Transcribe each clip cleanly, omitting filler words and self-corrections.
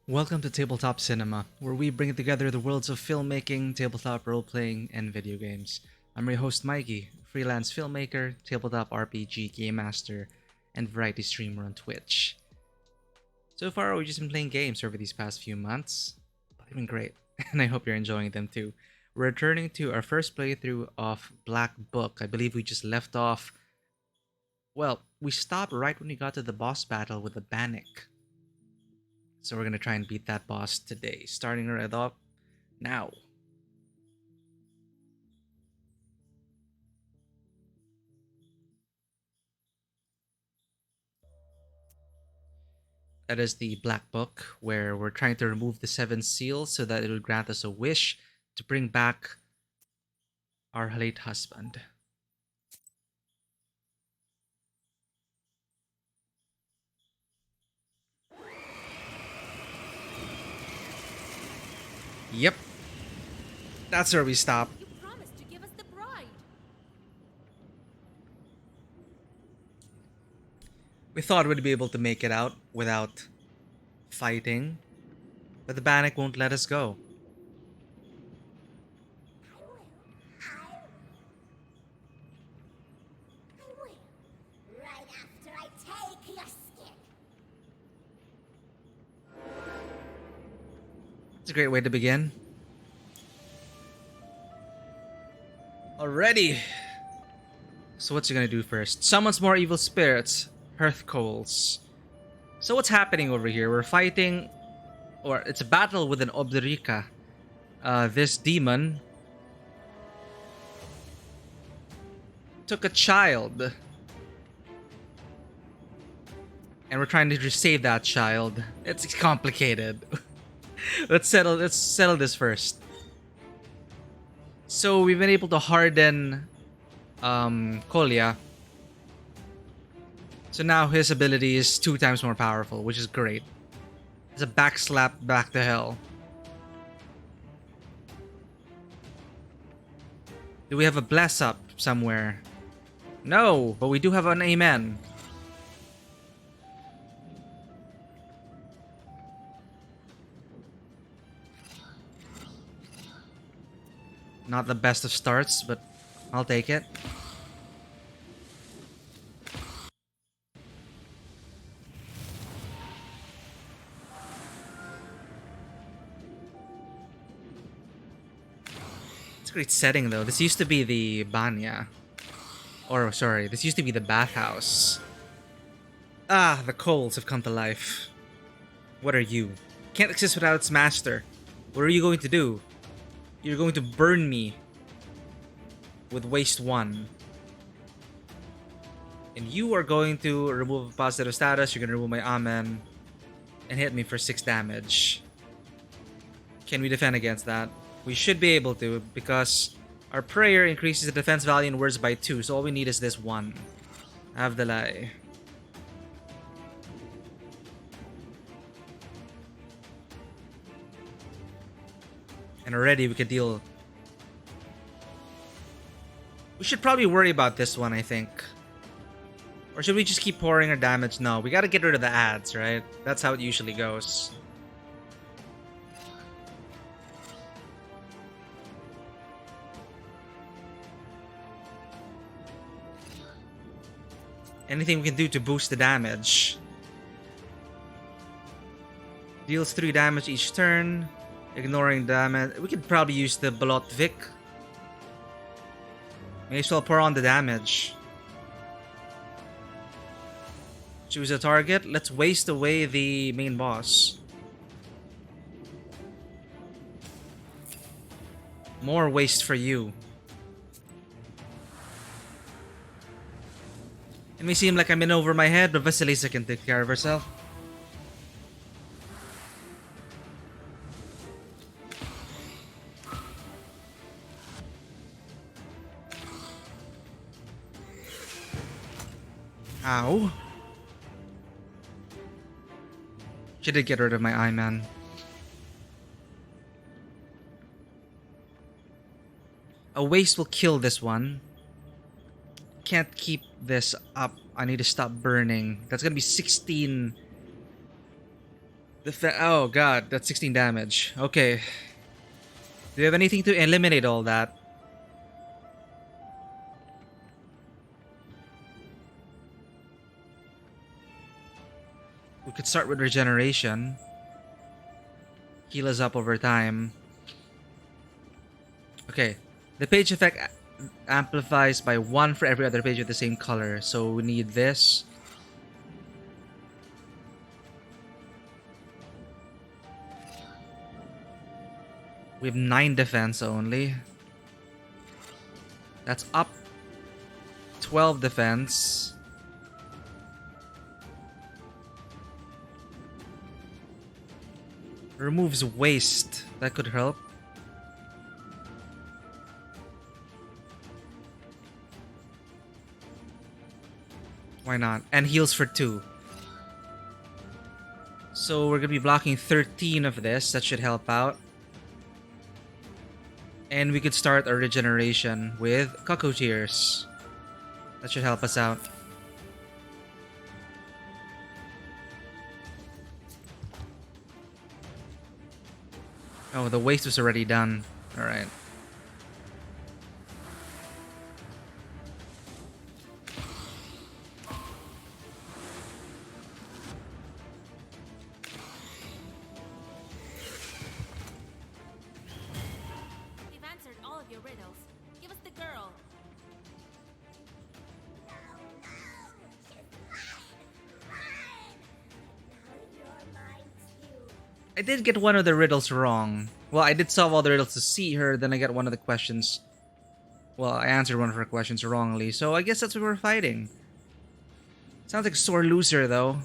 Welcome to Tabletop Cinema, where we bring together the worlds of filmmaking, tabletop role-playing, and video games. I'm your host Mikey, freelance filmmaker, tabletop RPG game master, and variety streamer on Twitch. So far, we've just been playing games over these past few months, but they've been great, and I hope you're enjoying them too. We're returning to our first playthrough of Black Book. I believe we just left off. Well, we stopped right when we got to the boss battle with the Bannock. So we're gonna try and beat that boss today, starting right off now. That is the Black Book, where we're trying to remove the 7 seals so that it would grant us a wish to bring back our late husband. Yep, that's where we stop. You promised to give us the bride. We thought we'd be able to make it out without fighting, but the Bannock won't let us go. Right after I take your skin. It's a great way to begin. Alrighty. So what's he gonna do first? Summons more evil spirits. Hearth coals. So what's happening over here? We're fighting, or it's a battle with an Obdurika. This demon took a child, and we're trying to just save that child. It's complicated. let's settle this first. So we've been able to harden Kolya. So now his ability is 2 times more powerful, which is great. It's a backslap back to hell. Do we have a bless up somewhere? No, but we do have an amen. Not the best of starts, but I'll take it. It's a great setting though. This used to be the banya. Or sorry, this used to be the bathhouse. Ah, the coals have come to life. What are you? Can't exist without its master. What are you going to do? You're going to burn me with waste 1. And you are going to remove a positive status. You're going to remove my amen and hit me for 6 damage. Can we defend against that? We should be able to, because our prayer increases the defense value in words by 2. So all we need is this 1. Have the lie. And already we could deal. We should probably worry about this one, I think. Or should we just keep pouring our damage? No, we gotta get rid of the ads, right? That's how it usually goes. Anything we can do to boost the damage. Deals 3 damage each turn. Ignoring damage. We could probably use the Bolotvik. May as well pour on the damage. Choose a target. Let's waste away the main boss. More waste for you. It may seem like I'm in over my head, but Vasilisa can take care of herself. Ow. She did get rid of my eye, man. A waste will kill this one. Can't keep this up. I need to stop burning. That's gonna be 16 Oh god, that's 16 damage. Okay. Do you have anything to eliminate all that? We could start with regeneration. Heal us up over time. Okay. The page effect amplifies by 1 for every other page of the same color. So we need this. We have 9 defense only. That's up 12 defense. Removes waste. That could help. Why not? And heals for 2. So we're gonna be blocking 13 of this. That should help out. And we could start our regeneration with Cuckoo Tears. That should help us out. Oh, the waste was already done. Alright. We've answered all of your riddles. Give us the girl. I did get one of the riddles wrong. Well, I did solve all the riddles to see her, then I got one of the questions. Well, I answered one of her questions wrongly, so I guess that's what we're fighting. Sounds like a sore loser, though.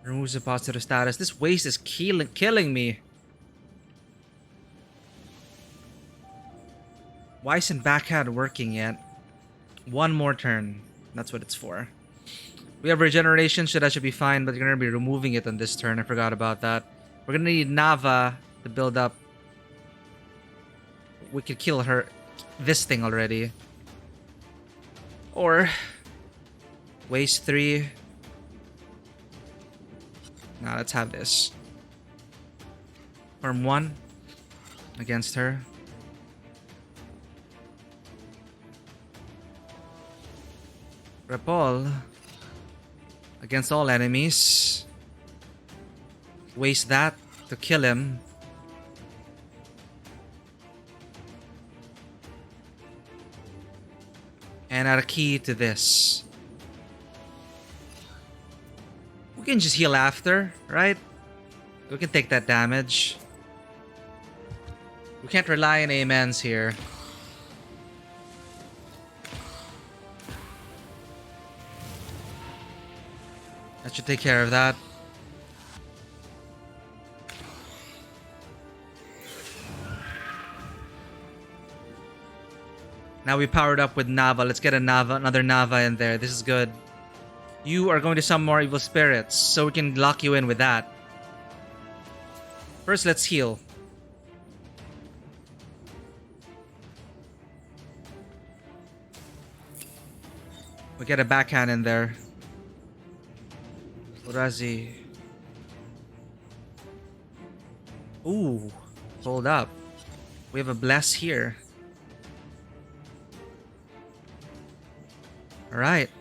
Removes the positive status. This waste is killing me. Why isn't backhand working yet? One more turn. That's what it's for. We have regeneration, so that should be fine, but you're going to be removing it on this turn. I forgot about that. We're going to need Nava to build up. We could kill her, this thing already. Or waste 3. Now let's have this. Farm 1 against her. Repel against all enemies. Waste that to kill him. And add a key to this. We can just heal after, right? We can take that damage. We can't rely on amens here. That should take care of that. Now we powered up with Nava. Let's get another Nava in there. This is good. You are going to summon more evil spirits, so we can lock you in with that. First, let's heal. We get a backhand in there. Urazi. Ooh, hold up. We have a bless here. Alright.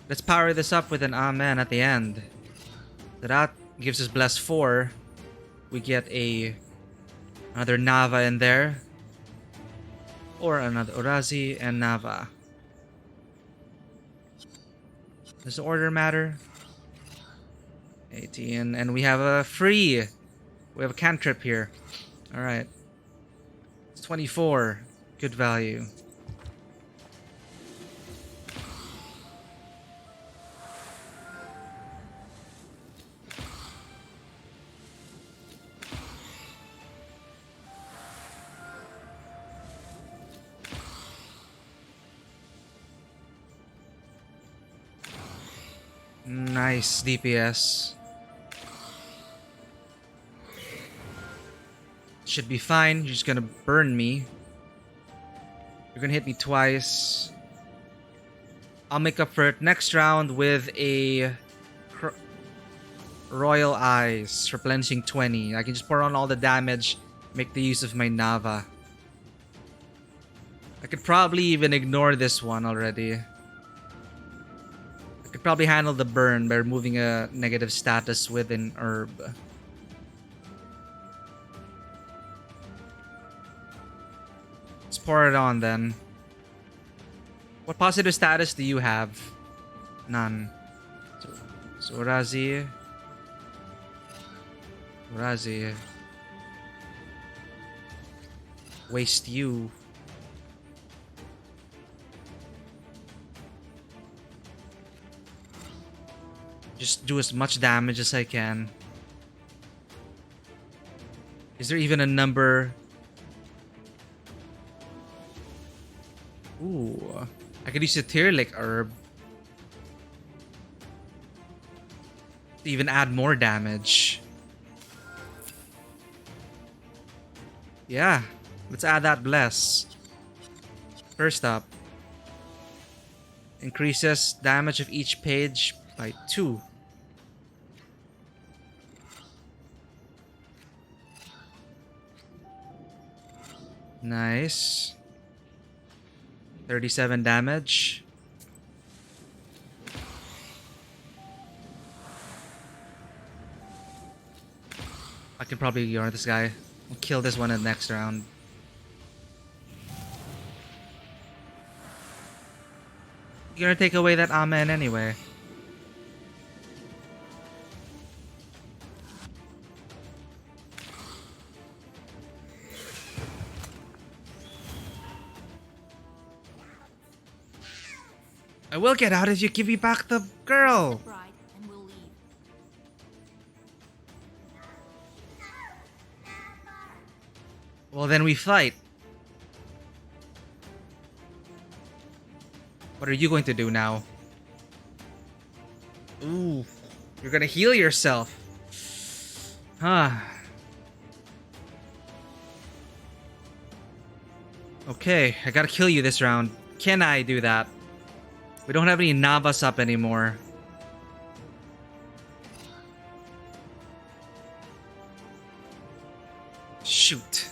Let's power this up with an Amen at the end. So that gives us bless 4. We get another Nava in there. Or another Urazi and Nava. Does the order matter? 18. And we have a free. We have a cantrip here. Alright. It's 24. Good value. Nice DPS. Should be fine. You're just gonna burn me. You're gonna hit me twice. I'll make up for it next round with a Royal Eyes, replenishing 20. I can just pour on all the damage, make the use of my Nava. I could probably even ignore this one already. I could probably handle the burn by removing a negative status with an herb. Let's pour it on then. What positive status do you have? None. So Razi. Waste you. Just do as much damage as I can. Is there even a number? Ooh. I could use a Tirlic herb to even add more damage. Yeah, let's add that bless. First up, increases damage of each page by 2. Nice. 37 damage. I can probably ignore this guy. I'll kill this one in the next round. You're gonna take away that Amen anyway. I will get out if you give me back the girl. Bride, and we'll leave. Well, then we fight. What are you going to do now? Ooh, you're gonna heal yourself. Huh. Okay, I gotta kill you this round. Can I do that? We don't have any Navas up anymore. Shoot.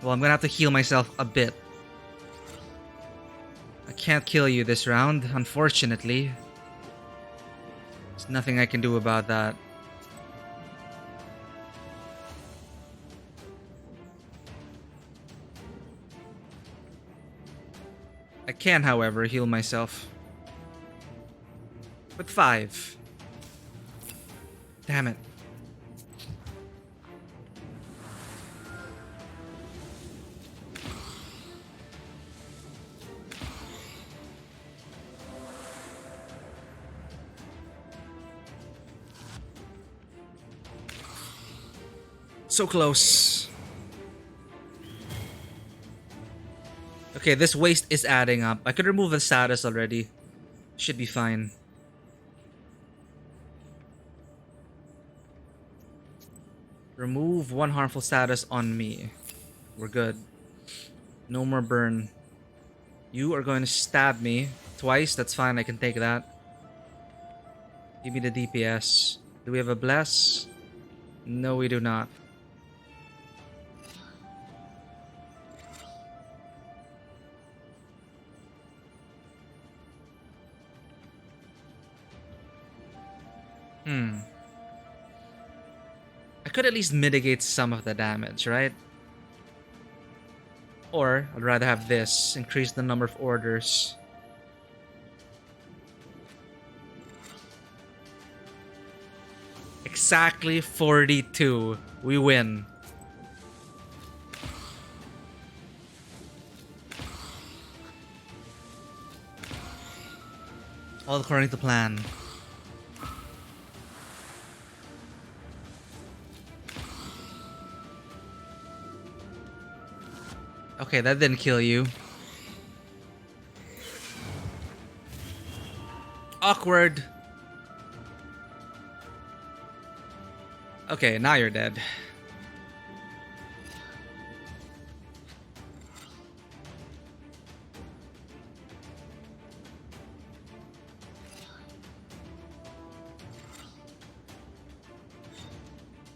Well, I'm gonna have to heal myself a bit. I can't kill you this round, unfortunately. There's nothing I can do about that. I can, however, heal myself. With 5. Damn it. So close. Okay, this waste is adding up. I could remove the status already. Should be fine. Remove 1 harmful status on me. We're good. No more burn. You are going to stab me twice. That's fine. I can take that. Give me the DPS. Do we have a bless? No, we do not. I could at least mitigate some of the damage, right? Or, I'd rather have this. Increase the number of orders. Exactly 42. We win. All according to plan. Okay, that didn't kill you. Awkward. Okay, now you're dead.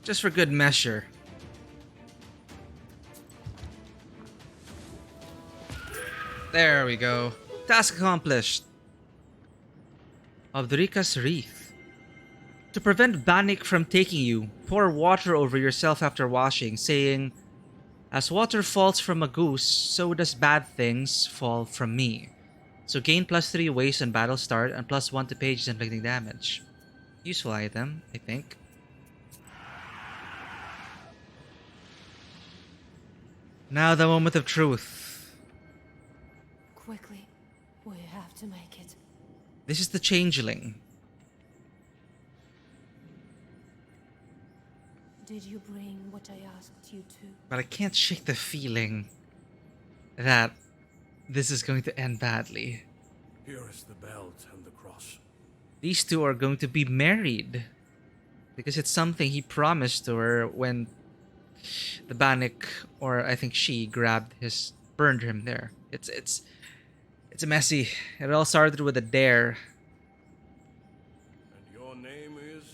Just for good measure. There we go. Task accomplished. Obdrika's Wreath. To prevent Bannik from taking you, pour water over yourself after washing, saying, "As water falls from a goose, so does bad things fall from me." So gain +3 waste on battle start and +1 to pages inflicting damage. Useful item, I think. Now the moment of truth. Quickly, we have to make it. This is the changeling. Did you bring what I asked you to? But I can't shake the feeling that this is going to end badly. Here is the belt and the cross. These two are going to be married. Because it's something he promised to her when the Bannik, or I think she, burned him there. It's a messy. It all started with a dare. And your name is?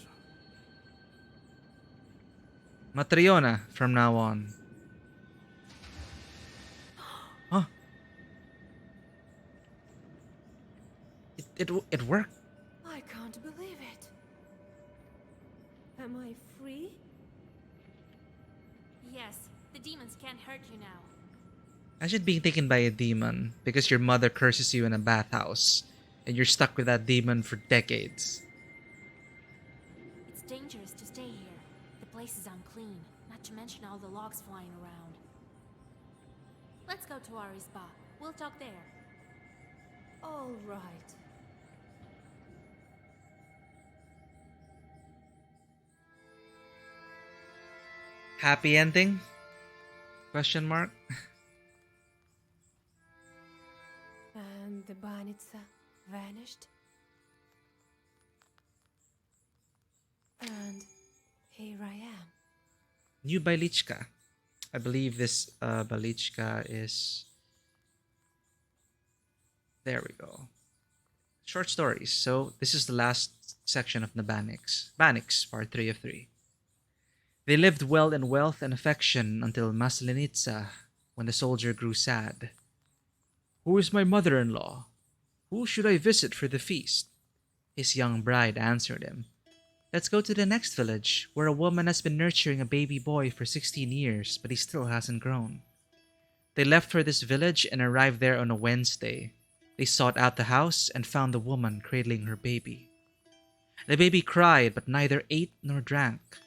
Matriona from now on. Huh? It worked. I can't believe it. Am I free? Yes, the demons can't hurt you now. Imagine being taken by a demon because your mother curses you in a bathhouse and you're stuck with that demon for decades. It's dangerous to stay here. The place is unclean, not to mention all the logs flying around. Let's go to Ari's spa. We'll talk there. All right. Happy ending? Question mark? And the Banitsa vanished? And here I am. New Balichka. I believe this Balichka is... There we go. Short stories. So this is the last section of the Baniks. Baniks, part 3 of 3. They lived well in wealth and affection until Maslenitsa, when the soldier grew sad. "Who is my mother-in-law? Who should I visit for the feast?" His young bride answered him. "Let's go to the next village, where a woman has been nurturing a baby boy for 16 years, but he still hasn't grown." They left for this village and arrived there on a Wednesday. They sought out the house and found the woman cradling her baby. The baby cried, but neither ate nor drank.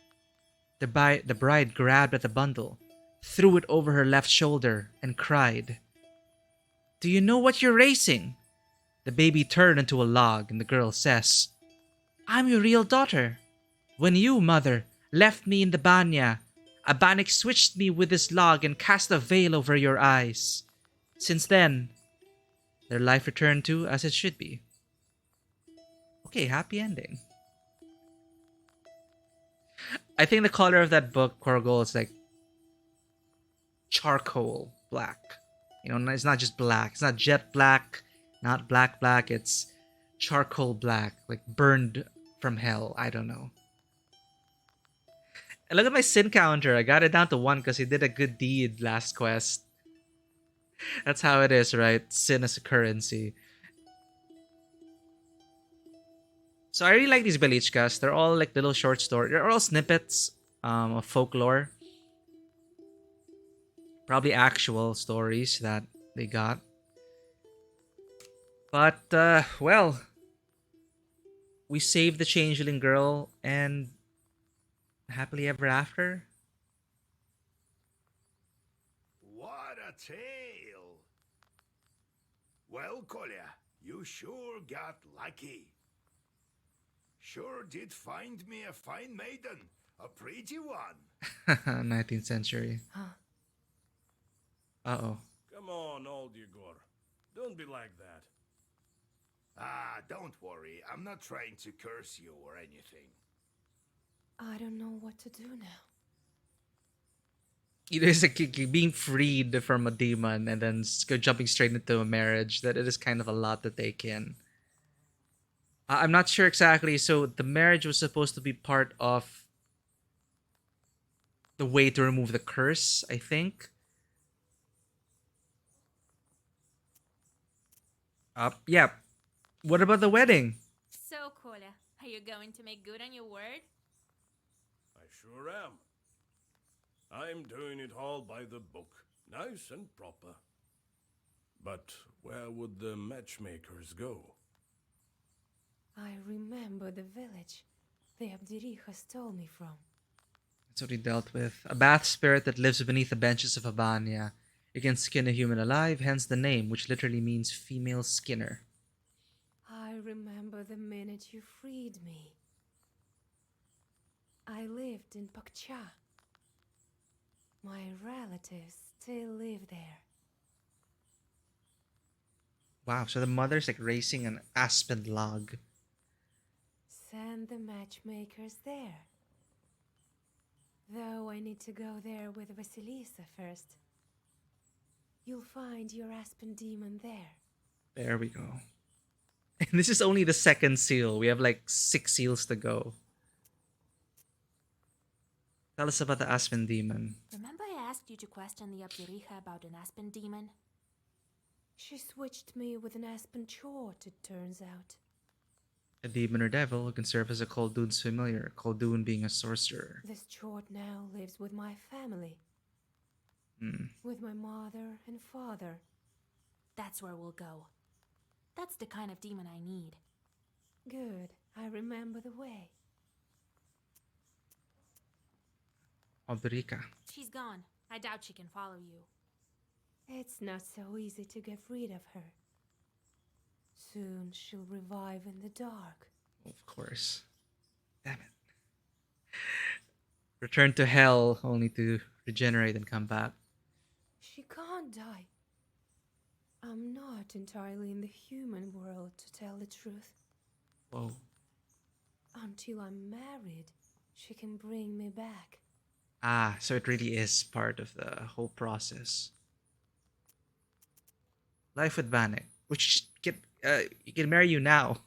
The bride grabbed at the bundle, threw it over her left shoulder, and cried, "Do you know what you're raising?" The baby turned into a log, and the girl says, "I'm your real daughter. When you, mother, left me in the banya, a Bannik switched me with this log and cast a veil over your eyes. Since then, their life returned to as it should be." Okay, happy ending. I think the color of that book, Korgol, is like charcoal black. You know, it's not just black. It's not jet black, not black black. It's charcoal black, like burned from hell. I don't know. And look at my sin counter. I got it down to 1 because he did a good deed last quest. That's how it is, right? Sin as a currency. So I really like these Belichkas. They're all like little short stories. They're all snippets of folklore. Probably actual stories that they got. But, well, we saved the changeling girl and happily ever after. What a tale! Well, Kolya, you sure got lucky. Sure did find me a fine maiden, a pretty one. 19th century. Huh? Uh-oh. Come on, old Igor. Don't be like that. Ah, don't worry, I'm not trying to curse you or anything. I don't know what to do now. It is like being freed from a demon and then jumping straight into a marriage. That it is kind of a lot to take in. I'm not sure exactly. So the marriage was supposed to be part of the way to remove the curse, I think. Yeah. What about the wedding? So, Kola, are you going to make good on your word? I sure am. I'm doing it all by the book, nice and proper. But where would the matchmakers go? I remember the village the Abdiricha stole me from. That's what we dealt with. A bath spirit that lives beneath the benches of Habania. You can skin a human alive, hence the name, which literally means female skinner. I remember the minute you freed me. I lived in Pakcha. My relatives still live there. Wow, so the mother's like racing an aspen log. Send the matchmakers there. Though I need to go there with Vasilisa first. You'll find your aspen demon there. There we go. And this is only the second seal. We have like 6 seals to go. Tell us about the aspen demon. Remember I asked you to question the Abdiricha about an aspen demon? She switched me with an aspen chort, it turns out. A demon or devil who can serve as a Khuldu's familiar, Khuldu being a sorcerer. This chort now lives with my family. With my mother and father. That's where we'll go. That's the kind of demon I need. Good, I remember the way. Aldrika. She's gone. I doubt she can follow you. It's not so easy to get rid of her. Soon she'll revive in the dark. Of course. Damn it. Return to hell only to regenerate and come back. She can't die. I'm not entirely in the human world, to tell the truth. Whoa. Until I'm married, she can bring me back. Ah, so it really is part of the whole process. Life with Vanek. Which he can marry you now.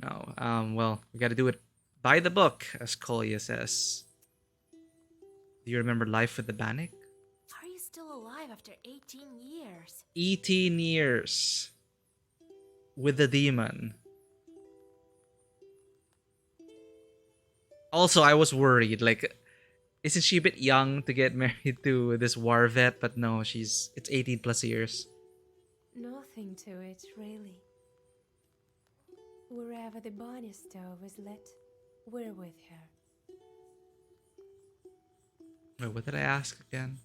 No, well, we gotta do it by the book, as Kolya says. Do you remember life with the Bannock? Are you still alive after 18 years? 18 years with the demon. Also, I was worried, like, isn't she a bit young to get married to this war vet? But no, it's 18 plus years. Nothing to it, really. Wherever the Barney stove is lit, we're with her. Wait, what did I ask again?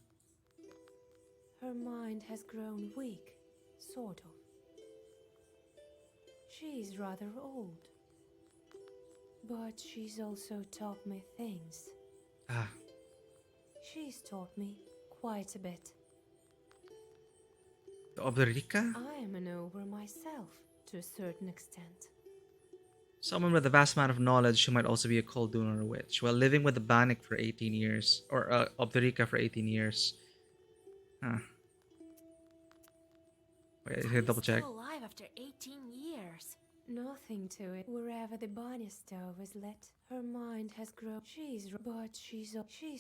Her mind has grown weak, sort of. She's rather old. But she's also taught me things. Ah, She's taught me quite a bit. the Obderica? I am an ogre myself, to a certain extent. Someone with a vast amount of knowledge who might also be a Koldun or a witch, while living with the Bannock for 18 years, or Obderica for 18 years. Huh. Wait, I Are should you double check. still alive after 18 years? Nothing to it. Wherever the Barney stove is lit, her mind has grown. She's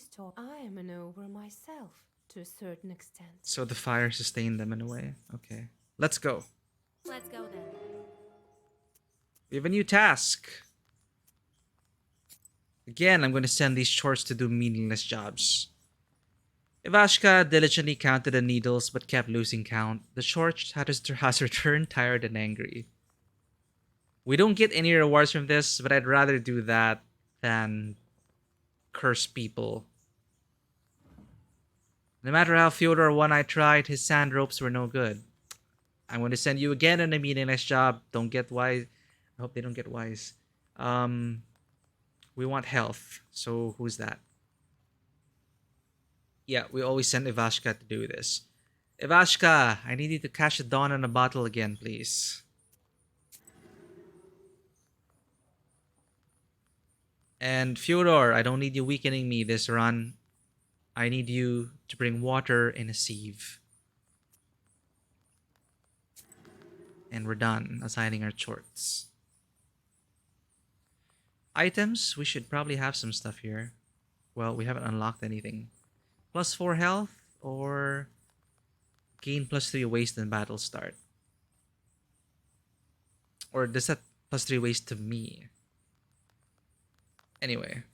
taught. I am an ogre myself, to a certain extent. So the fire sustained them in a way. Okay. Let's go. Let's go then. We have a new task. Again, I'm going to send these chores to do meaningless jobs. Ivashka diligently counted the needles but kept losing count. The short has returned tired and angry. We don't get any rewards from this, but I'd rather do that than curse people. No matter how Fyodor won I tried, his sand ropes were no good. I'm going to send you again on a meaningless job. Don't get wise. I hope they don't get wise. We want health. So who's that? Yeah, we always send Ivashka to do this. Ivashka, I need you to catch the dawn on a bottle again, please. And Fyodor, I don't need you weakening me this run. I need you to bring water in a sieve. And we're done assigning our chorts. Items, we should probably have some stuff here. Well, we haven't unlocked anything. +4 health or gain +3 waste in battle start? Or does that +3 waste to me? Anyway.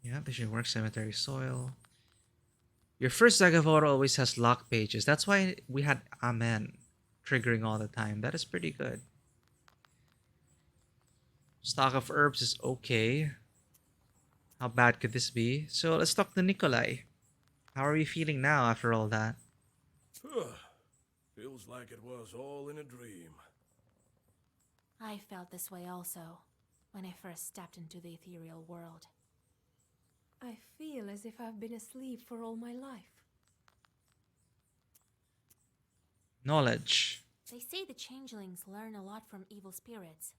Yeah, this should work. Cemetery soil. Your first Zagavora always has lock pages. That's why we had Amen triggering all the time. That is pretty good. Stock of herbs is okay. How bad could this be? So let's talk to Nikolai. How are we feeling now after all that? Feels like it was all in a dream. I felt this way also, when I first stepped into the ethereal world. I feel as if I've been asleep for all my life. Knowledge. They say the changelings learn a lot from evil spirits.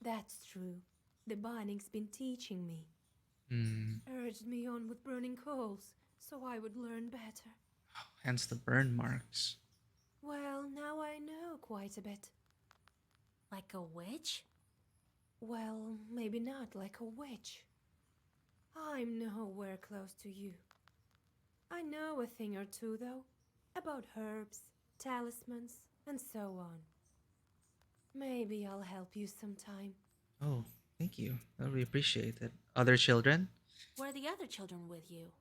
That's true. The Binding's been teaching me. Urged me on with burning coals, so I would learn better. Hence the burn marks. Well, now I know quite a bit. Like a witch? Well, maybe not like a witch. I'm nowhere close to you. I know a thing or two, though, about herbs, talismans, and so on. Maybe I'll help you sometime. Oh, thank you. I really appreciate it. Other children? Were the other children with you?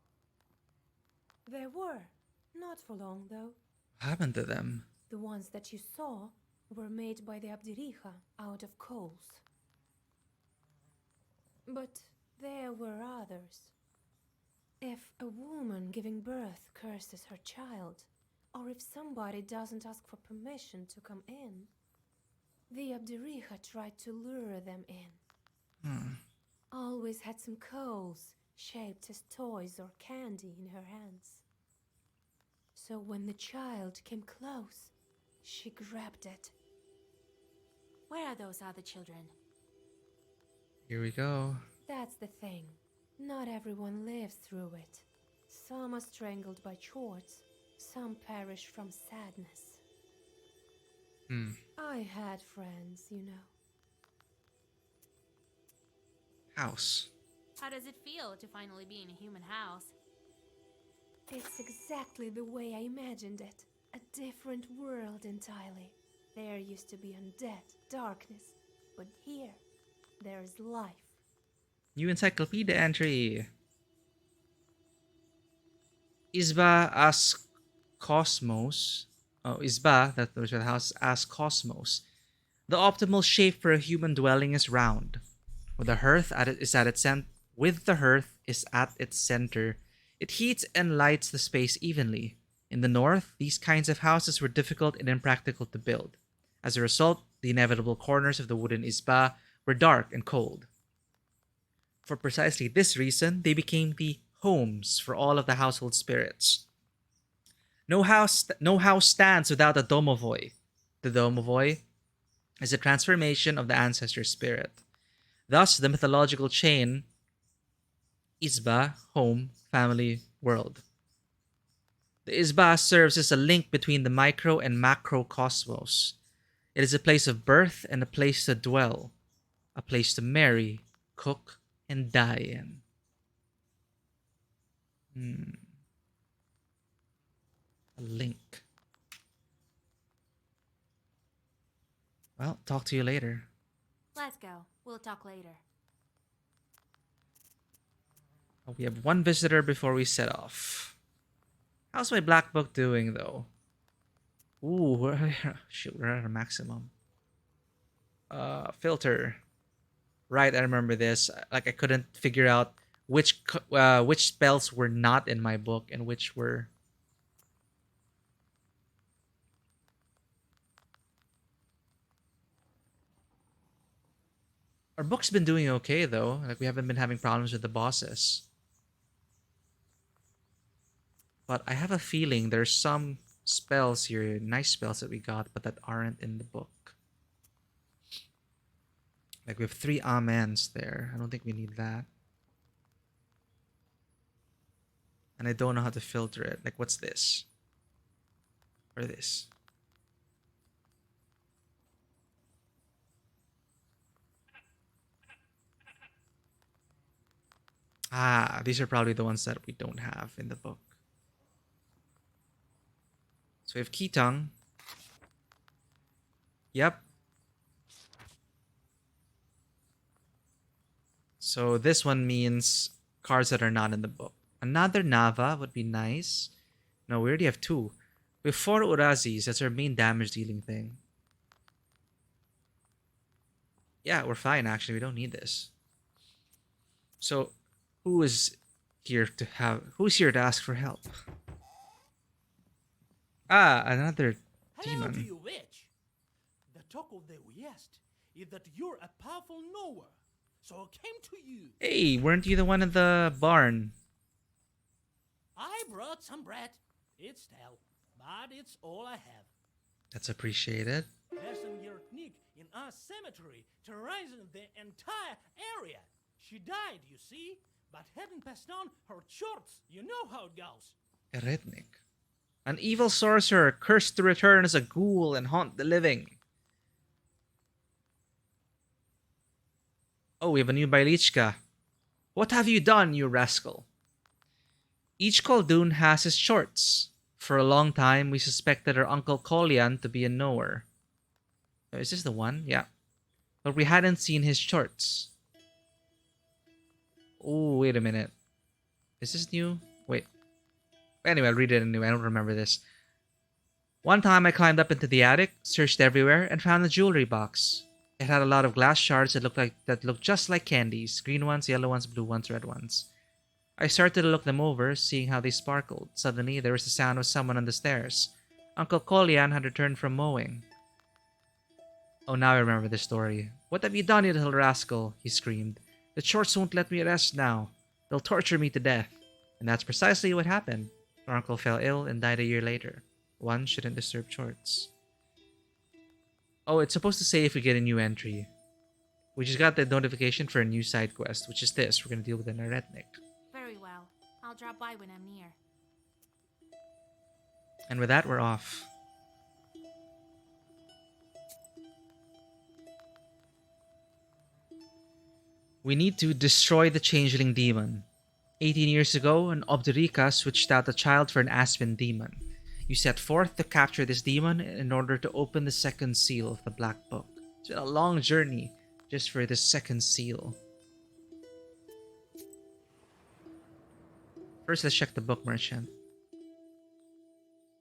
There were. Not for long, though. What happened to them? The ones that you saw were made by the Abderija out of coals. But there were others. If a woman giving birth curses her child, or if somebody doesn't ask for permission to come in, the Abderija tried to lure them in. Always had some coals shaped as toys or candy in her hands. So when the child came close, she grabbed it. Where are those other children? Here we go. That's the thing. Not everyone lives through it. Some are strangled by chords, some perish from sadness. I had friends, you know. House. How does it feel to finally be in a human house? It's exactly the way I imagined it. A different world entirely. There used to be undead, darkness, but here, there's life. New encyclopedia entry. Isba asks Cosmos. Oh, Isba, that was the house, asks Cosmos. The optimal shape for a human dwelling is round. With the hearth is at its center. It heats and lights the space evenly. In the north, these kinds of houses were difficult and impractical to build. As a result, the inevitable corners of the wooden isba were dark and cold. For precisely this reason, they became the homes for all of the household spirits. No house stands without a domovoi. The domovoi is a transformation of the ancestor spirit. Thus, the mythological chain Isba, home, family, world. The Isba serves as a link between the micro and macro cosmos. It is a place of birth and a place to dwell, a place to marry, cook, and die in. A link. Well, talk to you later. Let's go. We'll talk later. Oh, we have one visitor before we set off. How's my black book doing, though? Ooh, shoot, we're at a maximum. Filter. Right, I remember this. Like, I couldn't figure out which spells were not in my book and which were. Our book's been doing okay, though. Like, we haven't been having problems with the bosses. But I have a feeling there's some spells here, nice spells that we got, but that aren't in the book. Like, we have 3 amens there. I don't think we need that. And I don't know how to filter it. Like, what's this? Or this? Ah, these are probably the ones that we don't have in the book. So we have Kitang. Yep. So this one means cards that are not in the book. Another Nava would be nice. No, we already have two. We have 4 Urazis. That's our main damage dealing thing. Yeah, we're fine actually. We don't need this. So, who's here to ask for help? Ah, another Hello to demon. you, witch. The talk of the West is that you're a powerful knower, so I came to you. Hey, weren't you the one in the barn? I brought some bread. It's stale, but it's all I have. That's appreciated. There's some Yertnik in our cemetery terrorizing the entire area. She died, you see, but hadn't passed on her shorts. You know how it goes. Eretnik. An evil sorcerer cursed to return as a ghoul and haunt the living. Oh, we have a new Bailichka. What have you done, you rascal? Each Khaldun has his shorts. For a long time, we suspected our Uncle Kolyan to be a knower. Oh, is this the one? Yeah. But we hadn't seen his shorts. Oh, wait a minute. Is this new? Wait. Anyway, I'll read it anyway. I don't remember this. One time I climbed up into the attic, searched everywhere, and found a jewelry box. It had a lot of glass shards that looked just like candies. Green ones, yellow ones, blue ones, red ones. I started to look them over, seeing how they sparkled. Suddenly, there was the sound of someone on the stairs. Uncle Kolyan had returned from mowing. Oh, now I remember the story. What have you done, you little rascal? He screamed. The shorts won't let me rest now. They'll torture me to death. And that's precisely what happened. Our uncle fell ill and died a year later. One shouldn't disturb shorts. Oh, it's supposed to say if we get a new entry. We just got the notification for a new side quest, which is this. We're going to deal with an Eretnik. Very well. I'll drop by when I'm near. And with that, we're off. We need to destroy the changeling demon. 18 years ago, an Obdurika switched out a child for an Aspen demon. You set forth to capture this demon in order to open the second seal of the Black Book. It's been a long journey just for this second seal. First, let's check the book merchant.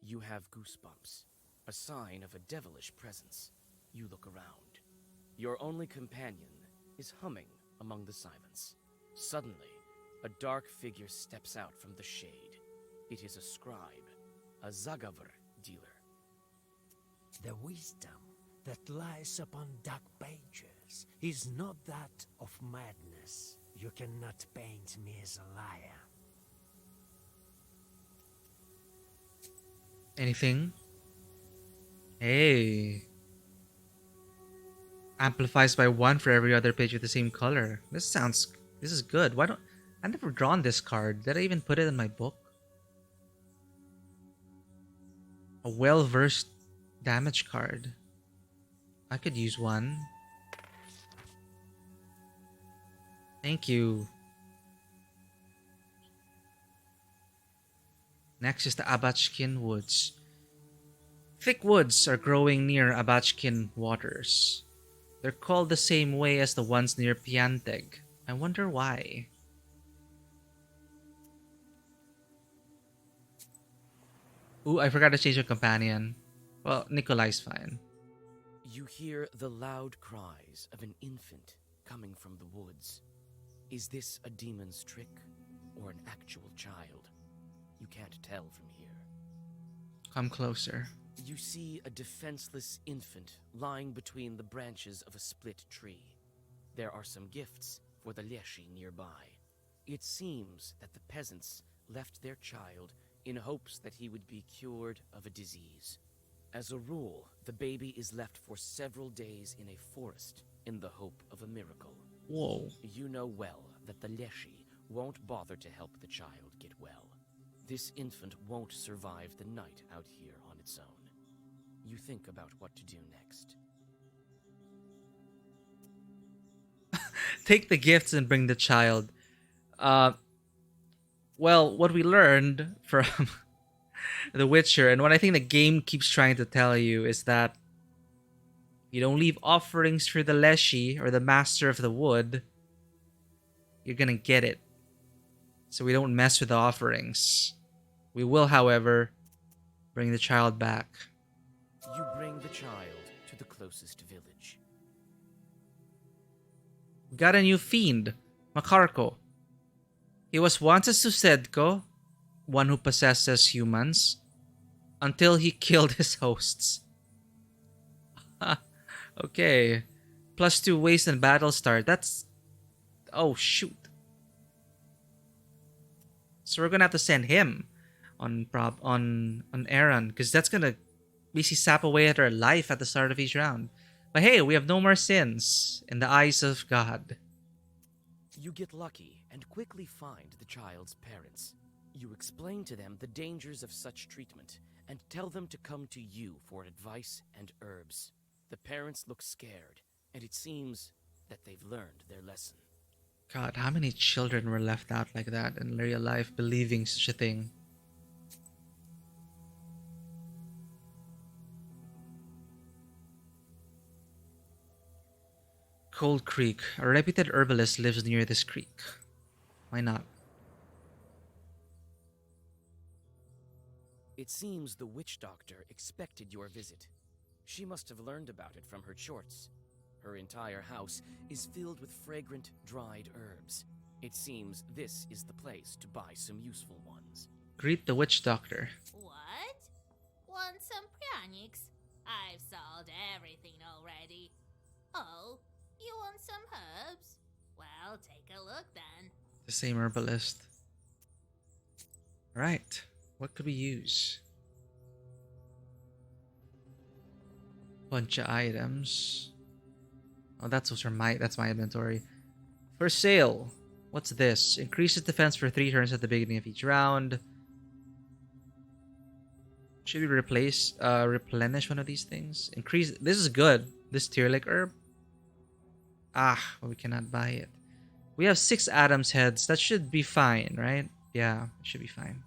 You have goosebumps, a sign of a devilish presence. You look around. Your only companion is humming among the silence. Suddenly, a dark figure steps out from the shade. It is a scribe, a Zagavr dealer. The wisdom that lies upon dark pages is not that of madness. You cannot paint me as a liar. Anything? Hey. Amplifies by 1 for every other page with the same color. This is good. I never drawn this card. Did I even put it in my book? A well-versed damage card. I could use one. Thank you. Next is the Abachkin Woods. Thick woods are growing near Abachkin waters. They're called the same way as the ones near Pianteg. I wonder why. Ooh, I forgot to change a companion. Well, Nikolai's fine. You hear the loud cries of an infant coming from the woods. Is this a demon's trick or an actual child? You can't tell from here. Come closer. You see a defenseless infant lying between the branches of a split tree. There are some gifts for the Leshy nearby. It seems that the peasants left their child in hopes that he would be cured of a disease. As a rule, the baby is left for several days in a forest in the hope of a miracle. Whoa. You know well that the Leshy won't bother to help the child get well. This infant won't survive the night out here on its own. You think about what to do next. Take the gifts and bring the child. Uh, well, what we learned from The Witcher, and what I think the game keeps trying to tell you, is that you don't leave offerings for the Leshy or the Master of the Wood, you're gonna get it. So we don't mess with the offerings. We will, however, bring the child back. You bring the child to the closest village. We got a new fiend, Makarko. He was once a Susedko, one who possesses humans, until he killed his hosts. Okay. +2 waste and battle start. That's... Oh, shoot. So we're gonna have to send him on Aaron, because that's gonna basically sap away at our life at the start of each round. But hey, we have no more sins in the eyes of God. You get lucky and quickly find the child's parents. You explain to them the dangers of such treatment and tell them to come to you for advice and herbs. The parents look scared, and it seems that they've learned their lesson. God, how many children were left out like that in real life believing such a thing? Cold Creek. A reputed herbalist lives near this creek. Why not? It seems the witch doctor expected your visit. She must have learned about it from her shorts. Her entire house is filled with fragrant, dried herbs. It seems this is the place to buy some useful ones. Greet the witch doctor. What? Want some pranics? I've sold everything already. Oh, you want some herbs? Well, take a look then. The same herbalist. Right. What could we use? Bunch of items. Oh, that's my inventory. For sale. What's this? Increases defense for 3 turns at the beginning of each round. Should we replenish one of these things? Increase. This is good. This Tearlic herb. But we cannot buy it. We have 6 Adam's heads. That should be fine, right? Yeah, it should be fine.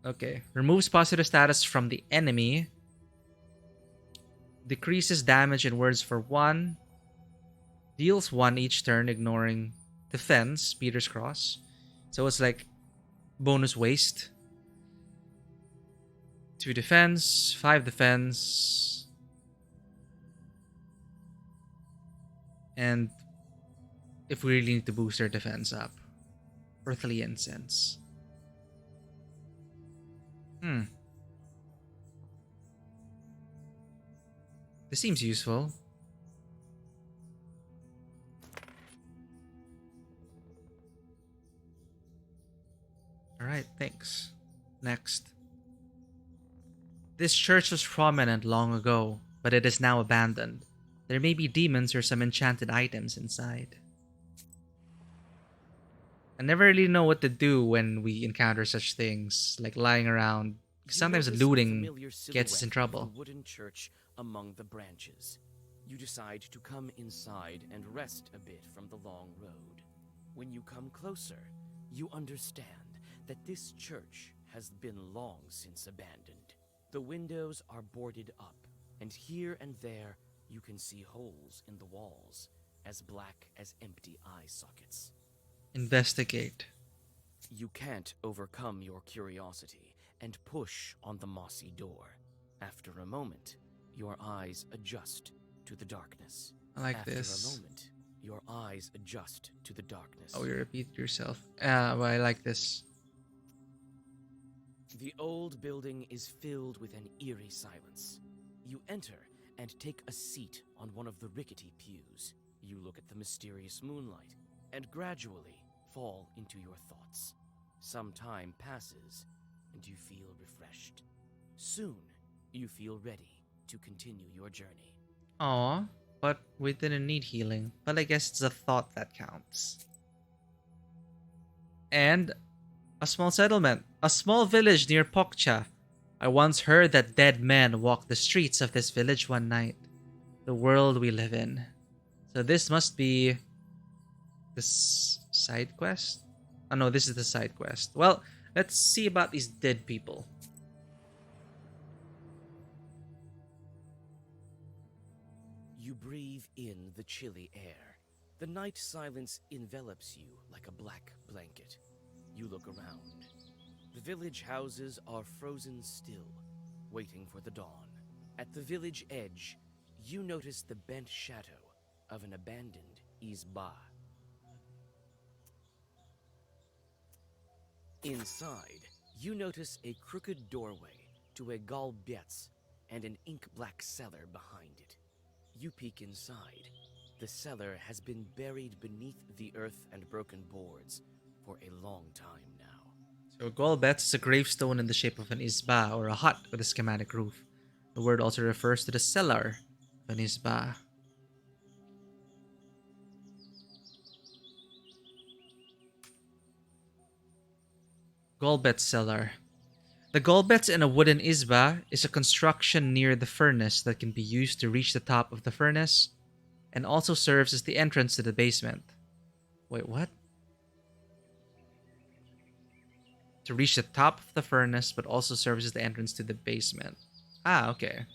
Okay. Removes positive status from the enemy. Decreases damage and words for 1. Deals 1 each turn, ignoring defense, Peter's Cross. So it's like bonus waste. 2 defense, 5 defense. And if we really need to boost our defense up, Earthly Incense. This seems useful. Alright, thanks. Next. This church was prominent long ago, but it is now abandoned. There may be demons or some enchanted items inside. I never really know what to do when we encounter such things, like lying around. Sometimes You notice a looting familiar gets us in silhouette trouble. of the wooden church among the branches. You decide to come inside and rest a bit from the long road. When you come closer, you understand that this church has been long since abandoned. The windows are boarded up, and here and there you can see holes in the walls, as black as empty eye sockets. Investigate. You can't overcome your curiosity and push on the mossy door. After a moment, your eyes adjust to the darkness. I like After this. a moment, your eyes adjust to the darkness. Oh, you repeat yourself. Well, I like this. The old building is filled with an eerie silence. You enter and take a seat on one of the rickety pews. You look at the mysterious moonlight and gradually fall into your thoughts. Some time passes and you feel refreshed. Soon, you feel ready to continue your journey. Aw, but we didn't need healing. But I guess it's a thought that counts. And a small settlement. A small village near Pokcha. I once heard that dead men walked the streets of this village one night. The world we live in. So this must be This side quest? Oh no, this is the side quest. Well, let's see about these dead people. You breathe in the chilly air. The night silence envelops you like a black blanket. You look around. The village houses are frozen still, waiting for the dawn. At the village edge, you notice the bent shadow of an abandoned izba. Inside, you notice a crooked doorway to a galbetz and an ink-black cellar behind it. You peek inside. The cellar has been buried beneath the earth and broken boards for a long time now. So a golbetz is a gravestone in the shape of an izba, or a hut with a schematic roof. The word also refers to the cellar of an izba. Golbetz cellar. The golbetz in a wooden izba is a construction near the furnace that can be used to reach the top of the furnace, and also serves as the entrance to the basement. Wait, what? To reach the top of the furnace, but also serves as the entrance to the basement. Ah, okay.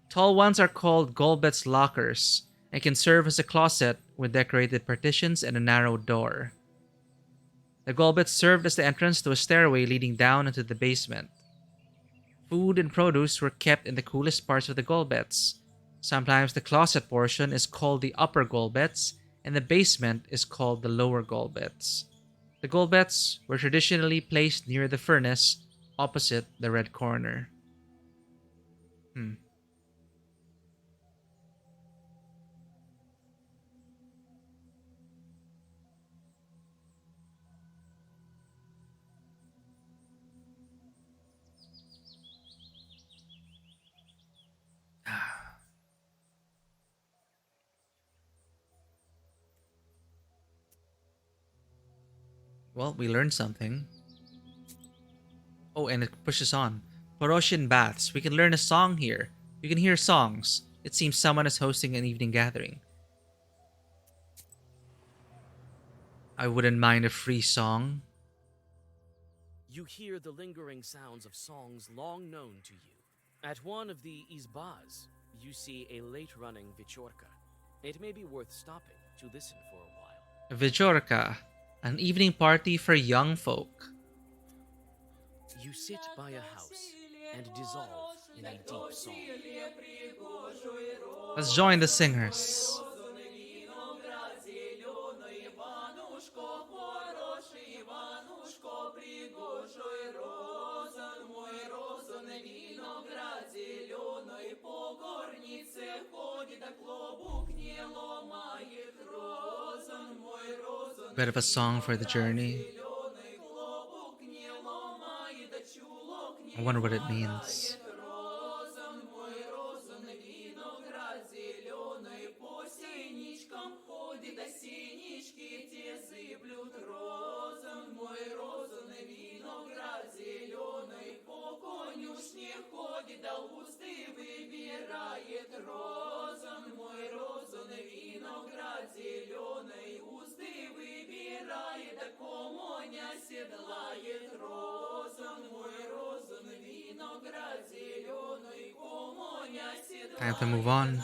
Tall ones are called golbetz lockers, and can serve as a closet with decorated partitions and a narrow door. The golbetz served as the entrance to a stairway leading down into the basement. Food and produce were kept in the coolest parts of the golbetz. Sometimes the closet portion is called the upper golbetz, and the basement is called the lower golbetz. The golbetz were traditionally placed near the furnace, opposite the red corner. Well, we learned something. Oh, and it pushes on. Poroshin baths. We can learn a song here. You can hear songs. It seems someone is hosting an evening gathering. I wouldn't mind a free song. You hear the lingering sounds of songs long known to you. At one of the izbas, you see a late-running vichorka. It may be worth stopping to listen for a while. Vijorka. An evening party for young folk. You sit by a house and dissolve in a deep song. Let's join the singers. Bit of a song for the journey. I wonder what it means. Time to move on.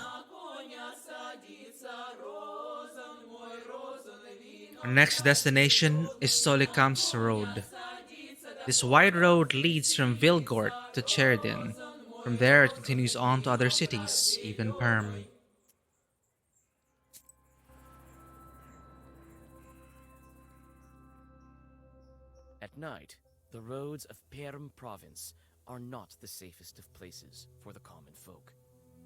Our next destination is Solikam's Road. This wide road leads from Vilgort to Cherdin. From there, it continues on to other cities, even Perm. At night, the roads of Perm province are not the safest of places for the common folk.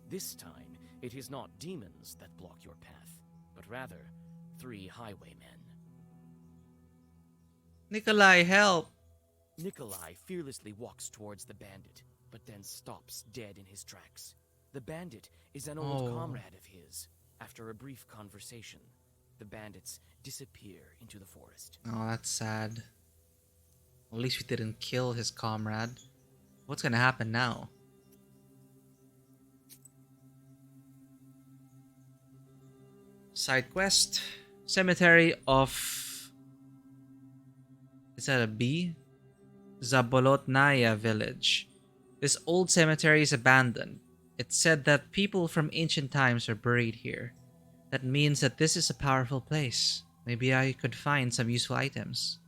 This time, it is not demons that block your path, but rather 3 highwaymen. Nikolai, help! Nikolai fearlessly walks towards the bandit, but then stops dead in his tracks. The bandit is an old comrade of his. After a brief conversation, the bandits disappear into the forest. Oh, that's sad. At least we didn't kill his comrade. What's gonna happen now? Side quest. Cemetery of... Is that a B? Zabolotnaya village. This old cemetery is abandoned. It's said that people from ancient times are buried here. That means that this is a powerful place. Maybe I could find some useful items.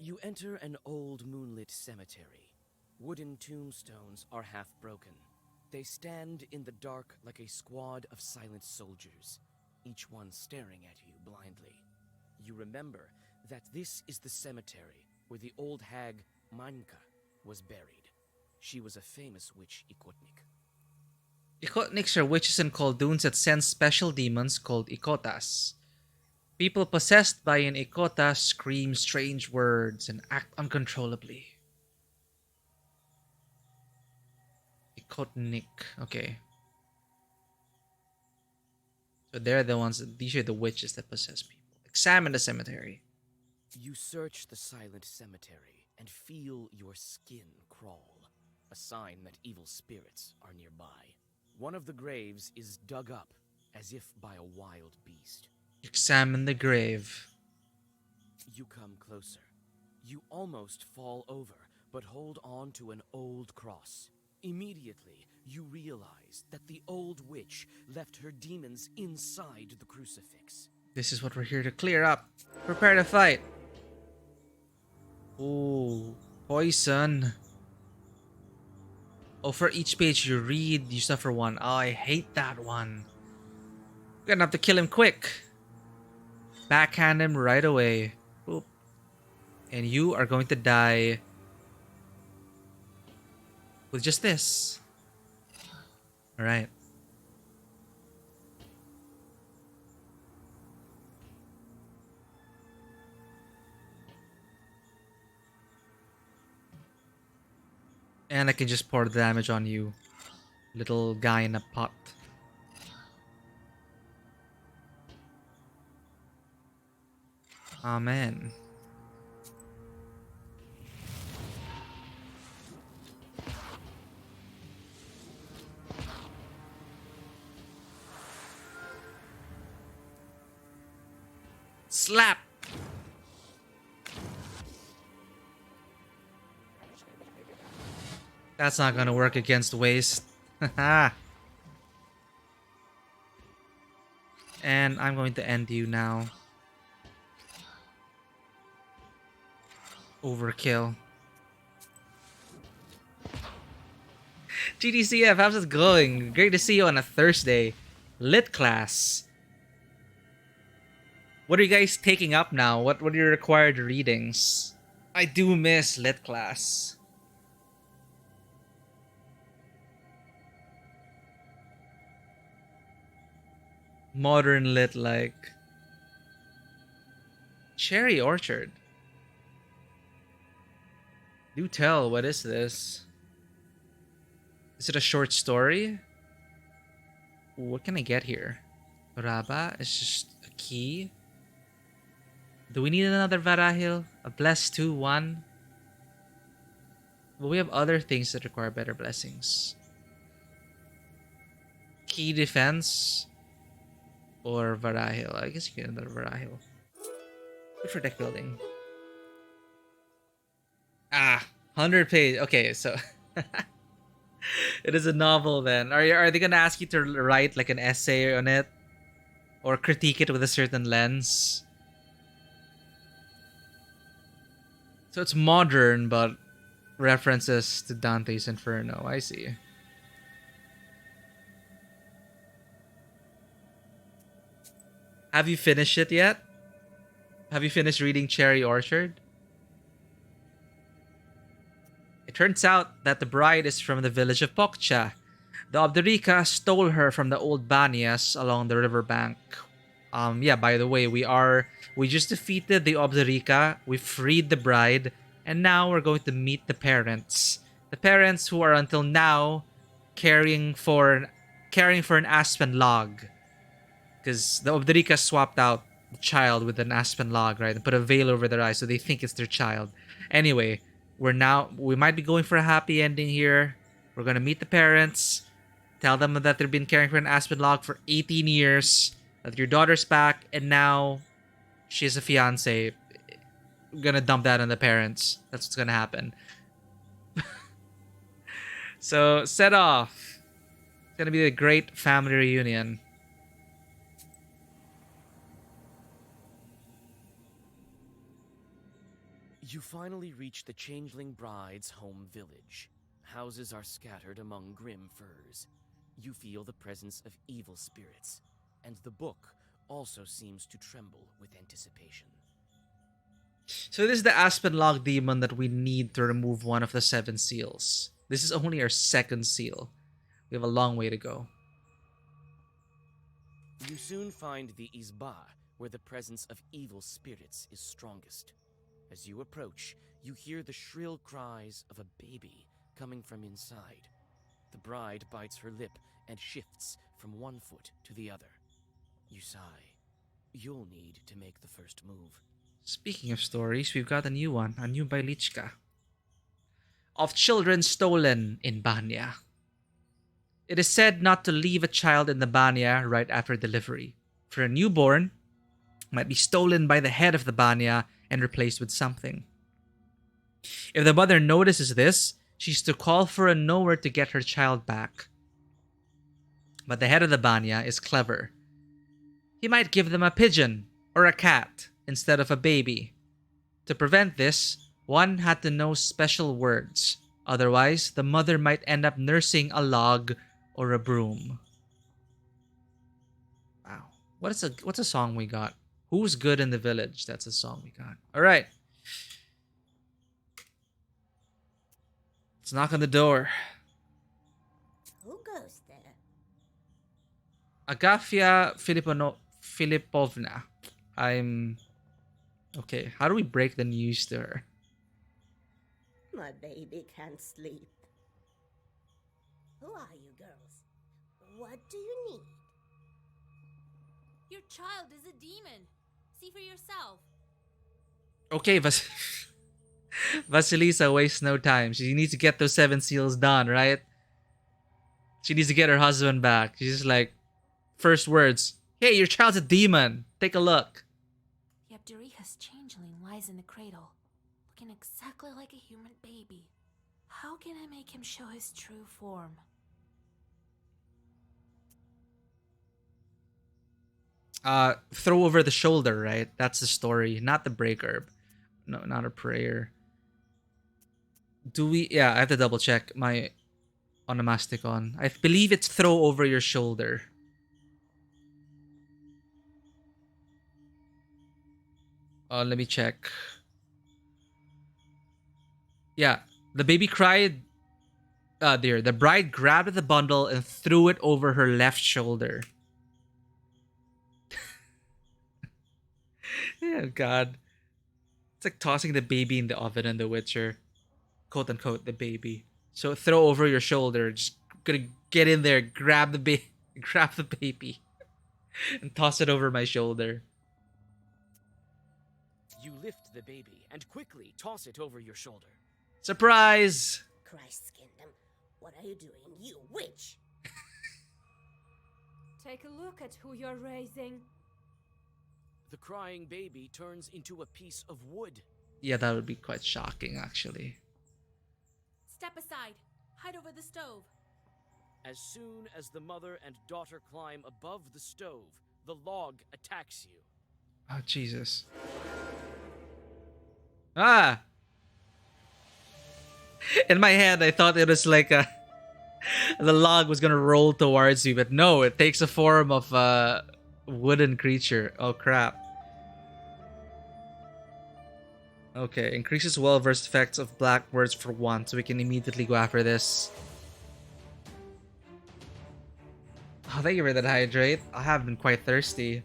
You enter an old moonlit cemetery. Wooden tombstones are half broken. They stand in the dark like a squad of silent soldiers, each one staring at you blindly. You remember that this is the cemetery where the old hag Manka was buried. She was a famous witch Ikotnik. Ikotniks are witches and coldoons that send special demons called Ikotas. People possessed by an Ikota scream strange words and act uncontrollably. Ikotnik, okay. So they're the ones, these are the witches that possess people. Examine the cemetery. You search the silent cemetery and feel your skin crawl, a sign that evil spirits are nearby. One of the graves is dug up as if by a wild beast. Examine the grave. You come closer. You almost fall over, but hold on to an old cross. Immediately, you realize that the old witch left her demons inside the crucifix. This is what we're here to clear up. Prepare to fight. Ooh, poison. Oh, for each page you read, you suffer one. Oh, I hate that one. We're gonna have to kill him quick. Backhand him right away. Boop. And you are going to die with just this. Alright. And I can just pour the damage on you. Little guy in a pot. Amen. Slap! That's not gonna work against waste. Haha. And I'm going to end you now. Overkill. GDCF, how's it going? Great to see you on a Thursday. Lit class. What are you guys taking up now? What are your required readings? I do miss lit class. Modern lit, like Cherry Orchard. Do tell, what is this? Is it a short story? What can I get here? Raba is just a key. Do we need another Varahil? A bless 2-1? But we have other things that require better blessings. Key defense or Varahil. I guess you get another Varahil. Good for deck building. Ah, 100 page. Okay, so it is a novel then. Are they gonna ask you to write like an essay on it? Or critique it with a certain lens? So it's modern, but references to Dante's Inferno. I see. Have you finished it yet? Have you finished reading Cherry Orchard? It turns out that the bride is from the village of Pokcha. The Obdurika stole her from the old Banias along the riverbank. Yeah, by the way, we just defeated the Obdurika, we freed the bride, and now we're going to meet the parents. The parents who are until now caring for an aspen log. Because the Obdurika swapped out the child with an aspen log, right? And put a veil over their eyes so they think it's their child. Anyway, we might be going for a happy ending here. We're gonna meet the parents. Tell them that they've been caring for an aspen log for 18 years, that your daughter's back, and now she has a fiance. I'm gonna dump that on the parents. That's what's gonna happen. So, set off. It's gonna be a great family reunion. You finally reach the changeling bride's home village. Houses are scattered among grim firs. You feel the presence of evil spirits, and the book also seems to tremble with anticipation. So this is the aspen log demon that we need to remove one of the 7 seals. This is only our 2nd seal. We have a long way to go. You soon find the Izba, where the presence of evil spirits is strongest. As you approach, you hear the shrill cries of a baby coming from inside. The bride bites her lip and shifts from one foot to the other. You sigh. You'll need to make the first move. Speaking of stories, we've got a new one, a new Bailichka. Of children stolen in Banya. It is said not to leave a child in the Banya right after delivery, for a newborn might be stolen by the head of the Banya and replaced with something. If the mother notices this, she's to call for a knower to get her child back. But the head of the Banya is clever. He might give them a pigeon or a cat instead of a baby. To prevent this, one had to know special words. Otherwise, the mother might end up nursing a log or a broom. Wow. What's a song we got? Who's good in the village? That's a song we got. All right. Let's knock on the door. Who goes there? Agafia Filipovna. Okay, how do we break the news to her? My baby can't sleep. Who are you girls? What do you need? Your child is a demon. See for yourself. Okay, Vasilisa wastes no time. She needs to get those 7 seals done, right? She needs to get her husband back. She's just like, first words, hey, your child's a demon. Take a look. Yabduriha's changeling lies in the cradle, looking exactly like a human baby. How can I make him show his true form? Throw over the shoulder, right? That's the story, not the break herb. No, not a prayer. Yeah, I have to double check my onomasticon. I believe it's throw over your shoulder. Let me check. Yeah, the baby cried. Dear, the bride grabbed the bundle and threw it over her left shoulder. Oh, God. It's like tossing the baby in the oven in The Witcher. Quote unquote, the baby. So throw over your shoulder. Just gonna get in there, grab the grab the baby, and toss it over my shoulder. You lift the baby and quickly toss it over your shoulder. Surprise! Christ's kingdom, what are you doing, you witch? Take a look at who you're raising. The crying baby turns into a piece of wood. Yeah, that would be quite shocking, actually. Step aside. Hide over the stove. As soon as the mother and daughter climb above the stove, the log attacks you. Oh, Jesus. Ah! In my head, I thought it was like the log was gonna roll towards you, but no, it takes a form of a wooden creature. Oh, crap. Okay, increases well-versed effects of black words for 1, so we can immediately go after this. Oh, thank you for that hydrate. I have been quite thirsty.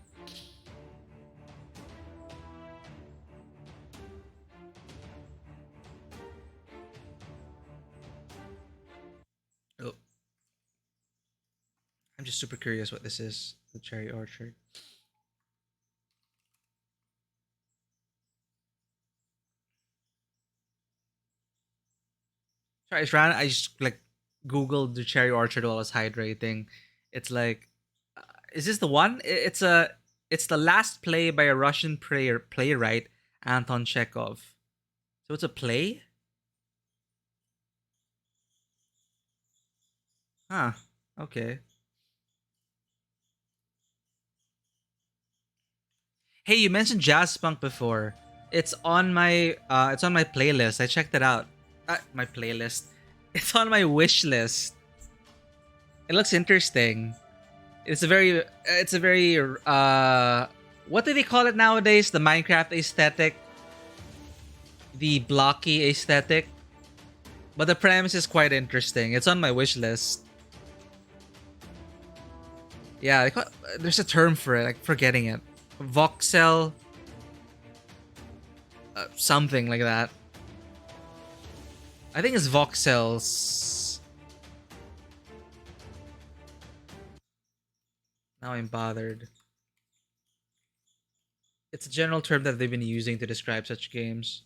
Oh. I'm just super curious what this is. The cherry orchard. Sorry, I just like Googled the Cherry Orchard while I was hydrating. It's like, is this the one? It's the last play by a Russian playwright, Anton Chekhov. So it's a play? Huh. Okay. Hey, you mentioned jazz punk before. It's on my playlist. I checked it out. My playlist. It's on my wish list. It looks interesting. It's a very what do they call it nowadays? The Minecraft aesthetic, the blocky aesthetic. But the premise is quite interesting. It's on my wish list. Yeah, there's a term for it. I'm forgetting it. Voxel, something like that. I think it's voxels. Now I'm bothered. It's a general term that they've been using to describe such games.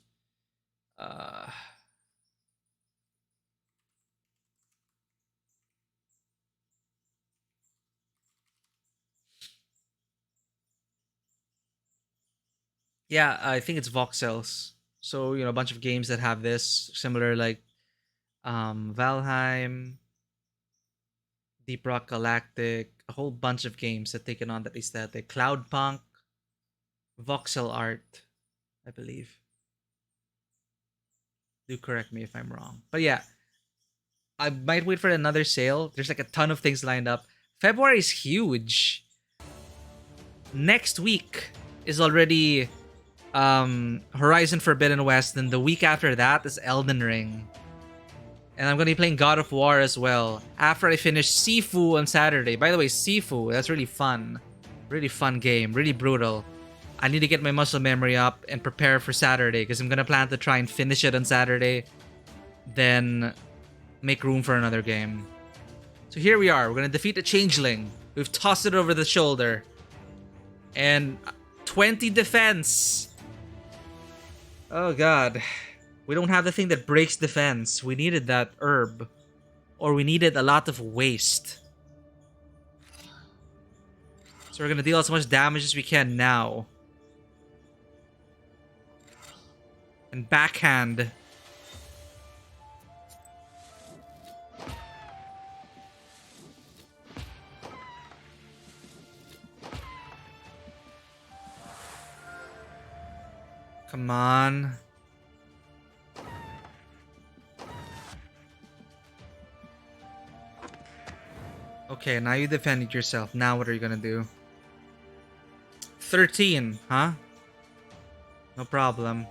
Yeah, I think it's voxels. So, a bunch of games that have this similar, like Valheim, Deep Rock Galactic, a whole bunch of games that taken on that aesthetic. Cloudpunk, voxel art, I believe. Do correct me if I'm wrong. But yeah, I might wait for another sale. There's like a ton of things lined up. February is huge. Next week is already Horizon Forbidden West, and the week after that is Elden Ring. And I'm going to be playing God of War as well after I finish Sifu on Saturday. By the way, Sifu, that's really fun. Really fun game. Really brutal. I need to get my muscle memory up and prepare for Saturday because I'm going to plan to try and finish it on Saturday. Then make room for another game. So here we are. We're going to defeat a changeling. We've tossed it over the shoulder. And 20 defense. Oh god. We don't have the thing that breaks defense. We needed that herb. Or we needed a lot of waste. So we're gonna deal as much damage as we can now. And backhand. Come on. Okay, now you defended yourself. Now what are you gonna do? 13, huh? No problem.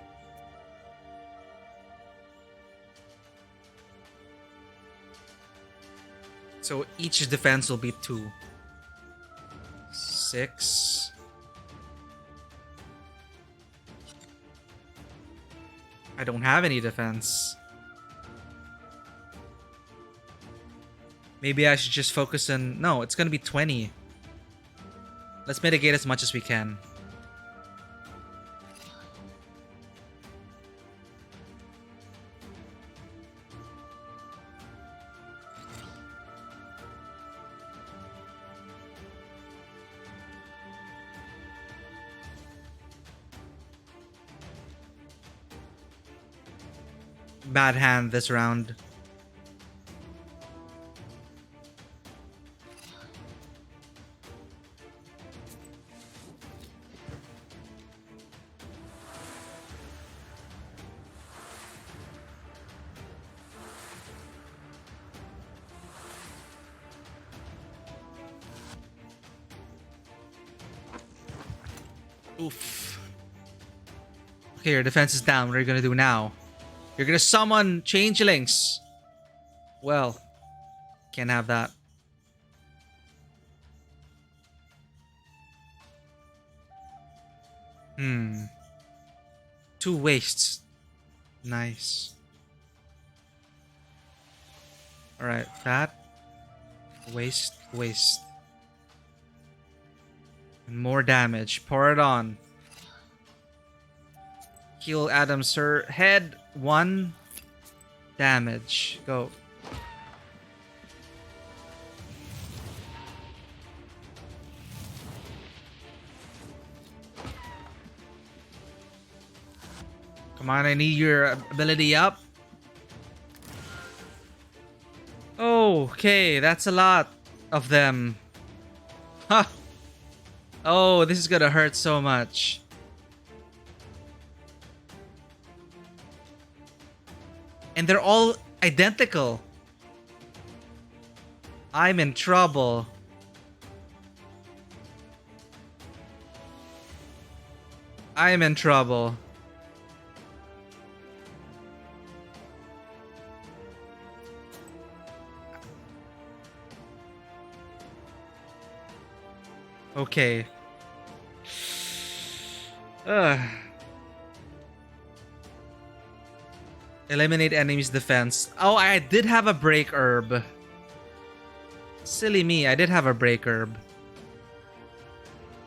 So each defense will be 2. 6. I don't have any defense. Maybe I should just focus on... No, it's gonna be 20. Let's mitigate as much as we can. Bad hand this round. Oof. Okay, your defense is down. What are you gonna do now? You're gonna summon changelings. Well, can't have that. Hmm. 2 wastes. Nice. Alright, that. Waste, waste. And more damage. Pour it on. Heal Adam's head. 1 damage. Go. Come on, I need your ability up. Okay, that's a lot of them. Huh. Oh, this is gonna hurt so much. And they're all identical. I'm in trouble. I'm in trouble. Okay. Ugh. Eliminate enemy's defense. Oh, I did have a break herb. Silly me, I did have a break herb.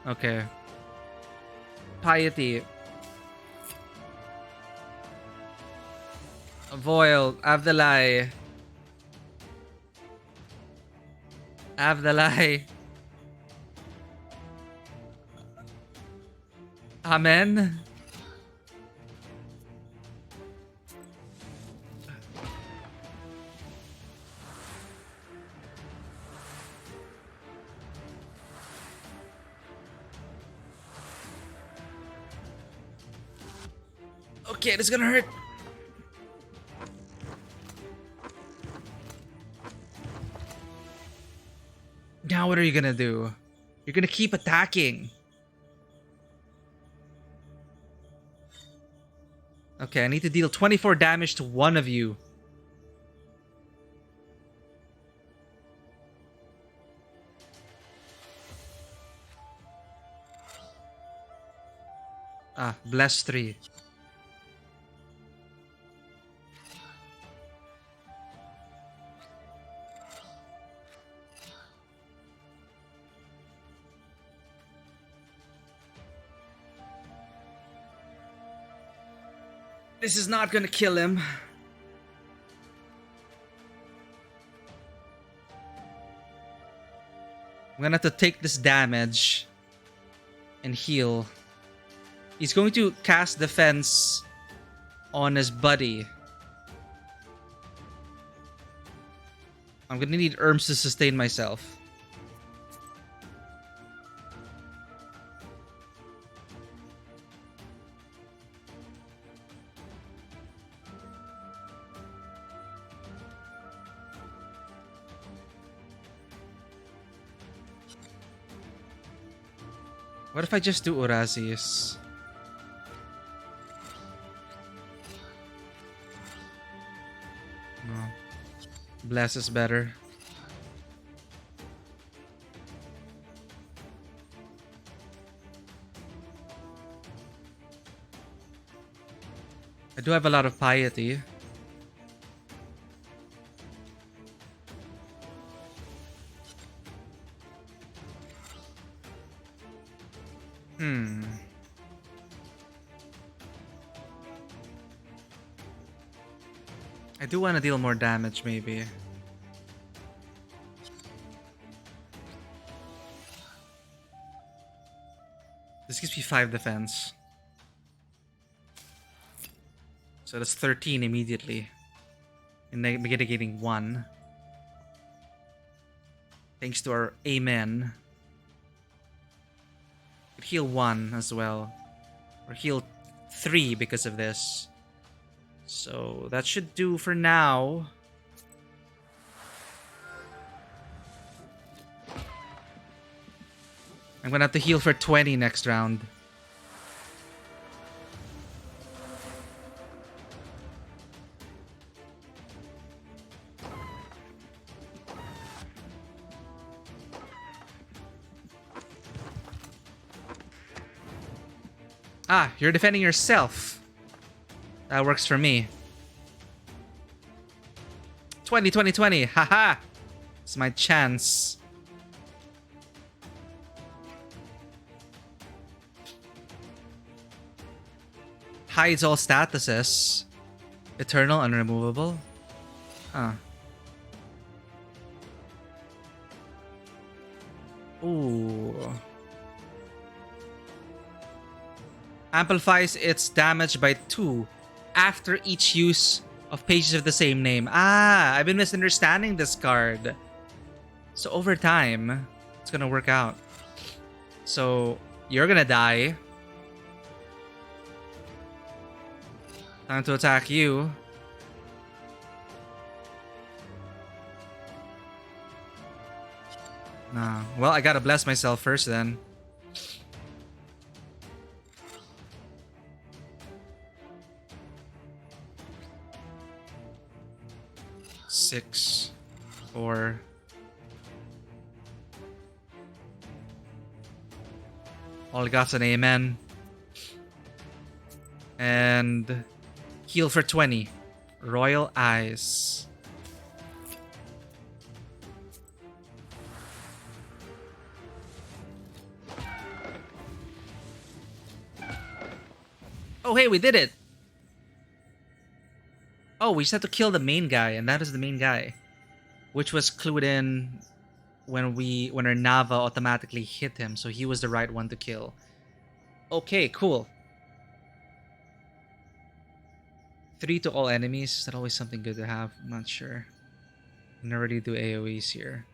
Okay. Piety. Voil. Avdalai. Avdalai. Amen. Okay, this is gonna hurt. Now what are you gonna do? You're gonna keep attacking. Okay, I need to deal 24 damage to one of you. Ah, bless 3. This is not gonna kill him. I'm gonna have to take this damage and heal. He's going to cast defense on his buddy. I'm gonna need herbs to sustain myself. What if I just do Orazius? No. Bless is better. I do have a lot of piety. I do want to deal more damage, maybe. This gives me 5 defense. So that's 13 immediately. And mitigating 1. Thanks to our Amen. Could heal 1 as well. Or heal 3 because of this. So that should do for now. I'm gonna have to heal for 20 next round. Ah, you're defending yourself. That works for me. 20, 20, 20. Haha. It's my chance. Hides all statuses. Eternal, unremovable. Huh. Ooh. Amplifies its damage by 2 after each use of pages of the same name. Ah, I've been misunderstanding this card. So over time, it's gonna work out. So you're gonna die. Time to attack you. Nah. Well, I gotta bless myself first then. Six, 4. All God's an amen. And heal for 20. Royal Eyes. Oh, hey, we did it! Oh, we just had to kill the main guy, and that is the main guy. Which was clued in when our Nava automatically hit him, so he was the right one to kill. Okay, cool. 3 to all enemies. Is that always something good to have? I'm not sure. I never really do AoEs here.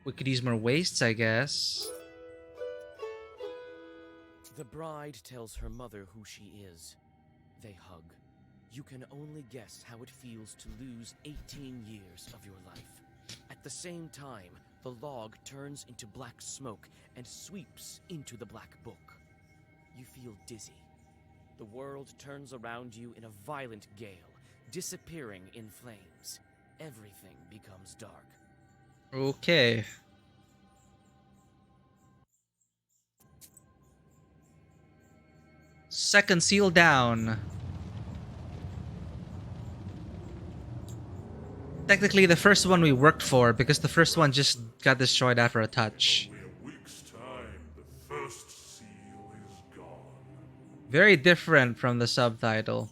We could use more wastes, I guess. The bride tells her mother who she is. They hug. You can only guess how it feels to lose 18 years of your life. At the same time, the log turns into black smoke and sweeps into the black book. You feel dizzy. The world turns around you in a violent gale, disappearing in flames. Everything becomes dark. Okay. Second seal down. Technically, the first one we worked for, because the first one just got destroyed after a touch. In a week's time, the first seal is gone. Very different from the subtitle.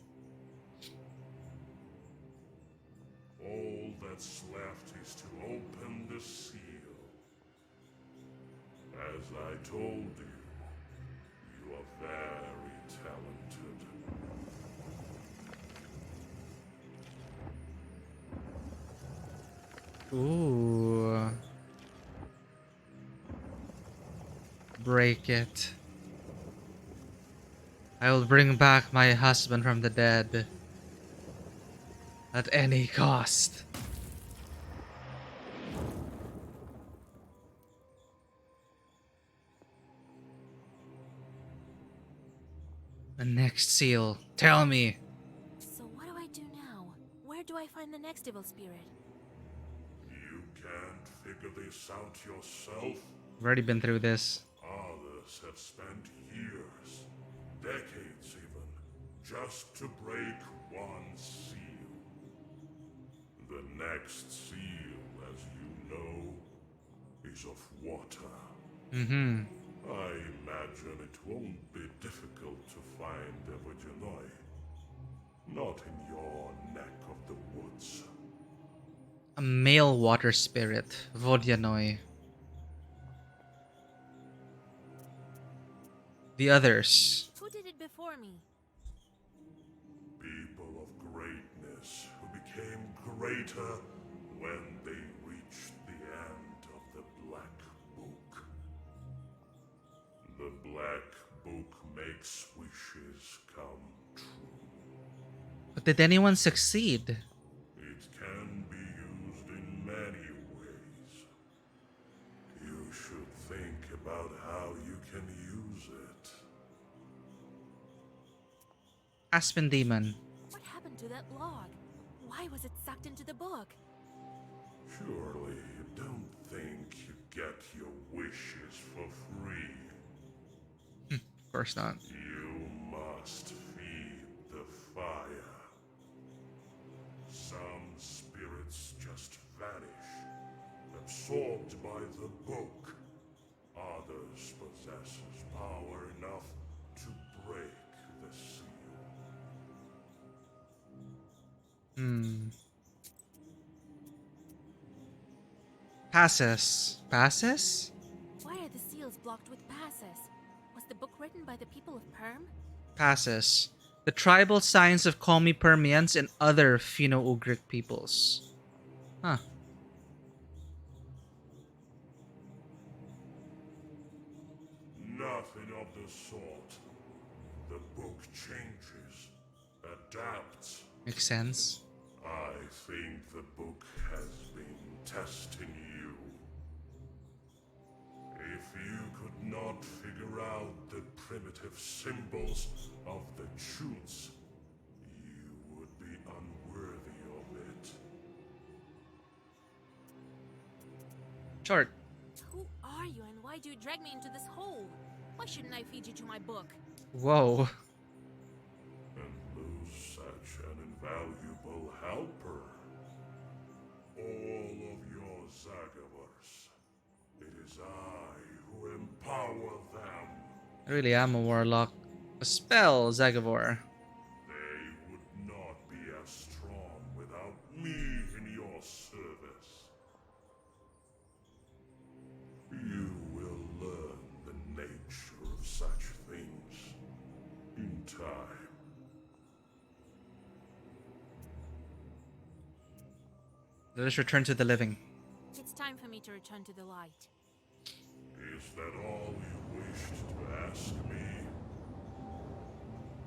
All that's left is to open the seal. As I told you, you are very talented. Ooh. Break it. I will bring back my husband from the dead. At any cost. The next seal. Tell me. So what do I do now? Where do I find the next evil spirit? You can't figure this out yourself? I've already been through this. Others have spent years, decades even, just to break one seal. The next seal, as you know, is of water. Mm-hmm. I imagine it won't be difficult to find Evogenoi. Not in your neck of the woods. A male water spirit. Vodyanoi. The others. Who did it before me? People of greatness who became greater when they reached the end of the Black Book. The Black Book makes wishes come true. But did anyone succeed? It can be used in many ways. You should think about how you can use it. Aspen Demon. What happened to that log? Why was it sucked into the book? Surely you don't think you get your wishes for free. Of course not. You must feed the fire. Some spirits just vanish, absorbed by the book. Others possesses power enough to break the seal. Passes. Passes? Why are the seals blocked with passes? Was the book written by the people of Perm? passes. The tribal signs of Komi-Permians and other Finno-Ugric peoples. Huh. Nothing of the sort. The book changes, adapts. Makes sense. I think the book has been testing you. If you could not figure out the primitive symbols of the truths, you would be unworthy of it. Short. Who are you and why do you drag me into this hole? Why shouldn't I feed you to my book? Whoa. And lose such an invaluable helper. All of your Zagavars. It is I who empower them. I really am a warlock. A spell, Zagavor. They would not be as strong without me in your service. You will learn the nature of such things in time. Let us return to the living. It's time for me to return to the light. Is that all you wished to ask me?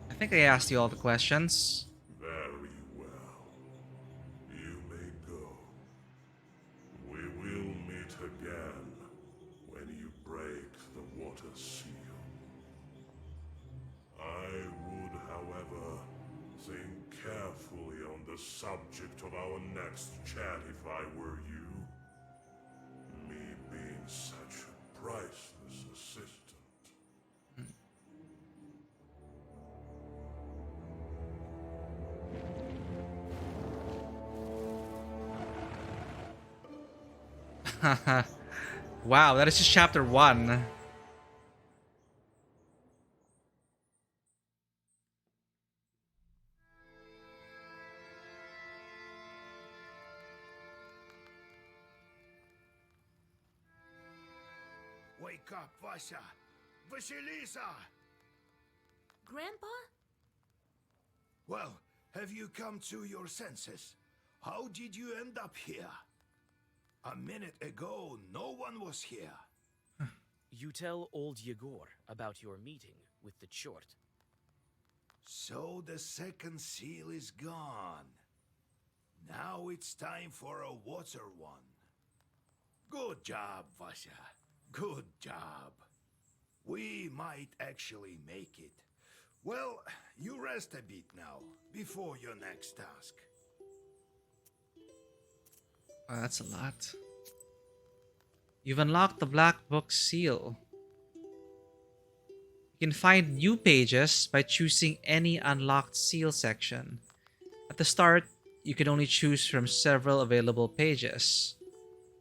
I think I asked you all the questions. Very well. You may go. We will meet again when you break the water seal. I would, however, think carefully on the subject of our next chat if I were you. Me being such a priceless assistant. Wow, that is just chapter 1. Wake up, Vasha! Vasilisa! Grandpa? Well, have you come to your senses? How did you end up here? A minute ago, no one was here. You tell old Yegor about your meeting with the Chort. So the second seal is gone. Now it's time for a water one. Good job, Vasha. Good job. We might actually make it. Well, you rest a bit now, before your next task. Oh, that's a lot. You've unlocked the Black Book seal. You can find new pages by choosing any unlocked seal section. At the start, you can only choose from several available pages.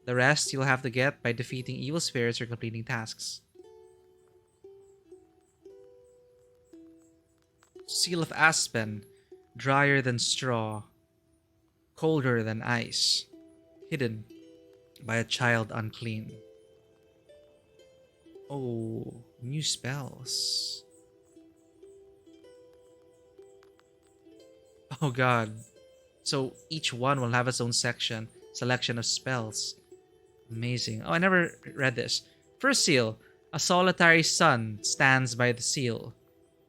The rest you'll have to get by defeating evil spirits or completing tasks. Seal of Aspen, drier than straw, colder than ice, hidden by a child unclean. Oh, new spells. Oh god. So each one will have its own selection of spells. Amazing. Oh, I never read this. First seal. A solitary sun stands by the seal.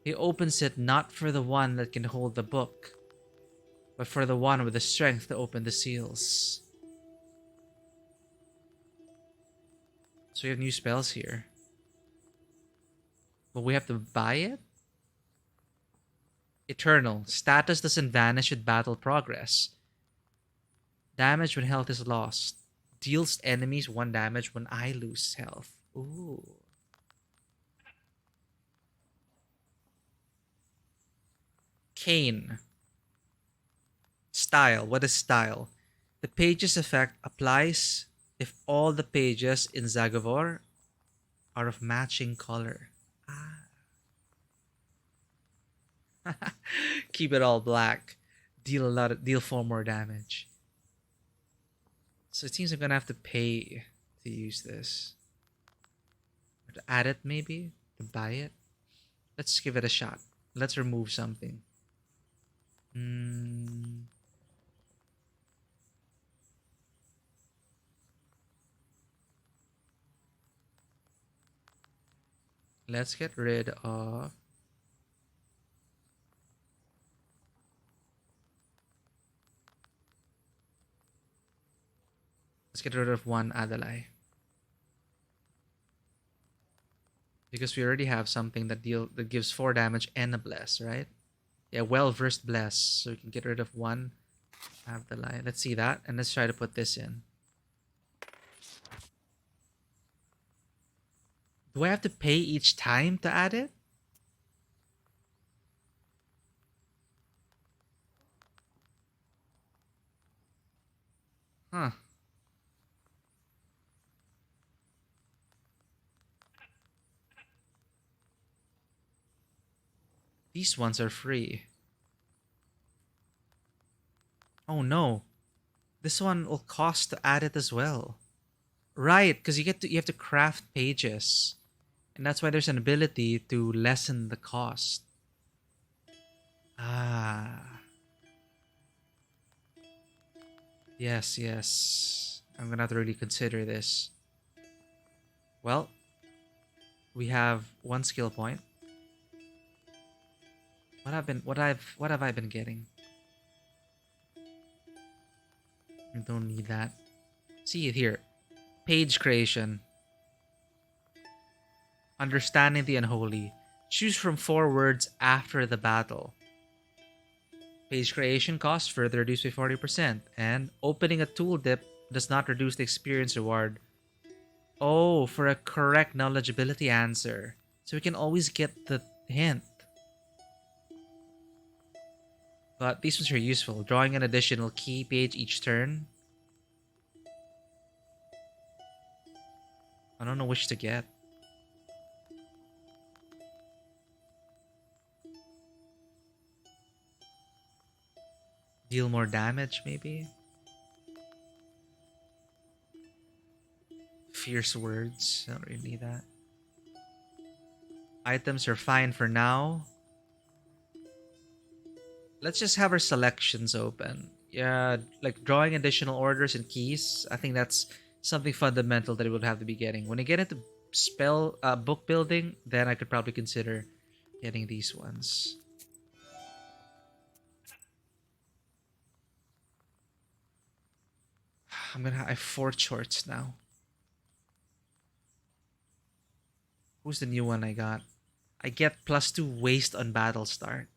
He opens it not for the one that can hold the book, but for the one with the strength to open the seals. So we have new spells here. But we have to buy it? Eternal. Status doesn't vanish with battle progress. Damage when health is lost. Deals enemies 1 damage when I lose health. Ooh. Cane. Style. What is style? The page's effect applies if all the pages in Zagavor are of matching color. Keep it all black. Deal 4 more damage. So it seems I'm gonna have to pay to use this. Or to add it maybe? To buy it? Let's give it a shot. let's remove something. Hmm. Let's get rid of. Let's get rid of one Adalai. Because we already have something that gives 4 damage and a bless, right? Yeah, well-versed bless. So we can get rid of one Adalai. Let's see that. And let's try to put this in. Do I have to pay each time to add it? Huh. These ones are free. Oh no. This one will cost to add it as well. Right, because you have to craft pages. And that's why there's an ability to lessen the cost. Ah. Yes, yes. I'm gonna have to really consider this. Well, we have one skill point. What have I been getting? I don't need that. See it here. Page creation. Understanding the unholy. Choose from 4 words after the battle. Page creation cost further reduced by 40%. And opening a tool dip does not reduce the experience reward. Oh, for a correct knowledgeability answer. So we can always get the hint. But these ones are useful. Drawing an additional key page each turn. I don't know which to get. Deal more damage, maybe? Fierce words. I don't really need that. Items are fine for now. Let's just have our selections open. Yeah, like drawing additional orders and keys. I think that's something fundamental that we would have to be getting. When I get into book building, then I could probably consider getting these ones. I have 4 shorts now. Who's the new one I got? I get +2 waste on battle start.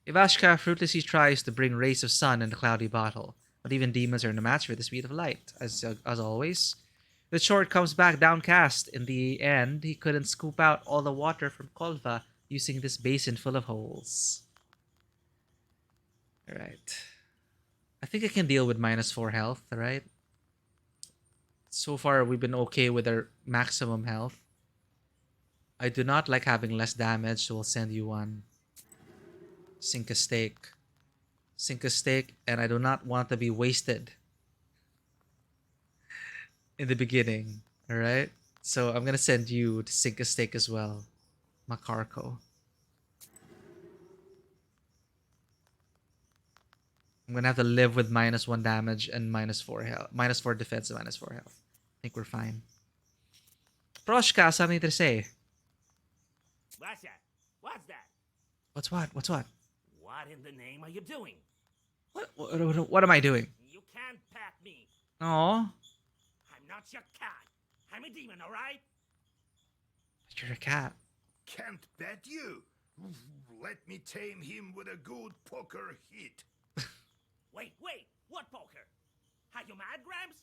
Ivashka fruitlessly tries to bring rays of sun in the cloudy bottle, but even demons are no match for the speed of light. As always, the short comes back downcast. In the end, he couldn't scoop out all the water from Kolva using this basin full of holes. Alright. I think I can deal with -4 health, right? So far, we've been okay with our maximum health. I do not like having less damage, so we'll send you one. Sink a stake. Sink a stake, and I do not want to be wasted in the beginning. Alright? So I'm gonna send you to sink a stake as well. Makarko. I'm gonna have to live with -1 damage and -4 health. -4 defense and -4 health. I think we're fine. Proshka, something to say. Vasya, what's that? What's what? What's what? What in the name are you doing? What am I doing? You can't pat me. Oh, I'm not your cat. I'm a demon, alright? you're a cat. Can't bet you. Let me tame him with a good poker hit. Wait, what poker? Are you mad, Gramps?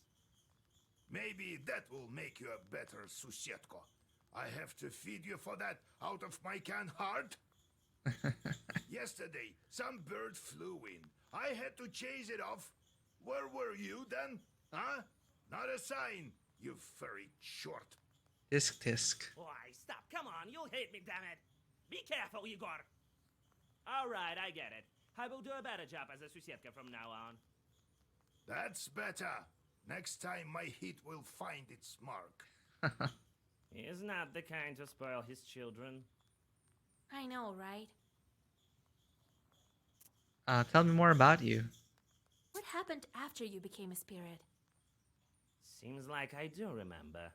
Maybe that will make you a better Susetko. I have to feed you for that out of my can heart. Yesterday, some bird flew in. I had to chase it off. Where were you then? Huh? Not a sign, you furry short. Tisk. Why, stop. Come on, you'll hate me, damn it. Be careful, Igor. Alright, I get it. I will do a better job as a Susetka from now on. That's better. Next time my hit will find its mark. He's not the kind to spoil his children. I know, right? Tell me more about you. What happened after you became a spirit? Seems like I do remember.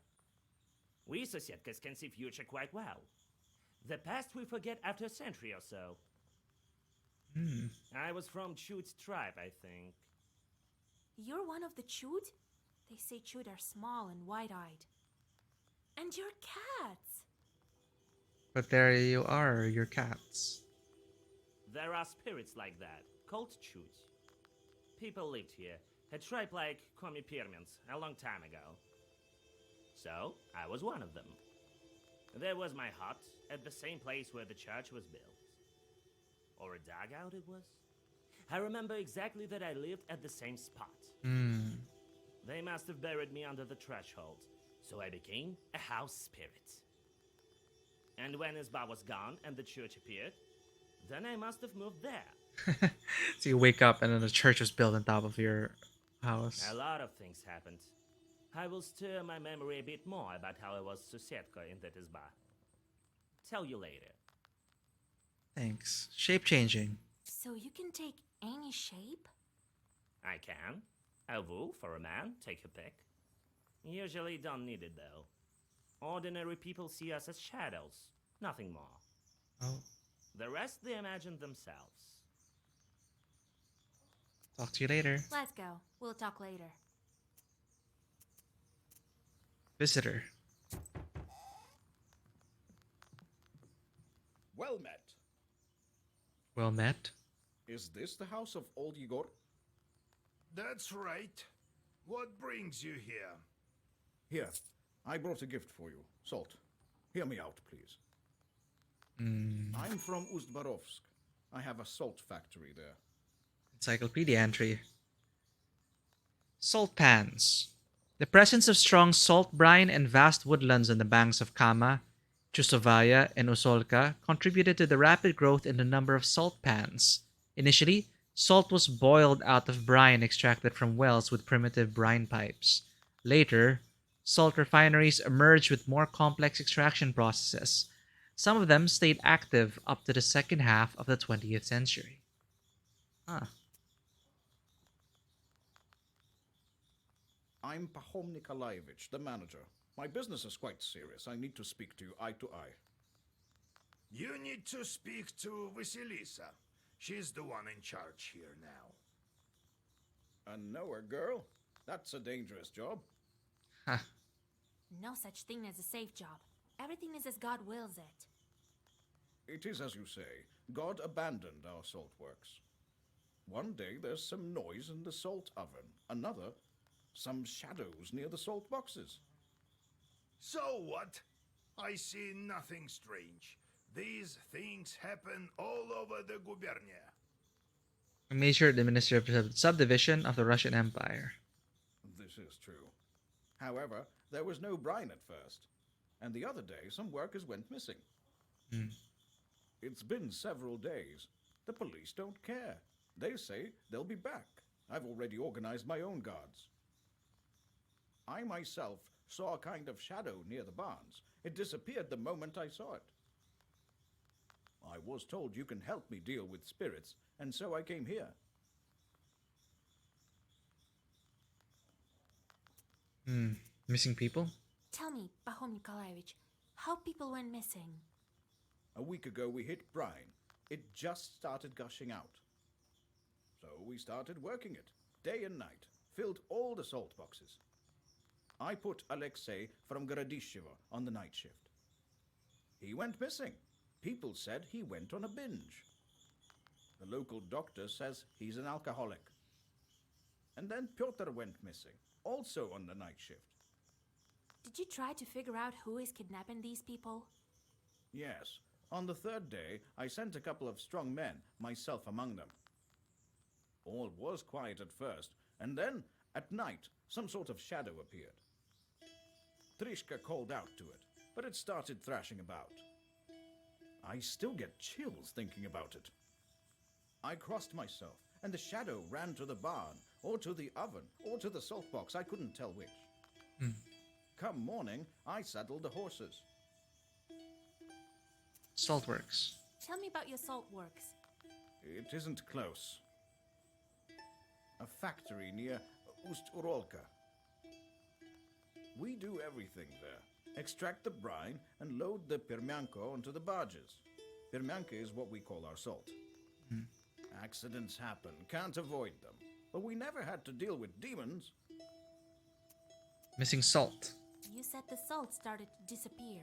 We Sosietkes can see future quite well. The past we forget after a century or so. Hmm. I was from Chut's tribe, I think. You're one of the Chud? They say Chud are small and wide-eyed. And you're cats! But there you are, your cats. There are spirits like that, called Chut. People lived here, a tribe like Komipirmans, a long time ago. So, I was one of them. There was my hut, at the same place where the church was built. Or a dugout it was. I remember exactly that I lived at the same spot. Hmm. They must have buried me under the threshold, so I became a house spirit. And when Isba was gone and the church appeared, then I must have moved there. So you wake up and then the church was built on top of your house. A lot of things happened. I will stir my memory a bit more about how I was Susietka in that Isba. Tell you later. Thanks. Shape changing. So you can take any shape? I can. A wolf or a man, take your pick. Usually don't need it though. Ordinary people see us as shadows, nothing more. Oh. The rest they imagine themselves. Talk to you later. Let's go. We'll talk later. Visitor. Well met. Well met. Is this the house of old Igor? That's right. What brings you here? Here, I brought a gift for you. Salt. Hear me out, please. I'm from Ustbarovsk. I have a salt factory there. Encyclopedia entry. Salt pans. The presence of strong salt brine and vast woodlands on the banks of Kama, Chusovaya, and Usolka contributed to the rapid growth in the number of salt pans. Initially, salt was boiled out of brine extracted from wells with primitive brine pipes. Later, salt refineries emerged with more complex extraction processes. Some of them stayed active up to the second half of the 20th century. Huh. I'm Pahom Nikolaevich, the manager. My business is quite serious. I need to speak to you eye to eye. You need to speak to Vasilisa. She's the one in charge here now. A knower girl? That's a dangerous job. Huh. No such thing as a safe job. Everything is as God wills it. It is as you say. God abandoned our salt works. One day there's some noise in the salt oven. Another, some shadows near the salt boxes. So what? I see nothing strange. These things happen all over the gubernia. A major administrative subdivision of the Russian Empire. This is true. However, there was no brine at first. And the other day, some workers went missing. It's been several days. The police don't care. They say they'll be back. I've already organized my own guards. I myself saw a kind of shadow near the barns. It disappeared the moment I saw it. I was told you can help me deal with spirits, and so I came here. Missing people? Tell me, Pahom Nikolaevich, how people went missing? A week ago we hit brine. It just started gushing out. So we started working it, day and night, filled all the salt boxes. I put Alexei from Gorodishevo on the night shift. He went missing. People said he went on a binge. The local doctor says he's an alcoholic. And then Pyotr went missing, also on the night shift. Did you try to figure out who is kidnapping these people? Yes. On the third day, I sent a couple of strong men, myself among them. All was quiet at first, and then, at night, some sort of shadow appeared. Trishka called out to it, but it started thrashing about. I still get chills thinking about it. I crossed myself, and the shadow ran to the barn, or to the oven, or to the salt box. I couldn't tell which. Come morning, I saddled the horses. Saltworks. Tell me about your salt works. It isn't close. A factory near Ust-Urolka. We do everything there. Extract the brine and load the pirmianko onto the barges. Pirmianka is what we call our salt. Accidents happen, can't avoid them. But we never had to deal with demons. Missing salt. You said the salt started to disappear.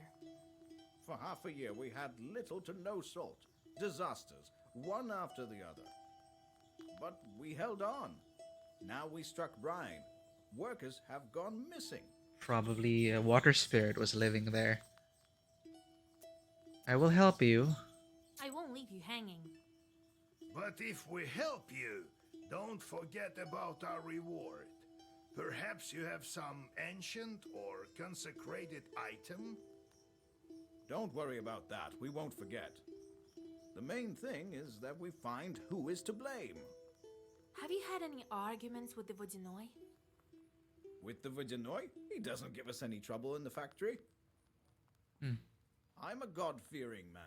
For half a year we had little to no salt. Disasters, one after the other. But we held on. Now we struck brine. Workers have gone missing. Probably a water spirit was living there. I will help you. I won't leave you hanging. But if we help you, don't forget about our reward. Perhaps you have some ancient or consecrated item? Don't worry about that, we won't forget. The main thing is that we find who is to blame. Have you had any arguments with the Vodinoi? With the Vodinoi, he doesn't give us any trouble in the factory. I'm a God-fearing man.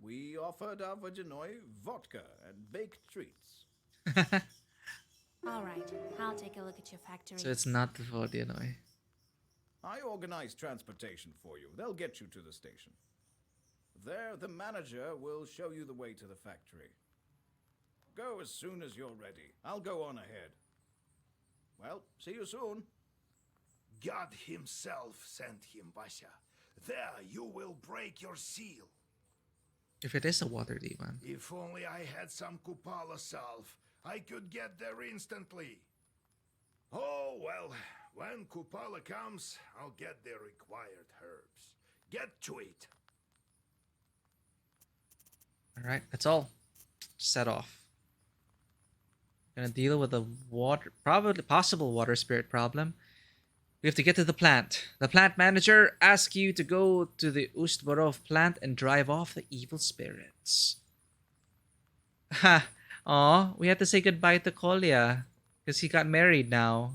We offered our Vodinoi vodka and baked treats. All right, I'll take a look at your factory. So it's not the Vodinoi. I organize transportation for you. They'll get you to the station. There, the manager will show you the way to the factory. Go as soon as you're ready. I'll go on ahead. Well, see you soon. God himself sent him, Vasya. There you will break your seal. If it is a water demon. If only I had some Kupala salve, I could get there instantly. Oh, well, when Kupala comes, I'll get the required herbs. Get to it. Alright, that's all. Set off. Gonna deal with the water, probably possible water spirit problem. We have to get to the plant. The plant manager asks you to go to the Ustborov plant and drive off the evil spirits. Ha! Aw, we have to say goodbye to Kolya because he got married now.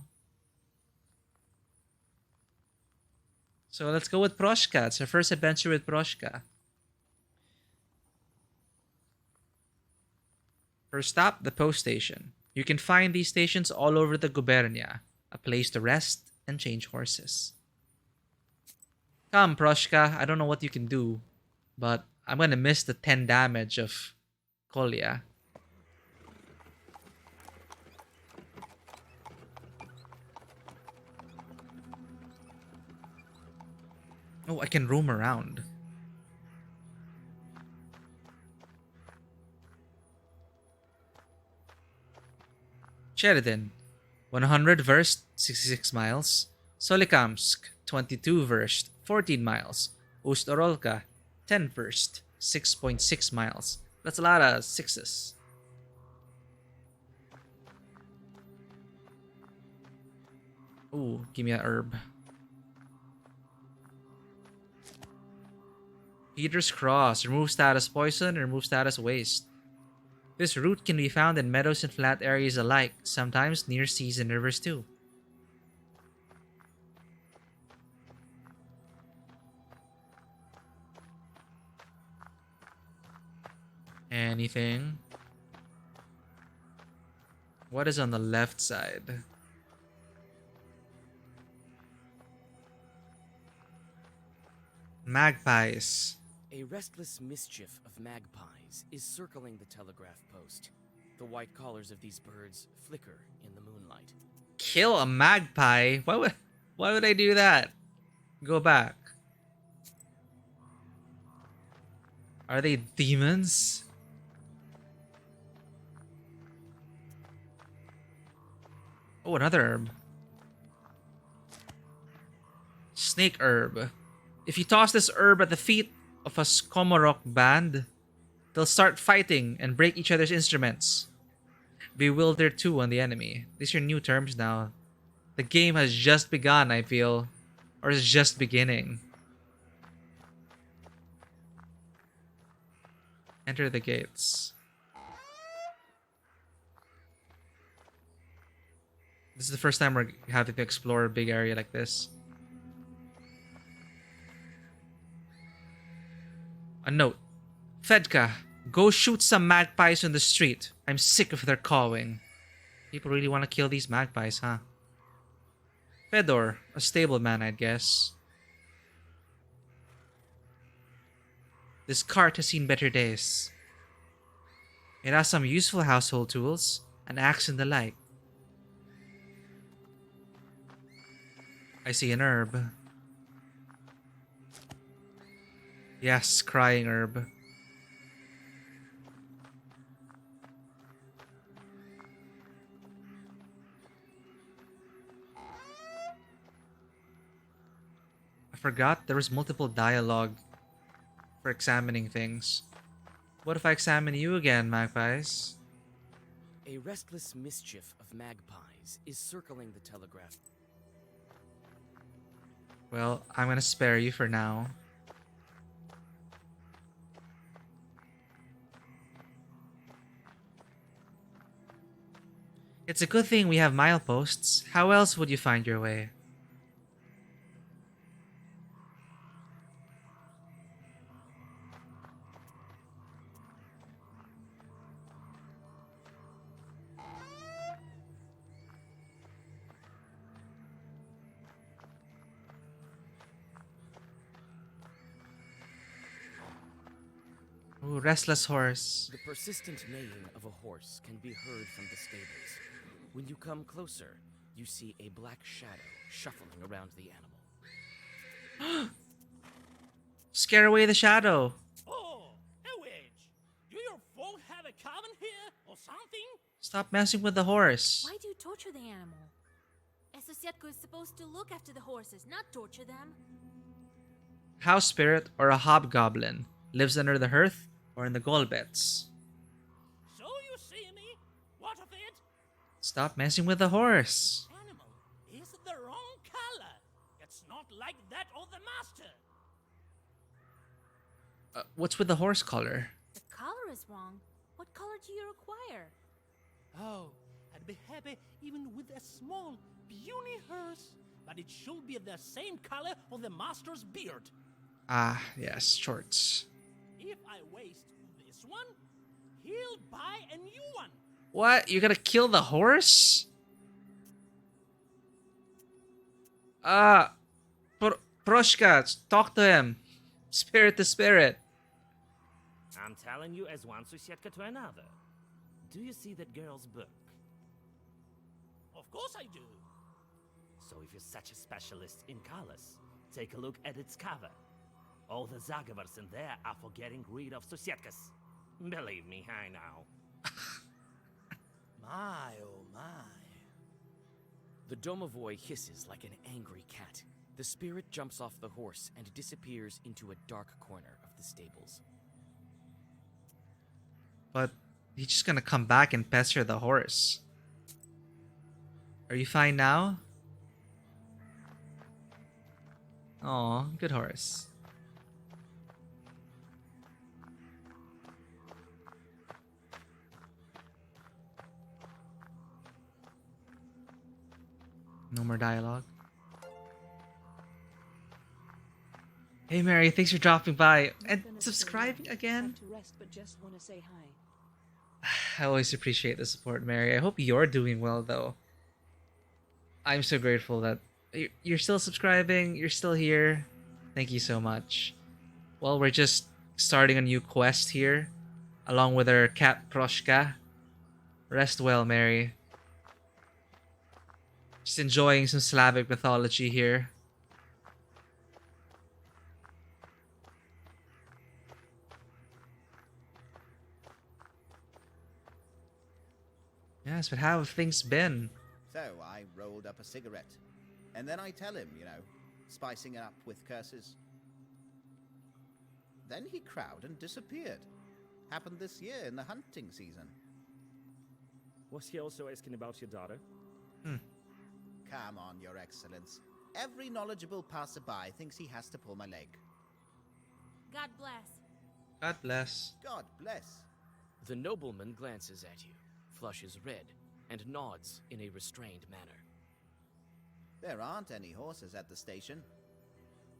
So let's go with Proshka. It's our first adventure with Proshka. First stop, the post station. You can find these stations all over the gubernia, a place to rest and change horses. Come, Proshka, I don't know what you can do, but I'm gonna miss the 10 damage of Kolya. Oh, I can roam around. Sheridan, 100 verst, 66 miles. Solikamsk, 22 verst, 14 miles. Ust-Orolka, 10 verst, 6.6 miles. That's a lot of sixes. Ooh, give me a herb. Peter's Cross, remove status poison, remove status waste. This root can be found in meadows and flat areas alike, sometimes near seas and rivers too. Anything? What is on the left side? Magpies. A restless mischief of magpies is circling the telegraph post. The white collars of these birds flicker in the moonlight. Kill a magpie? Why would I do that? Go back. Are they demons? Oh, another herb. Snake herb. If you toss this herb at the feet of a Skomorok band, they'll start fighting and break each other's instruments. Bewilder 2 on the enemy. These are new terms now. The game has just begun, I feel. Or is just beginning. Enter the gates. This is the first time we're having to explore a big area like this. A note. Fedka, go shoot some magpies on the street. I'm sick of their cawing. People really want to kill these magpies, huh? Fedor, a stableman, I'd guess. This cart has seen better days. It has some useful household tools, an axe and the like. I see an herb. Yes, crying herb. I forgot there was multiple dialogue for examining things. What if I examine you again, magpies? A restless mischief of magpies is circling the telegraph. Well, I'm gonna spare you for now. It's a good thing we have mileposts. How else would you find your way? Ooh, restless horse. The persistent neighing of a horse can be heard from the stables. When you come closer, you see a black shadow shuffling around the animal. Scare away the shadow. Oh, a witch. Do your folk have a cabin here or something? Stop messing with the horse. Why do you torture the animal? A Sosietka is supposed to look after the horses, not torture them. House spirit or a hobgoblin lives under the hearth or in the golbets. So you see me? What of it? Stop messing with the horse. Animal is the wrong color. It's not like that of the master. What's with the horse color? The color is wrong. What color do you require? Oh, I'd be happy even with a small, puny hearse, but it should be the same color of the master's beard. Ah, yes, shorts. If I waste this one, he'll buy a new one. What? You're gonna kill the horse? Proshka, talk to him. Spirit to spirit. I'm telling you as one Sosietka to another. Do you see that girl's book? Of course I do. So if you're such a specialist in colors, take a look at its cover. All the Zagavars in there are for getting rid of Sosietkas. Believe me, I know. My, oh my. The domovoi hisses like an angry cat. The spirit jumps off the horse and disappears into a dark corner of the stables. But he's just gonna come back and pester the horse. Are you fine now? Aw, good horse. No more dialogue. Hey Mary, thanks for dropping by and subscribing again. To rest, but just want to say hi. I always appreciate the support, Mary. I hope you're doing well, though. I'm so grateful that you're still subscribing, you're still here. Thank you so much. Well, we're just starting a new quest here, along with our cat Proshka. Rest well, Mary. Just enjoying some Slavic mythology here. Yes, but how have things been? So I rolled up a cigarette. And then I tell him, spicing it up with curses. Then he crowed and disappeared. Happened this year in the hunting season. Was he also asking about your daughter? Come on, Your Excellence. Every knowledgeable passerby thinks he has to pull my leg. God bless. God bless. God bless. The nobleman glances at you, flushes red, and nods in a restrained manner. There aren't any horses at the station.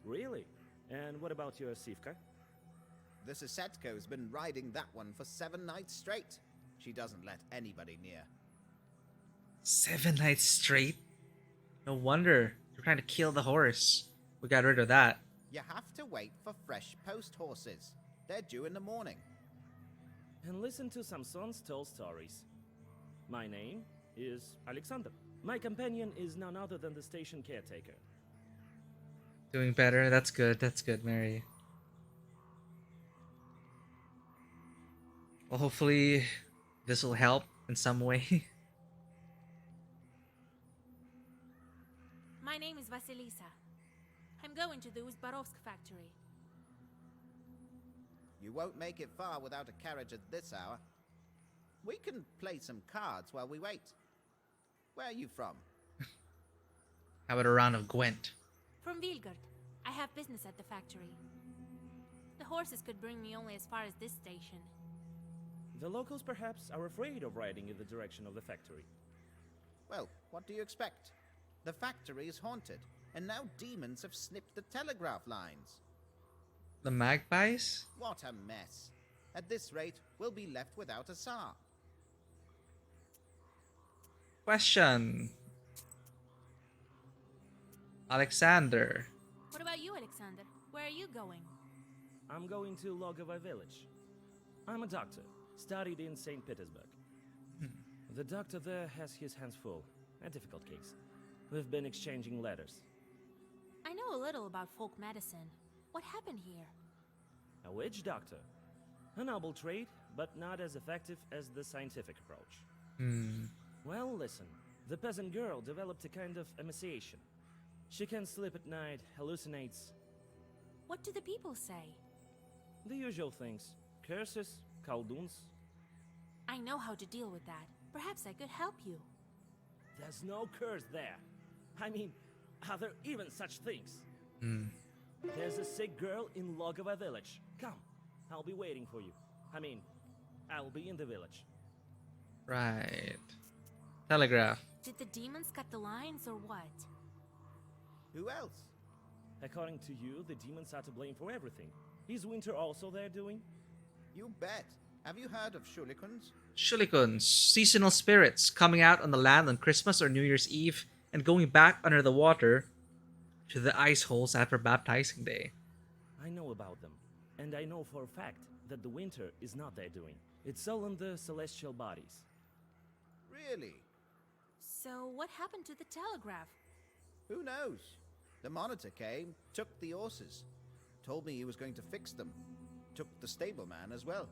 Really? And what about your Sivka? The Sisetko's been riding that one for 7 nights straight. She doesn't let anybody near. 7 nights straight? No wonder. You're trying to kill the horse. We got rid of that. You have to wait for fresh post horses. They're due in the morning. And listen to Samson's tall stories. My name is Alexander. My companion is none other than the station caretaker. Doing better. That's good. That's good, Mary. Well, hopefully this will help in some way. My name is Vasilisa. I'm going to the Uzbarovsk factory. You won't make it far without a carriage at this hour. We can play some cards while we wait. Where are you from? How about a round of Gwent? From Vilgard. I have business at the factory. The horses could bring me only as far as this station. The locals perhaps are afraid of riding in the direction of the factory. Well, what do you expect? The factory is haunted, and now demons have snipped the telegraph lines. The magpies? What a mess. At this rate, we'll be left without a Tsar. Question. Alexander. What about you, Alexander? Where are you going? I'm going to Logovo village. I'm a doctor, studied in St. Petersburg. The doctor there has his hands full. A difficult case. We've been exchanging letters. I know a little about folk medicine. What happened here? A witch doctor. A noble trade, but not as effective as the scientific approach. Well, listen. The peasant girl developed a kind of emaciation. She can't sleep at night, hallucinates. What do the people say? The usual things. Curses, kolduns. I know how to deal with that. Perhaps I could help you. There's no curse there. I mean, are there even such things? There's a sick girl in Logovo village. Come, I'll be waiting for you. I mean, I'll be in the village. Right. Telegraph. Did the demons cut the lines or what? Who else? According to you, the demons are to blame for everything. Is winter also there doing? You bet. Have you heard of shurikens? Shulikuns, seasonal spirits coming out on the land on Christmas or New Year's Eve and going back under the water to the ice holes after baptizing day. I know about them. And I know for a fact that the winter is not their doing. It's all in the celestial bodies. Really? So what happened to the telegraph? Who knows? The monitor came, took the horses, told me he was going to fix them, took the stableman as well.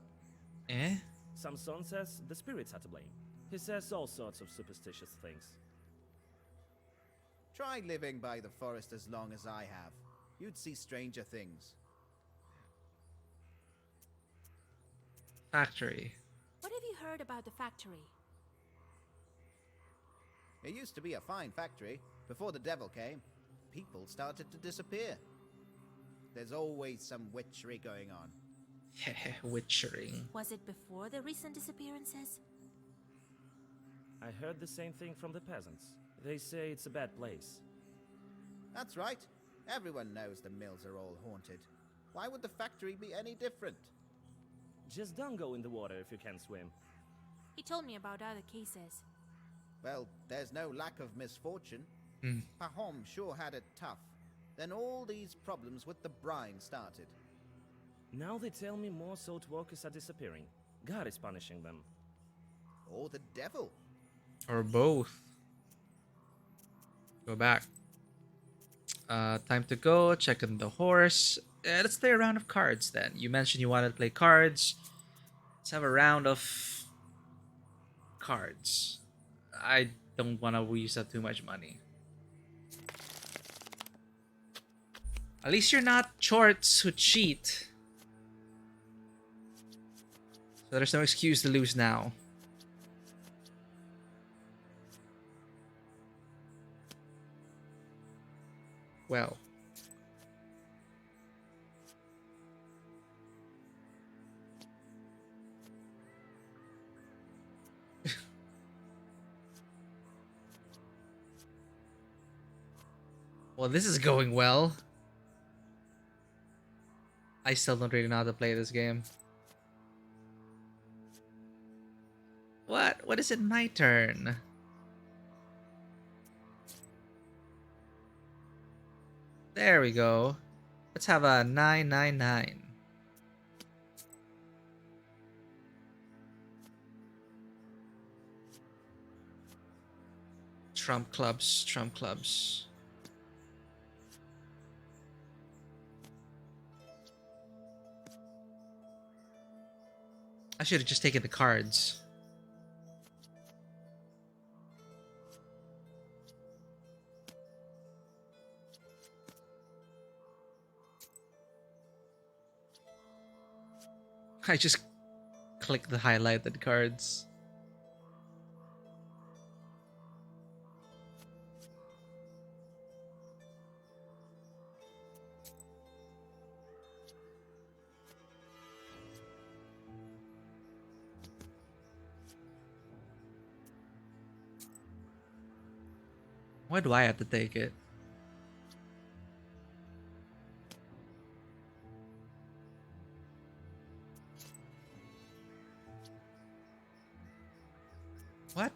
Eh? Samson says the spirits are to blame. He says all sorts of superstitious things. Try living by the forest as long as I have. You'd see stranger things. Factory. What have you heard about the factory? It used to be a fine factory. Before the devil came, people started to disappear. There's always some witchery going on. Witchering. Was it before the recent disappearances? I heard the same thing from the peasants. They say it's a bad place. That's right. Everyone knows the mills are all haunted. Why would the factory be any different? Just don't go in the water if you can't swim. He told me about other cases. Well, there's no lack of misfortune. Pahom sure had it tough. Then all these problems with the brine started. Now they tell me more salt workers are disappearing. God is punishing them. Or the devil. Or both. Go back. Time to go. Check on the horse. Let's play a round of cards then. You mentioned you wanted to play cards. Let's have a round of cards. I don't want to use up too much money. At least you're not Chorts who cheat. So there's no excuse to lose now. Well. Well, this is going well. I still don't really know how to play this game. What? What is it my turn? There we go. Let's have a 999. Trump clubs, trump clubs. I should have just taken the cards. I just click the highlighted cards. Why do I have to take it? What?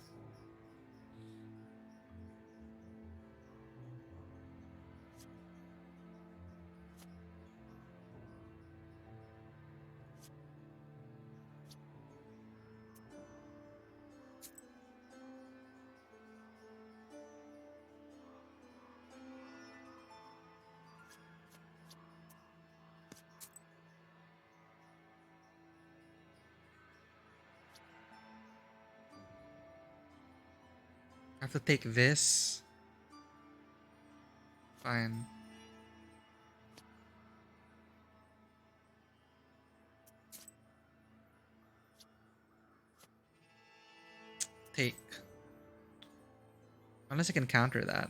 I have to take this. Fine. Take. Unless I can counter that.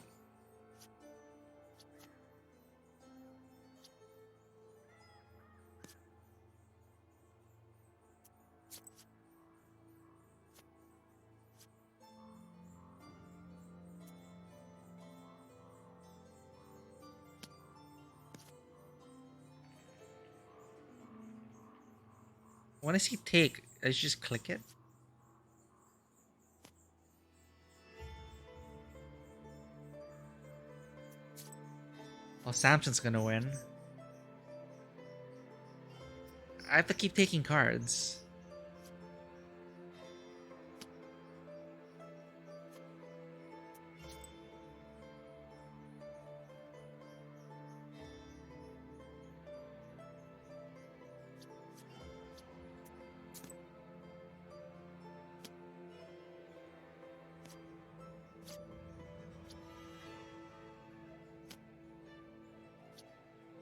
When I see take, I just click it. Oh, Samson's gonna win. I have to keep taking cards.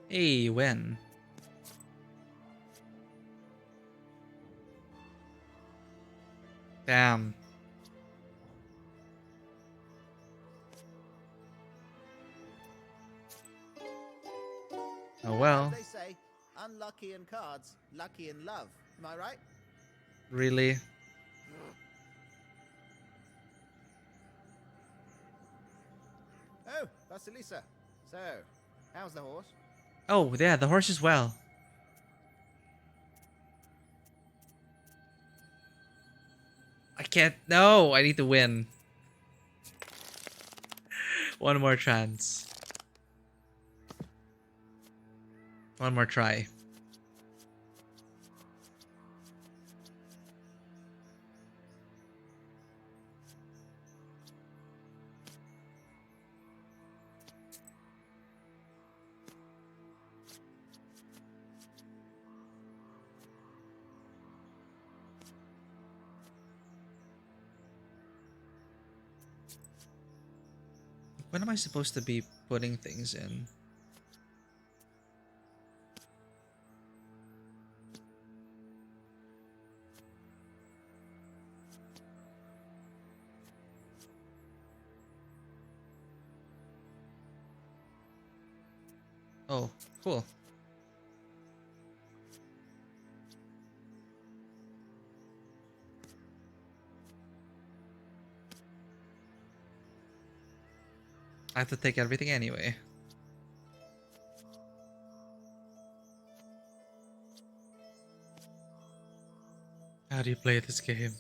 Hey, win. Damn. Oh well. They say, unlucky in cards, lucky in love. Am I right? Really? Oh, Vasilisa. So, how's the horse? Oh, yeah, the horse as well. I can't. No, I need to win. One more chance. One more try. When am I supposed to be putting things in? Oh, cool. I have to take everything anyway. How do you play this game?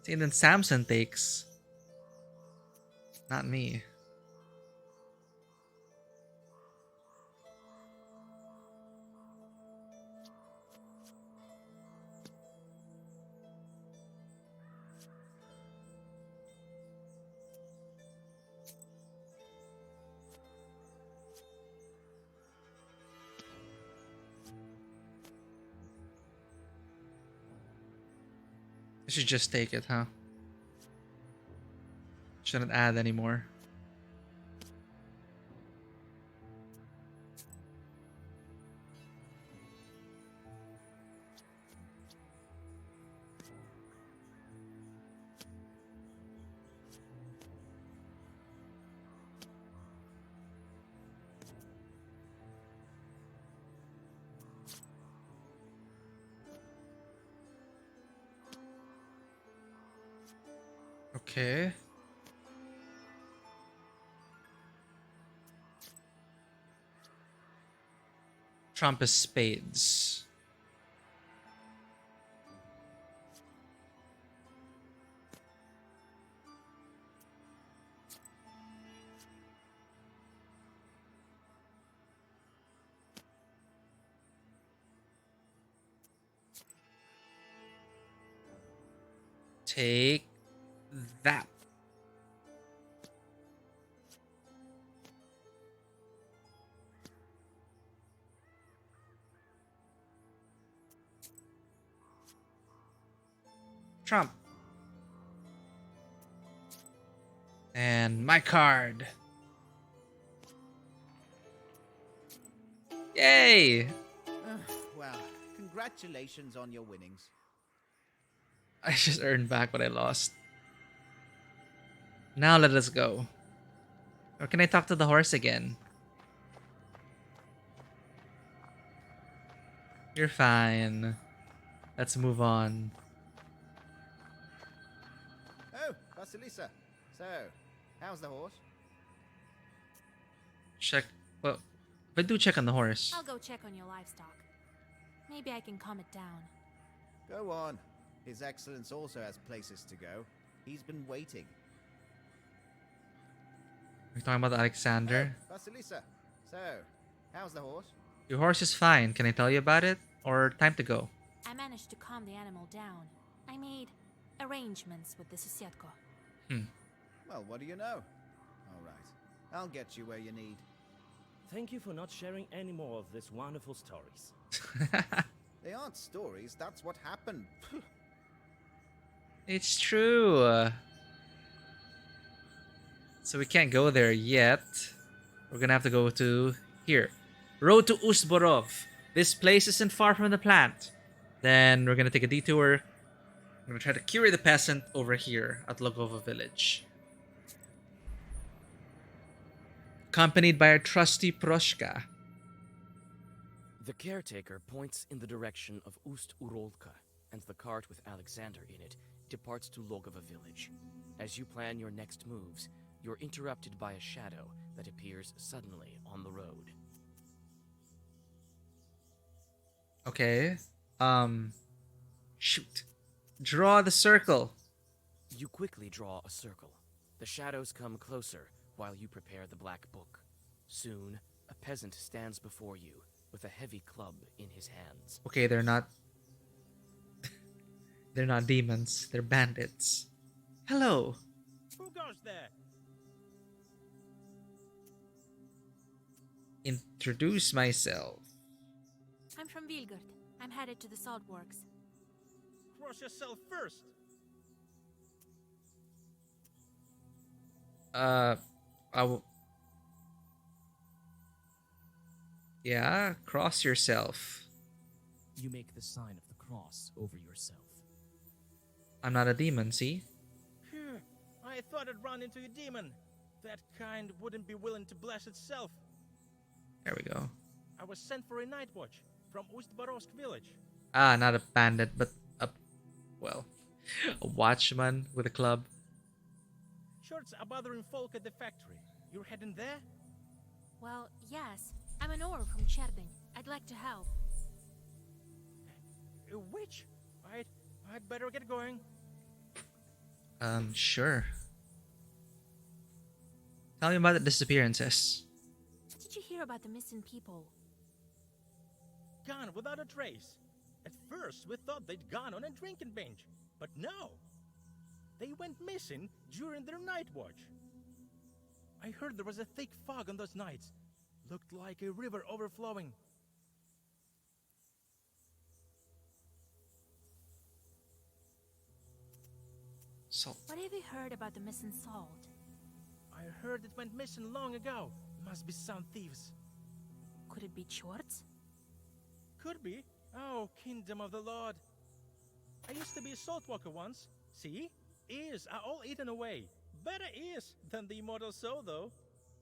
See, and then Samson takes. Not me. I should just take it, huh? Shouldn't add anymore. Okay. Trump is spades. Take that. Trump. And my card. Yay! Well, congratulations on your winnings. I just earned back what I lost. Now let us go. Or can I talk to the horse again? You're fine. Let's move on. Oh, Vasilisa. So, how's the horse? Check. Well, but do check on the horse. I'll go check on your livestock. Maybe I can calm it down. Go on. His Excellence also has places to go. He's been waiting. We're talking about Alexander. Oh, Vasilisa. So, how's the horse? Your horse is fine. Can I tell you about it? Or time to go? I managed to calm the animal down. I made arrangements with the Susietko. Well, what do you know? All right. I'll get you where you need. Thank you for not sharing any more of these wonderful stories. They aren't stories. That's what happened. It's true. So we can't go there yet. We're gonna have to go to here. Road to Ustborov. This place isn't far from the plant. Then we're gonna take a detour. I'm gonna try to cure the peasant over here at Logova village. Accompanied by our trusty Proshka. The caretaker points in the direction of Ust-Urolka, and the cart with Alexander in it departs to Logova village. As you plan your next moves, you're interrupted by a shadow that appears suddenly on the road. Okay. Shoot. Draw the circle. You quickly draw a circle. The shadows come closer while you prepare the black book. Soon, a peasant stands before you with a heavy club in his hands. Okay, they're not... they're not demons. They're bandits. Hello. Who goes there? Introduce myself. I'm from Vilgurt. I'm headed to the salt works. Cross yourself first. I will... Yeah, cross yourself. You make the sign of the cross over yourself. I'm not a demon, see? Phew, I thought I'd run into a demon. That kind wouldn't be willing to bless itself. There we go. I was sent for a night watch from Ust-Barovsk village. Ah, not a bandit, but well, a watchman with a club. Shorts are bothering folk at the factory. You're heading there? Well, yes. I'm an ore from Cherding. I'd like to help. A witch? I'd better get going. Sure. Tell me about the disappearances. Did you hear about the missing people? Gone without a trace. At first, we thought they'd gone on a drinking binge, but no. They went missing during their night watch. I heard there was a thick fog on those nights. Looked like a river overflowing. Salt. What have you heard about the missing salt? I heard it went missing long ago. Must be some thieves. Could it be Schwartz? Could be. Oh, kingdom of the Lord. I used to be a salt walker once. See? Ears are all eaten away. Better ears than the immortal soul, though.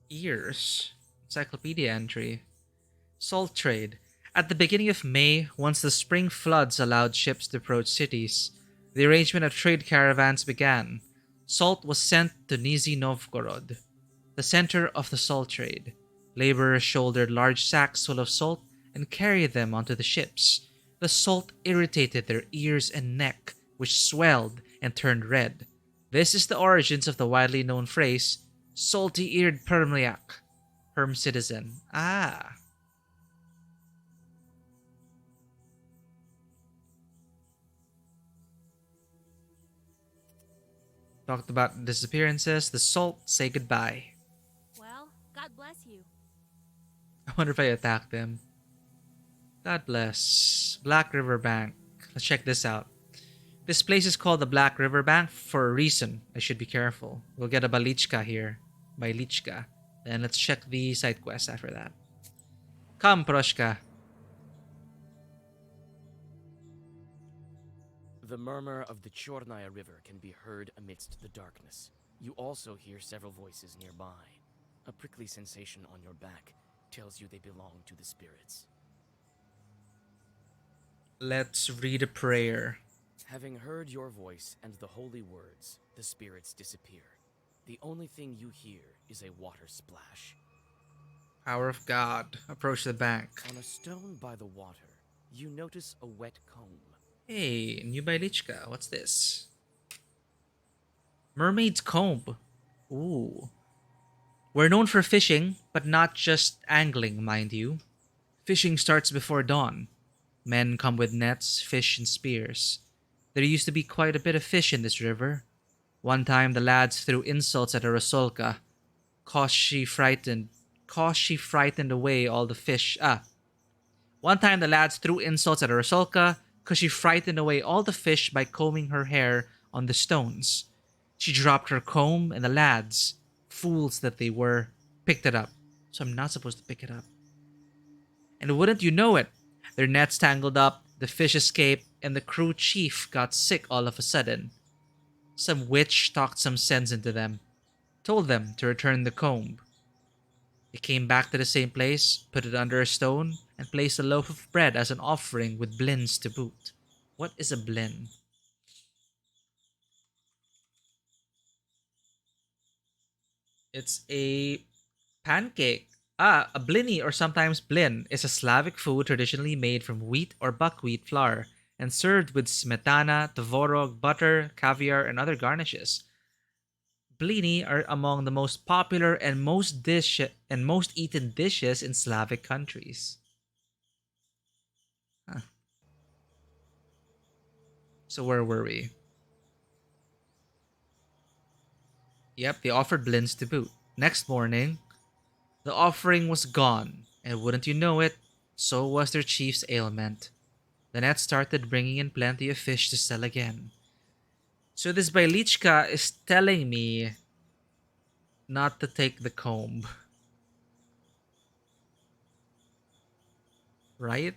Ears. Encyclopedia entry. Salt trade. At the beginning of May, once the spring floods allowed ships to approach cities, the arrangement of trade caravans began. Salt was sent to Nizhny Novgorod, the center of the salt trade. Laborers shouldered large sacks full of salt and carried them onto the ships. The salt irritated their ears and neck, which swelled and turned red. This is the origins of the widely known phrase, salty-eared Permyak, Perm citizen. Ah. Talked about disappearances. The salt say goodbye. Well, God bless you. I wonder if I attacked them. God bless. Black River Bank. Let's check this out. This place is called the Black River Bank for a reason. I should be careful. We'll get a Balichka here. Balichka. Then let's check the side quest after that. Come, Proshka. The murmur of the Chornaya River can be heard amidst the darkness. You also hear several voices nearby. A prickly sensation on your back tells you they belong to the spirits. Let's read a prayer. Having heard your voice and the holy words, the spirits disappear. The only thing you hear is a water splash. Power of God. Approach the bank. On a stone by the water, you notice a wet comb. Hey, new Balichka. What's this? Mermaid's comb. Ooh. We're known for fishing, but not just angling, mind you. Fishing starts before dawn. Men come with nets, fish, and spears. There used to be quite a bit of fish in this river. One time the lads threw insults at a Rosolka, cause she frightened away all the fish. One time the lads threw insults at a Rosolka, cause she frightened away all the fish by combing her hair on the stones. She dropped her comb, and the lads, fools that they were, picked it up. So I'm not supposed to pick it up. And wouldn't you know it, their nets tangled up, the fish escaped, and the crew chief got sick all of a sudden. Some witch talked some sense into them, told them to return the comb. They came back to the same place, put it under a stone, and placed a loaf of bread as an offering with blins to boot. What is a blin? It's a pancake. A blini, or sometimes blin, is a Slavic food traditionally made from wheat or buckwheat flour and served with smetana, tvorog, butter, caviar, and other garnishes. Blini are among the most popular and most eaten dishes in Slavic countries. Huh. So where were we? Yep, they offered blins to boot. Next morning, the offering was gone, and wouldn't you know it, so was their chief's ailment. The net started bringing in plenty of fish to sell again. So this Bailichka is telling me not to take the comb. Right?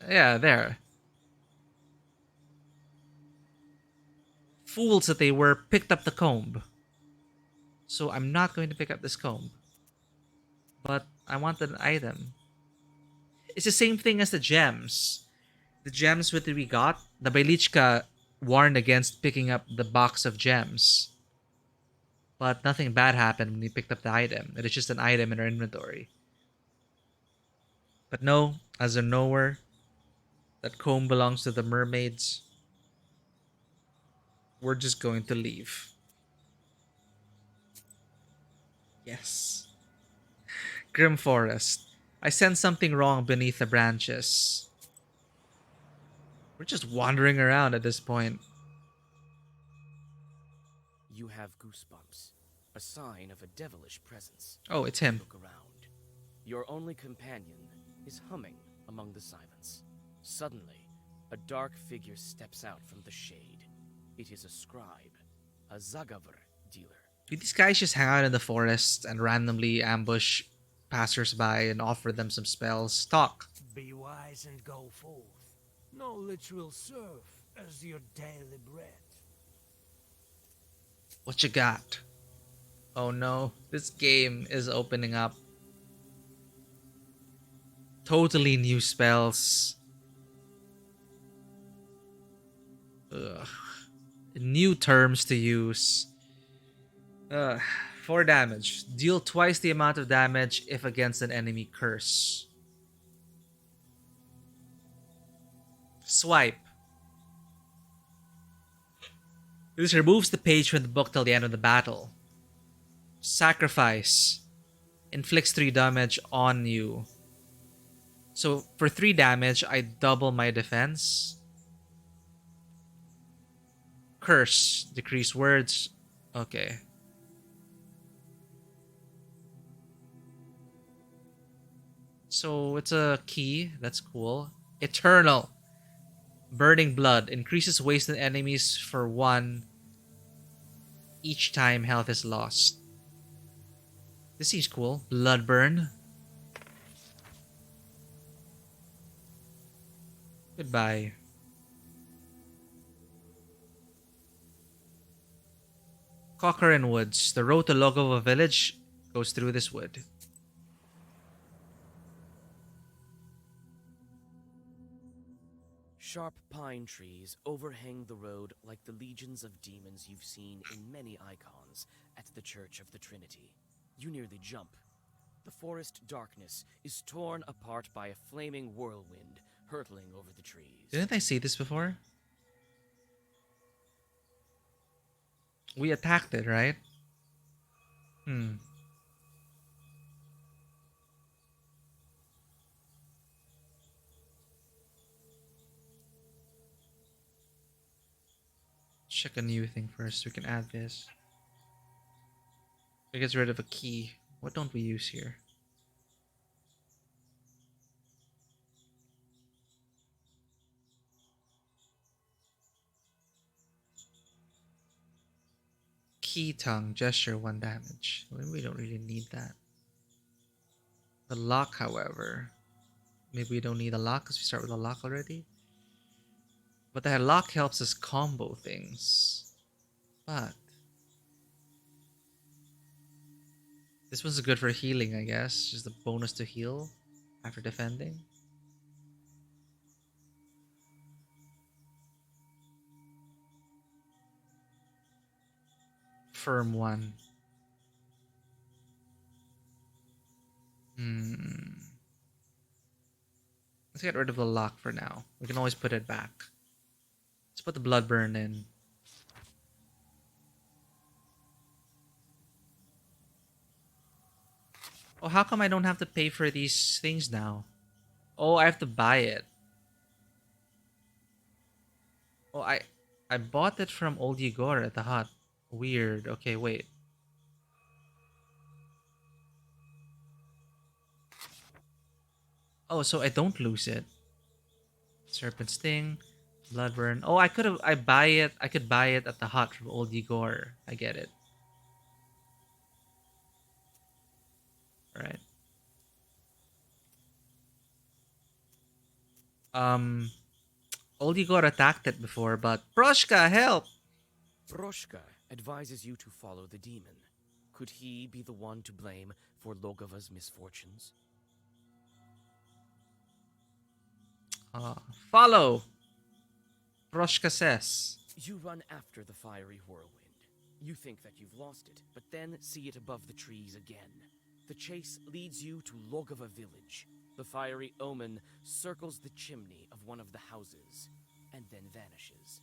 Yeah, there. Fools that they were, picked up the comb. So I'm not going to pick up this comb. But I want an item. It's the same thing as the gems. The gems that we got, the Bailichka warned against picking up the box of gems. but nothing bad happened when we picked up the item. It is just an item in our inventory. But no, as a knower, that comb belongs to the mermaids. We're just going to leave. Yes. Grim Forest. I sense something wrong beneath the branches. We're just wandering around at this point. You have goosebumps, a sign of a devilish presence. Oh, it's him. Look around. Your only companion is humming among the silence. Suddenly, a dark figure steps out from the shade. It is a scribe, a Zagavr dealer. Do these guys just hang out in the forest and randomly ambush passersby and offer them some spells? Talk. Be wise and go forth. Knowledge will serve as your daily bread. What you got? Oh no, this game is opening up. Totally new spells. Ugh. New terms to use. 4 damage. Deal twice the amount of damage if against an enemy curse. Swipe. This removes the page from the book till the end of the battle. Sacrifice. Inflicts 3 damage on you. So for 3 damage, I double my defense. Curse. Decrease words. Okay. So it's a key. That's cool. Eternal. Burning blood. Increases wasted enemies for 1 each time health is lost. This seems cool. Blood burn. Goodbye. Cochrane Woods. The road to Logova village goes through this wood. Sharp pine trees overhang the road like the legions of demons you've seen in many icons at the Church of the Trinity. You nearly jump. The forest darkness is torn apart by a flaming whirlwind hurtling over the trees. Didn't I see this before? We attacked it, right? Check a new thing first. We can add this. It gets rid of a key. What don't we use here? Key tongue. Gesture 1 damage. Maybe we don't really need that. The lock, however. Maybe we don't need a lock because we start with a lock already. But the lock helps us combo things. But this one's good for healing, I guess. Just a bonus to heal after defending. Firm 1. Let's get rid of the lock for now. We can always put it back. Let's put the blood burn in. Oh, how come I don't have to pay for these things now? Oh, I have to buy it. Oh, I bought it from Old Igor at the hut. Weird. Okay, wait. Oh, so I don't lose it. Serpent Sting, Blood Burn. Oh, I could buy it at the hut from Old Igor. I get it. Alright. Old Igor attacked it before, but Proshka, help! Proshka advises you to follow the demon. Could he be the one to blame for Logova's misfortunes? Follow! Proshka says. You run after the fiery whirlwind. You think that you've lost it, but then see it above the trees again. The chase leads you to Logova village. The fiery omen circles the chimney of one of the houses, and then vanishes.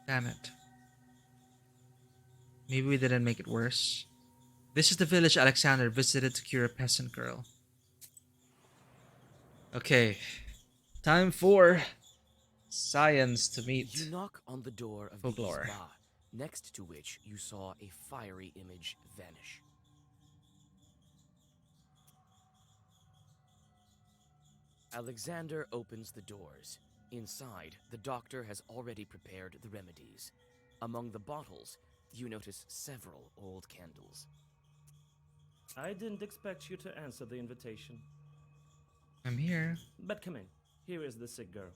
Damn it. Maybe we didn't make it worse. This is the village Alexander visited to cure a peasant girl. Okay. Time for science to meet You knock on the door of folklore. the Isba, next to which you saw a fiery image vanish. Alexander opens the doors. Inside, the doctor has already prepared the remedies. Among the bottles, you notice several old candles. I didn't expect you to answer the invitation. I'm here. But come in. Here is the sick girl.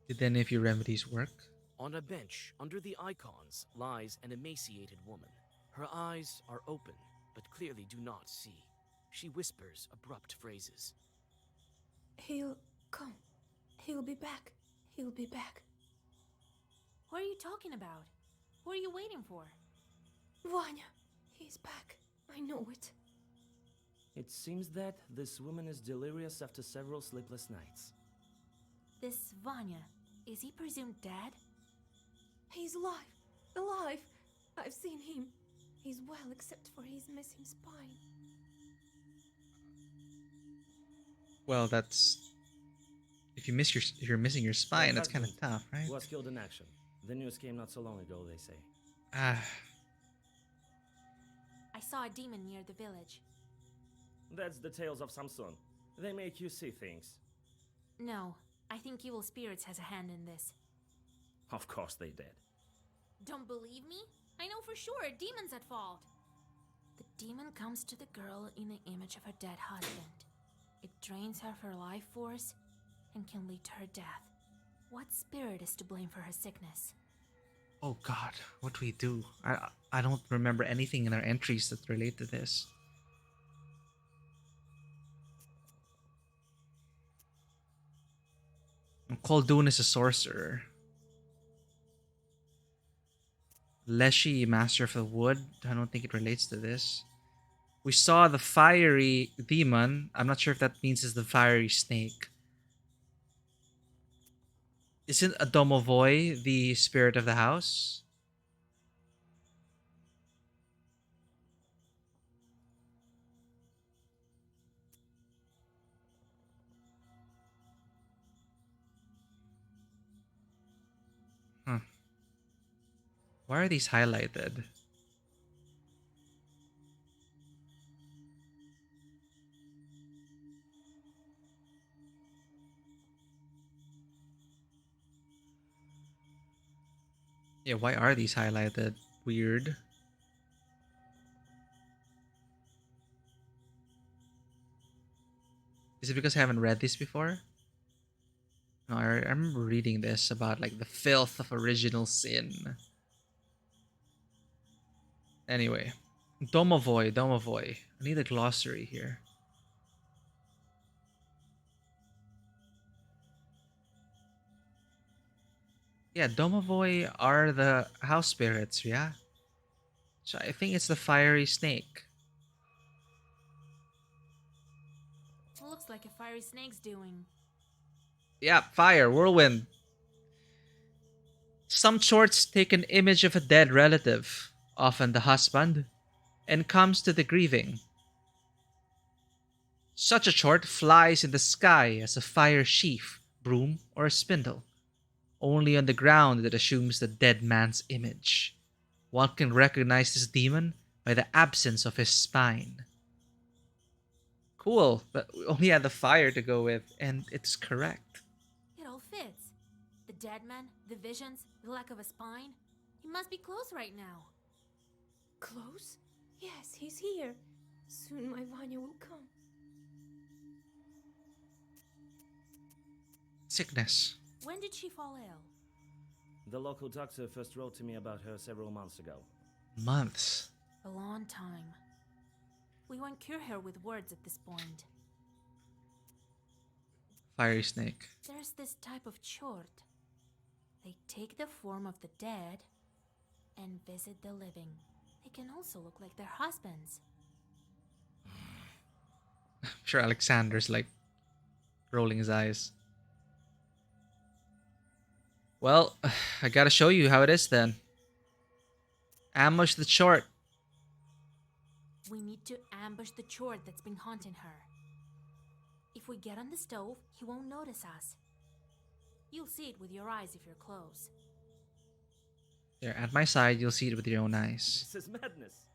Did any of your remedies work? On a bench under the icons lies an emaciated woman. Her eyes are open, but clearly do not see. She whispers abrupt phrases. He'll come. He'll be back. He'll be back. What are you talking about? What are you waiting for? Vanya, he's back. I know it. It seems that this woman is delirious after several sleepless nights. This Vanya, is he presumed dead? He's alive. Alive. I've seen him. He's well except for his missing spine. Well, that's... If you're missing your spine, that's kind of tough, right? Was killed in action. The news came not so long ago, they say. Ah. I saw a demon near the village. That's the tales of Samson. They make you see things. No, I think evil spirits has a hand in this. Of course they did. Don't believe me? I know for sure a demon's at fault. The demon comes to the girl in the image of her dead husband. It drains her of her life force and can lead to her death. What spirit is to blame for her sickness? Oh god, what do we do? I don't remember anything in our entries that relate to this. Koldun is a sorcerer. Leshy, master of the wood. I don't think it relates to this. We saw the fiery demon. I'm not sure if that means it's the fiery snake. Isn't a domovoi the spirit of the house? Huh. Why are these highlighted? Yeah, why are these highlighted? Weird. Is it because I haven't read this before? No, I remember reading this about like the filth of original sin. Anyway, domovoi. I need a glossary here. Yeah, domovoi are the house spirits, yeah? So I think it's the fiery snake. Looks like a fiery snake's doing. Yeah, fire, whirlwind. Some shorts take an image of a dead relative, often the husband, and comes to the grieving. Such a short flies in the sky as a fire sheaf, broom, or a spindle. Only on the ground it assumes the dead man's image. One can recognize this demon by the absence of his spine. Cool, but we only had the fire to go with, and it's correct. It all fits. The dead man, the visions, the lack of a spine. He must be close right now. Close? Yes, he's here. Soon my Vanya will come. Sickness. When did she fall ill? The local doctor first wrote to me about her several months ago. Months. A long time. We won't cure her with words at this point. Fiery snake. There's this type of chort. They take the form of the dead and visit the living. They can also look like their husbands. I'm sure Alexander's like rolling his eyes. Well, I gotta show you how it is then. Ambush the short. We need to ambush the chord that's been haunting her. If we get on the stove, he won't notice us. You'll see it with your eyes if you're close. There, at my side, you'll see it with your own eyes. This is madness.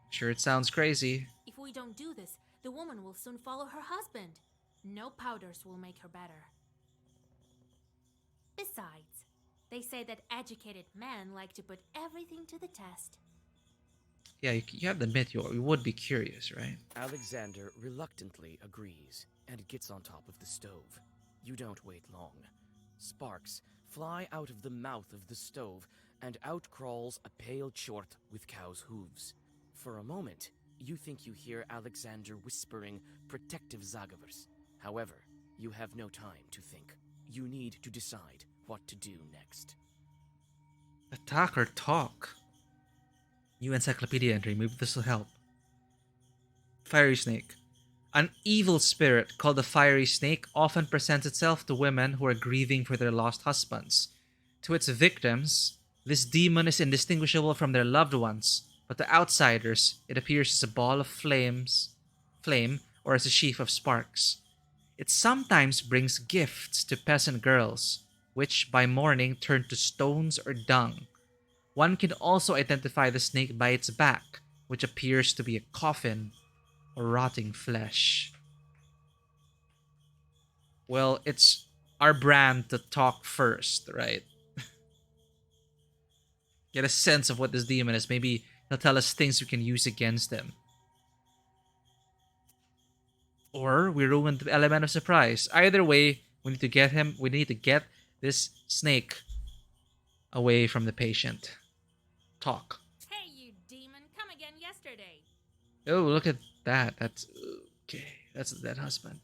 Sure, it sounds crazy. If we don't do this, the woman will soon follow her husband. No powders will make her better. Besides, they say that educated men like to put everything to the test. Yeah, you have to admit you would be curious, right? Alexander reluctantly agrees and gets on top of the stove. You don't wait long. Sparks fly out of the mouth of the stove, and out crawls a pale chort with cow's hooves. For a moment, you think you hear Alexander whispering protective zagavers. However, you have no time to think. You need to decide what to do next. Attack or talk? New encyclopedia entry. Maybe this will help. Fiery snake. An evil spirit called the fiery snake often presents itself to women who are grieving for their lost husbands. To its victims, this demon is indistinguishable from their loved ones, but to outsiders, it appears as a ball of flame, or as a sheaf of sparks. It sometimes brings gifts to peasant girls, which by morning turn to stones or dung. One can also identify the snake by its back, which appears to be a coffin or rotting flesh. Well, it's our brand to talk first, right? Get a sense of what this demon is. Maybe he'll tell us things we can use against him. Or we ruin the element of surprise. Either way, we need to get him. We need to get this snake away from the patient. Talk. Hey, you demon, come again yesterday. Oh, look at that. That's okay. That's a dead husband.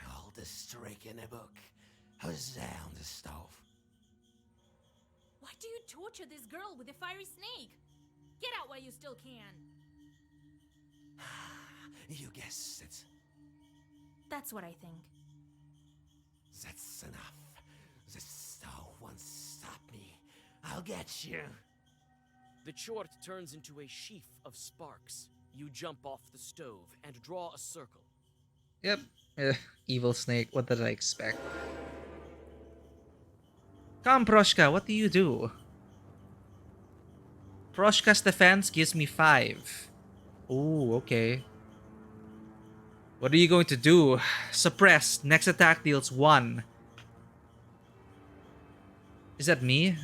All the streak in a book. Who's there on the stove? Why do you torture this girl with a fiery snake? Get out while you still can. You guessed it. That's what I think. That's enough. The stove won't stop me. I'll get you. The chort turns into a sheaf of sparks. You jump off the stove and draw a circle. Yep. Evil snake. What did I expect? Come, Proshka. What do you do? Proshka's defense gives me 5. Ooh, okay. What are you going to do? Suppress. Next attack deals 1. Is that me?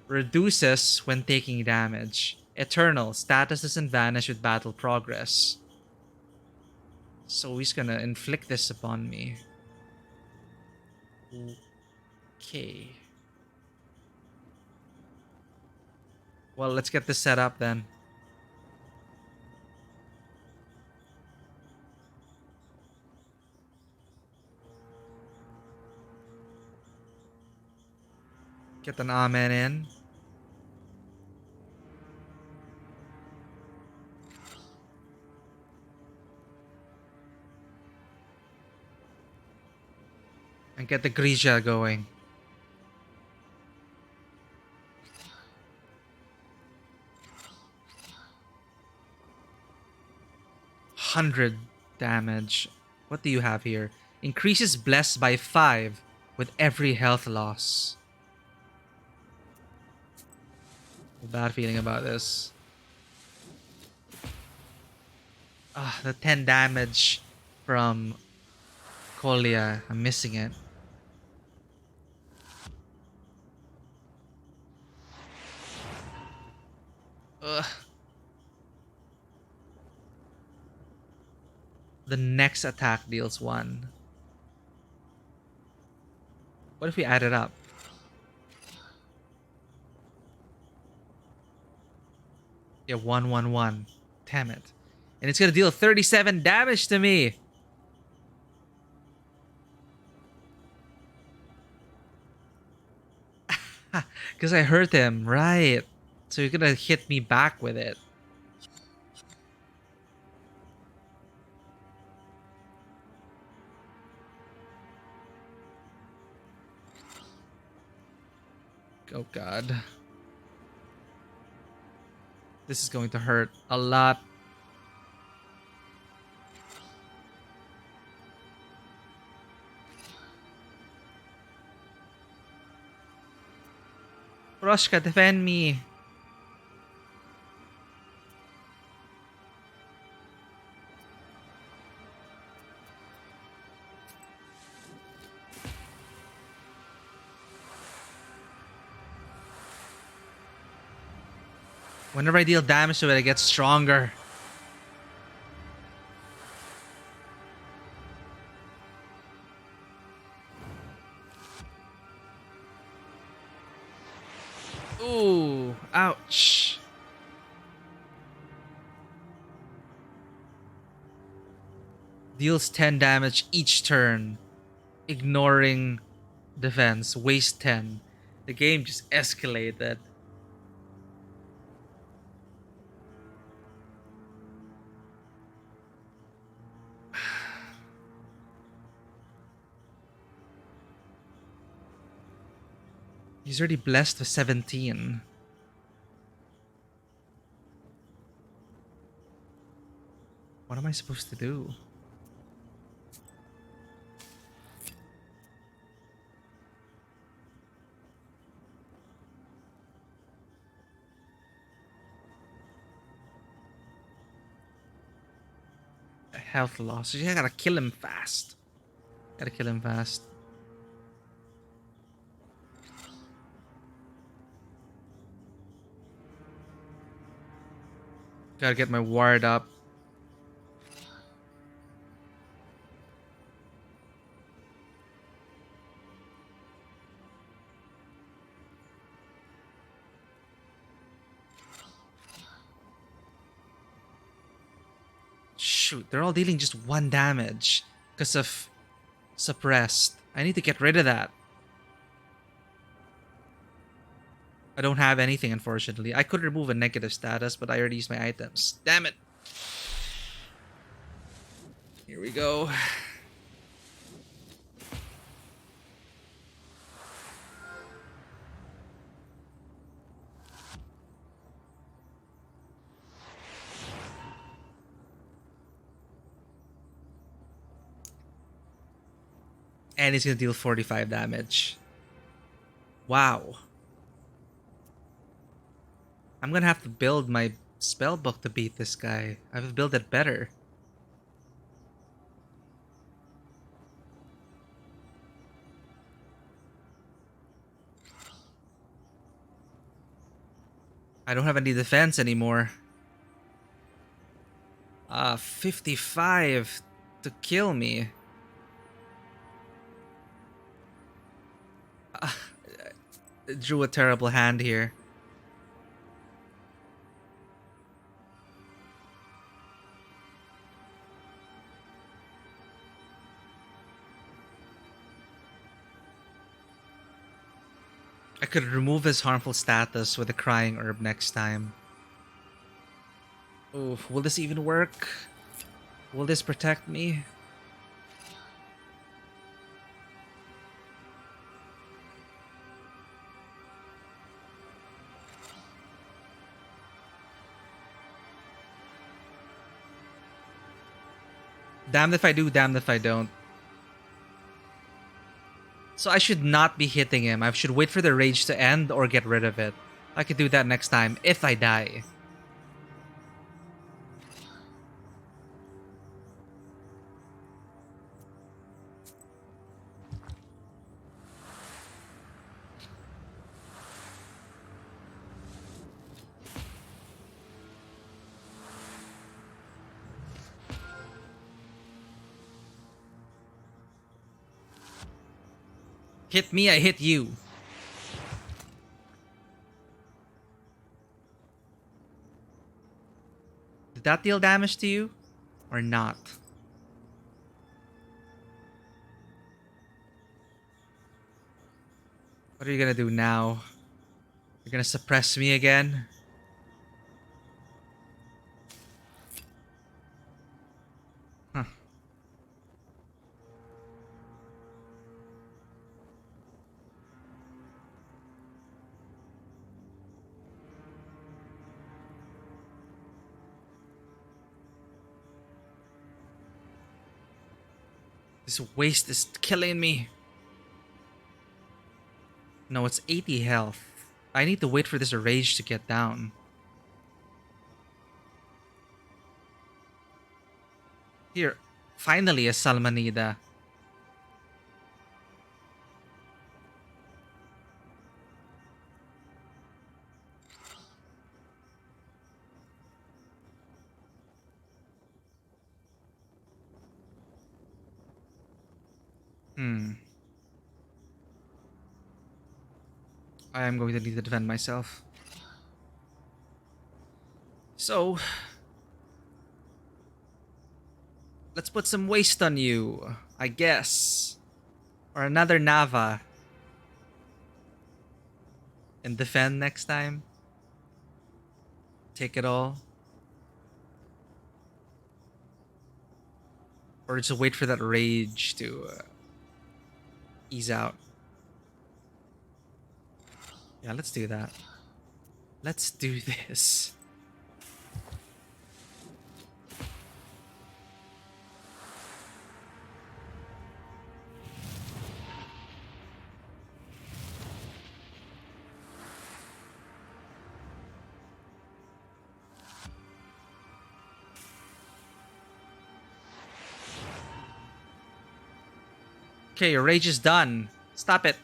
Reduces when taking damage. Eternal. Status doesn't vanish with battle progress. So he's gonna inflict this upon me. Okay. Well, let's get this set up then. Get an amen in. And get the Grisha going. $100 damage. What do you have here? Increases blessed by 5 with every health loss. Bad feeling about this. The 10 damage from Kolya. I'm missing it. Ugh. The next attack deals 1. What if we add it up? Yeah, 111. Damn it. And it's gonna deal 37 damage to me. Because I hurt him, right? So you're gonna hit me back with it. Oh god. This is going to hurt a lot. Roshka, defend me. Whenever I deal damage to it, I get stronger. Ooh, ouch. Deals 10 damage each turn, ignoring defense. Waste 10. The game just escalated. He's already blessed with 17. What am I supposed to do? Health loss. I gotta kill him fast. Gotta kill him fast. Gotta get my ward up. Shoot, they're all dealing just 1 damage because of suppressed. I need to get rid of that. I don't have anything, unfortunately. I could remove a negative status, but I already used my items. Damn it. Here we go. And he's gonna deal 45 damage. Wow. I'm gonna have to build my spell book to beat this guy. I have to build it better. I don't have any defense anymore. 55 to kill me. Drew a terrible hand here. I could remove his harmful status with a crying herb next time. Oh, will this even work? Will this protect me? Damned if I do, damned if I don't. So I should not be hitting him. I should wait for the rage to end or get rid of it. I could do that next time if I die. Hit me, I hit you. Did that deal damage to you? Or not? What are you gonna do now? You're gonna suppress me again? Huh. This waste is killing me. No, it's 80 health. I need to wait for this rage to get down. Here, finally a Salmonida. I am going to need to defend myself. So, let's put some waste on you, I guess. Or another Nava. And defend next time. Take it all. Or just wait for that rage to ease out. Yeah, let's do that. Let's do this. Okay, your rage is done. Stop it.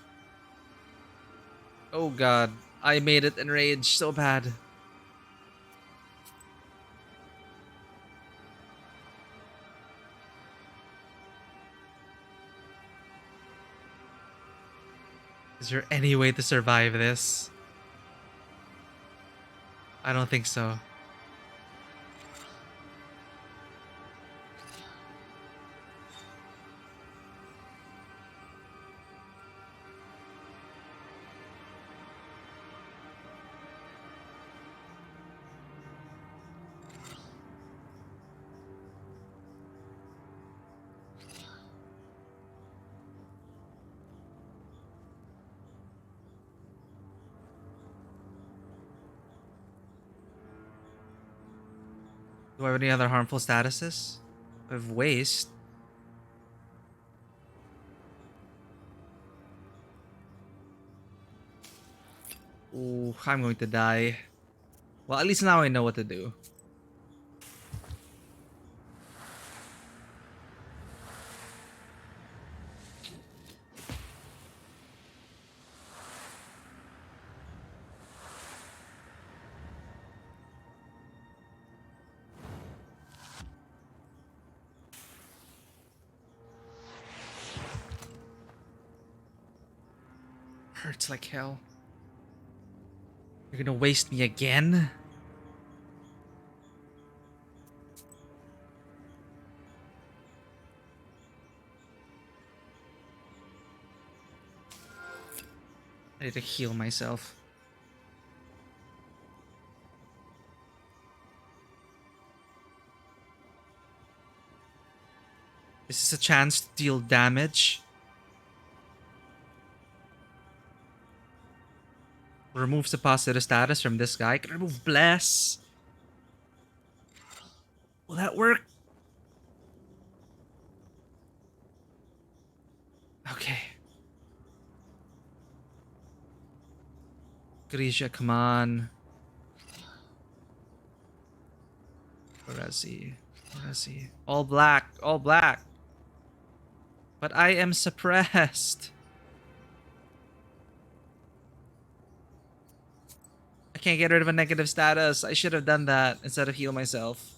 Oh god, I made it enraged so bad. Is there any way to survive this? I don't think so. Do I have any other harmful statuses? I have waste. Ooh, I'm going to die. Well, at least now I know what to do. Hurts like hell. You're gonna waste me again? I need to heal myself. This is a chance to deal damage. Removes the positive status from this guy. Can remove Bless. Will that work? Okay. Grisha, come on. Where is he? Where is he? All black. All black. But I am suppressed. I can't get rid of a negative status. I should have done that instead of heal myself.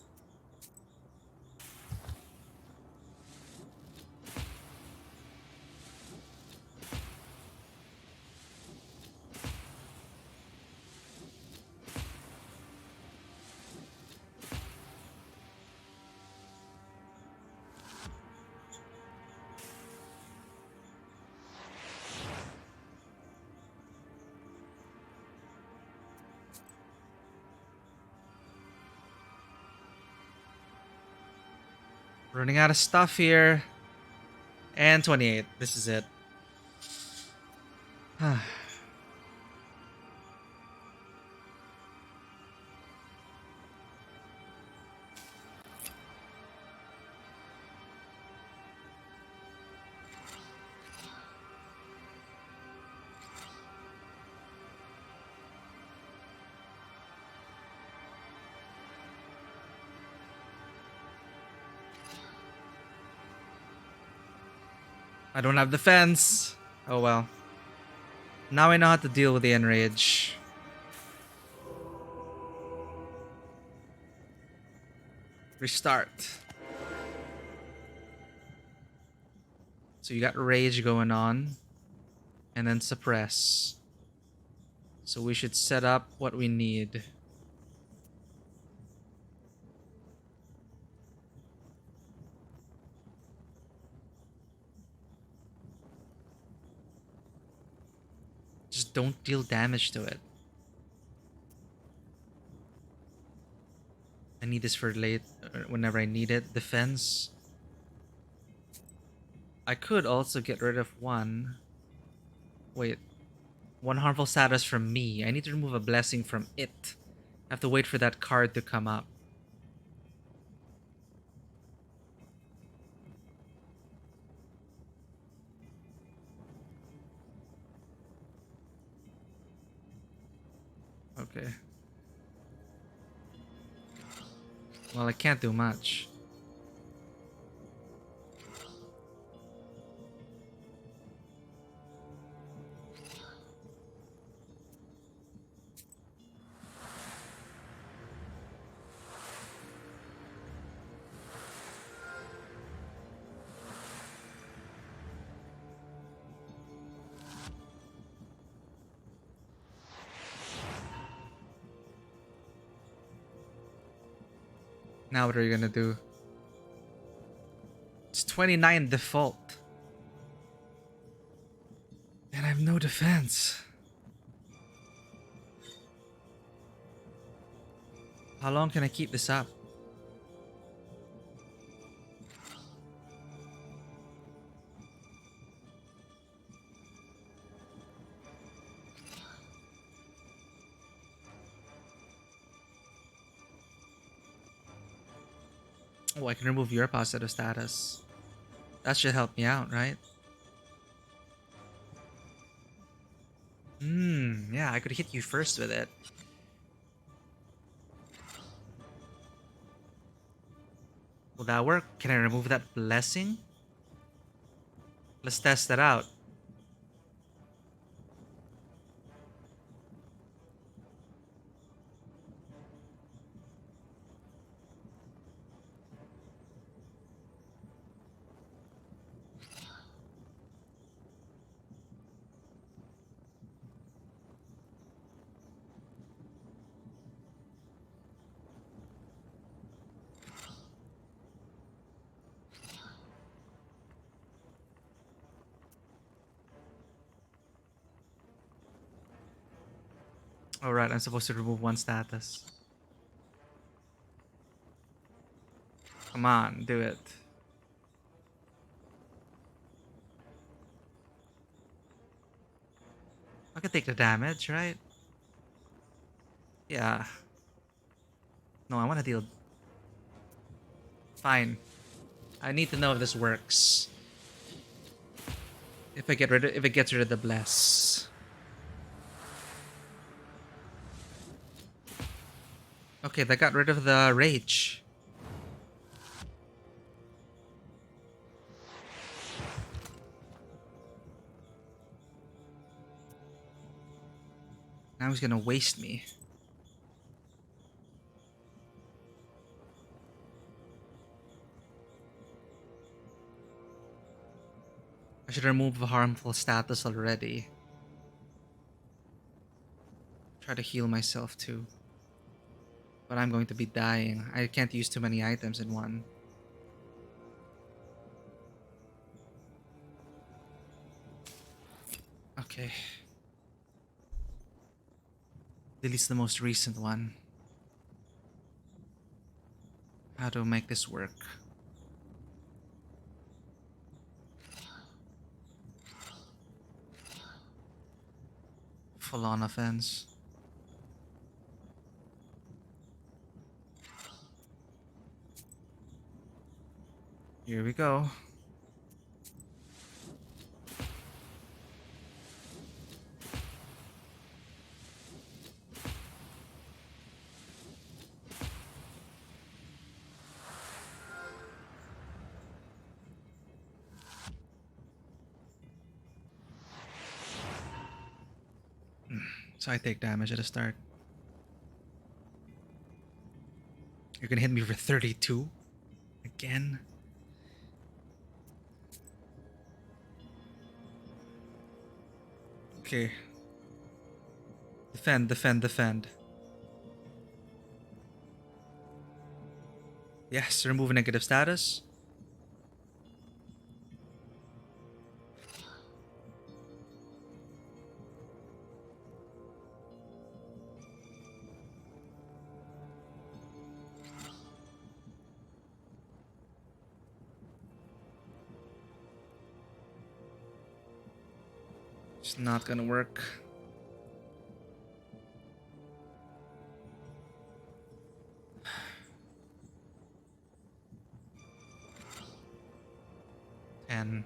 Running out of stuff here. And 28. This is it. I don't have defense. Oh well. Now I know how to deal with the enrage. Restart. So you got rage going on. And then suppress. So we should set up what we need. Just don't deal damage to it. I need this for late, whenever I need it. Defense. I could also get rid of one. Wait. One harmful status from me. I need to remove a blessing from it. I have to wait for that card to come up. Okay. Well, I can't do much. Now what are you gonna do? It's 29 default. And I have no defense. How long can I keep this up? Oh, I can remove your positive status. That should help me out, right? Yeah, I could hit you first with it. Will that work? Can I remove that blessing? Let's test that out. Alright, I'm supposed to remove one status. Come on, do it. I can take the damage, right? Yeah. No, I want to deal... Fine. I need to know if this works. If it gets rid of the bless. Okay, that got rid of the rage. Now he's gonna waste me. I should remove a harmful status already. Try to heal myself too. But I'm going to be dying. I can't use too many items in one. Okay. Delete's the most recent one. How to make this work? Full on offense. Here we go. So I take damage at the start. You're gonna hit me for 32? Again? Okay. Defend, defend, defend. Yes, remove negative status. It's not gonna work. And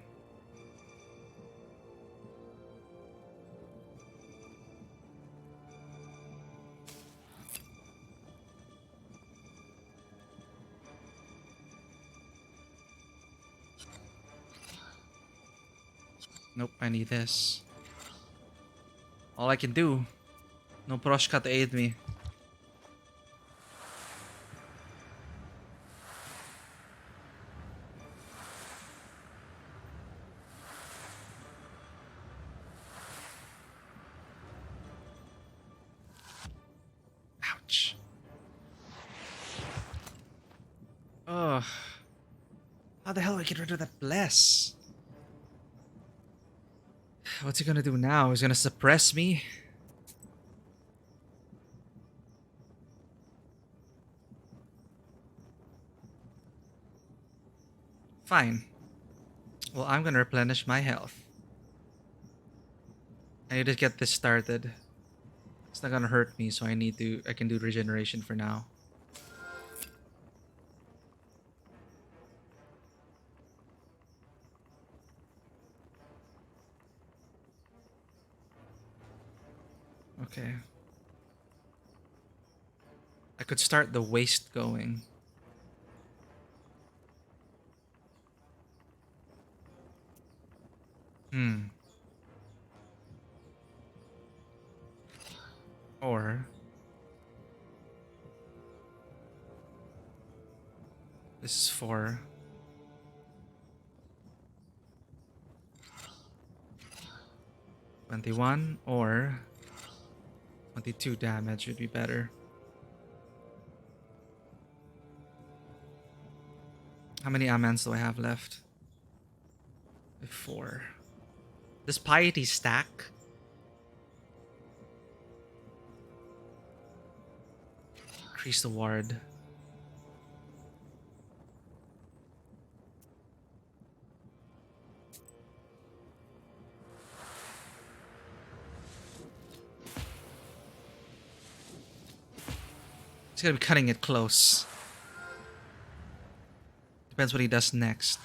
nope, I need this. All I can do. No Proshka to aid me. Ouch. Ugh. How the hell do I get rid of that bless? What's he gonna do now? He's gonna suppress me? Fine. Well, I'm gonna replenish my health. I need to get this started. It's not gonna hurt me, so I can do regeneration for now. Okay. I could start the waste going. Or this is for 21 or 22 damage would be better. How many amans do I have left? 4. Does piety stack? Increase the ward. He's gonna be cutting it close. Depends what he does next.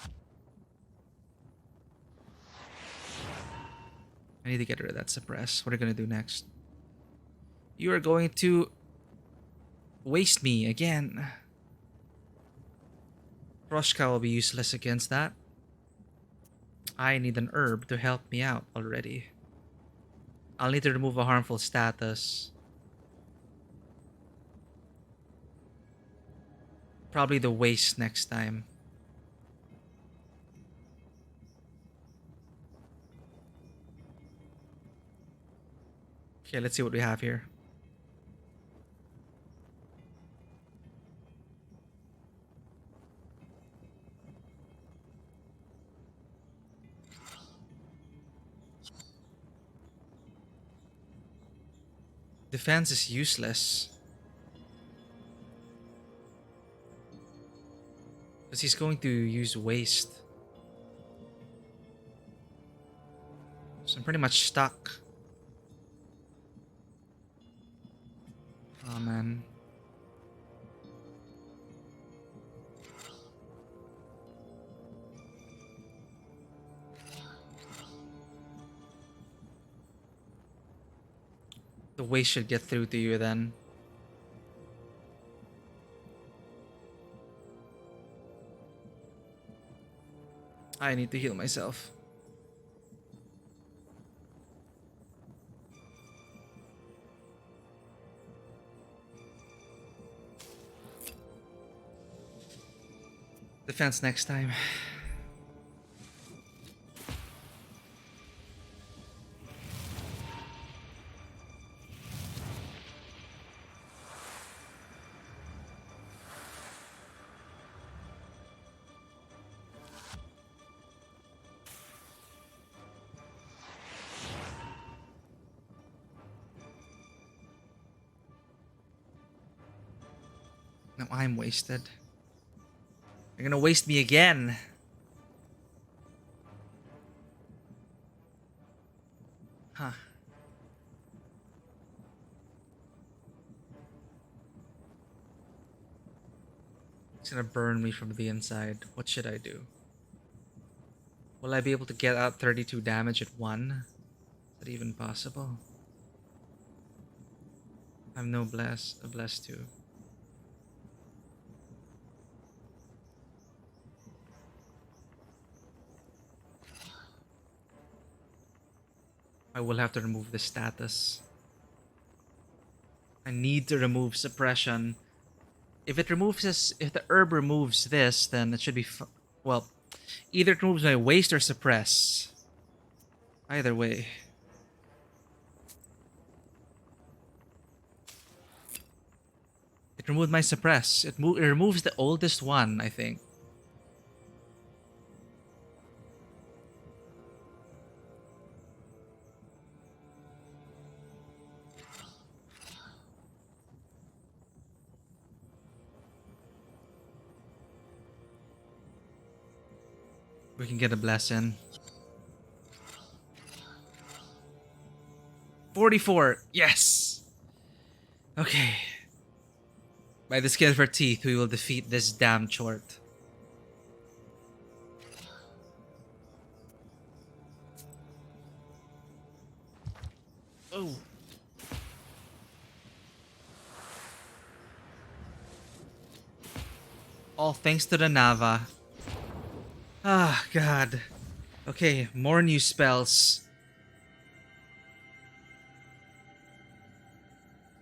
I need to get rid of that suppress. What are you gonna do next? You are going to waste me again. Roshka will be useless against that. I need an herb to help me out already. I'll need to remove a harmful status. Probably the waste next time. Okay, let's see what we have here. Defense is useless. Because he's going to use waste. So I'm pretty much stuck. Oh man. The waste should get through to you then. I need to heal myself. Defense next time. Now I'm wasted. You're gonna waste me again. Huh. It's gonna burn me from the inside. What should I do? Will I be able to get out 32 damage at 1? Is that even possible? I'm no bless, a bless 2. I will have to remove the status. I need to remove suppression. If it removes this, if the herb removes this, then it should be well, either it removes my waste or suppress. Either way. It removed my suppress. It removes the oldest one, I think. We can get a blessing. 44. Yes. Okay. By the skin of our teeth, we will defeat this damn chort. Oh. All thanks to the Nava. Ah, God. Okay, more new spells.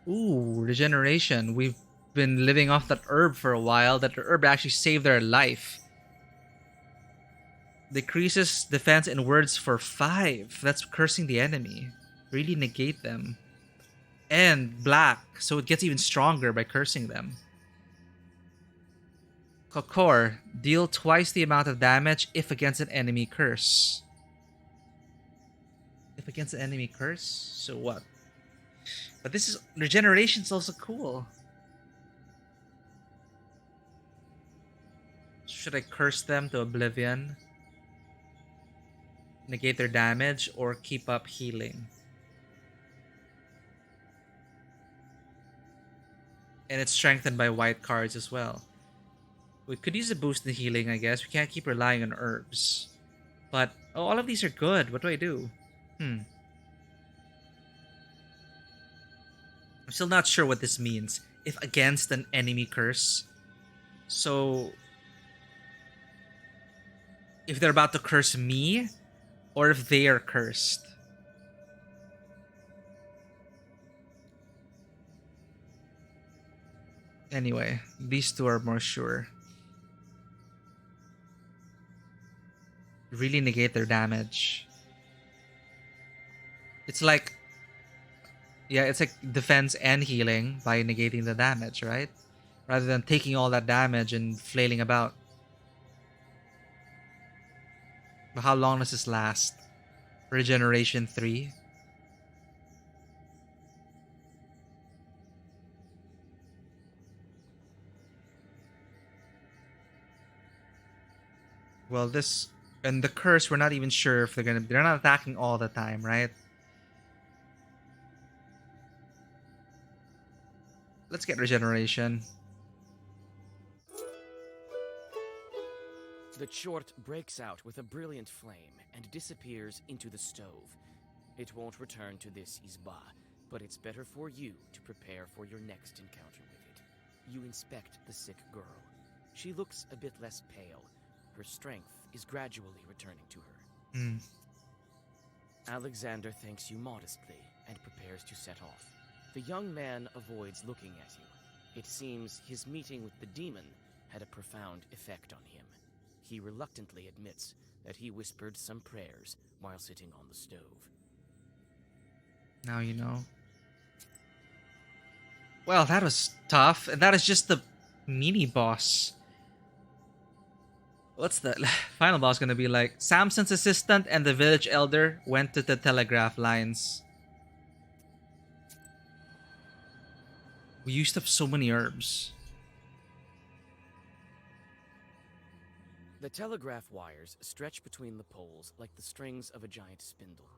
Ooh, regeneration. We've been living off that herb for a while. That herb actually saved their life. Decreases defense in words for 5. That's cursing the enemy. Really negate them. And black, so it gets even stronger by cursing them. Kokor, deal twice the amount of damage if against an enemy curse. If against an enemy curse? So what? But this is... regeneration's also cool. Should I curse them to oblivion? Negate their damage or keep up healing? And it's strengthened by white cards as well. We could use a boost in healing, I guess. We can't keep relying on herbs. But, oh, all of these are good. What do I do? I'm still not sure what this means. If against an enemy curse. So, if they're about to curse me, or if they are cursed. Anyway, these two are more sure. Really negate their damage. It's like... yeah, it's like defense and healing by negating the damage, right? Rather than taking all that damage and flailing about. But how long does this last? Regeneration 3? Well, this... and the curse, we're not even sure if they're not attacking all the time, right? Let's get regeneration. The chort breaks out with a brilliant flame and disappears into the stove. It won't return to this Izba, but it's better for you to prepare for your next encounter with it. You inspect the sick girl. She looks a bit less pale. Her strength is gradually returning to her. Hmm. Alexander thanks you modestly and prepares to set off. The young man avoids looking at you. It seems his meeting with the demon had a profound effect on him. He reluctantly admits that he whispered some prayers while sitting on the stove. Now you know. Well, that was tough. And that is just the mini boss. What's the final boss gonna be like? Samson's assistant and the village elder went to the telegraph lines. We used up so many herbs. The telegraph wires stretch between the poles like the strings of a giant spindle.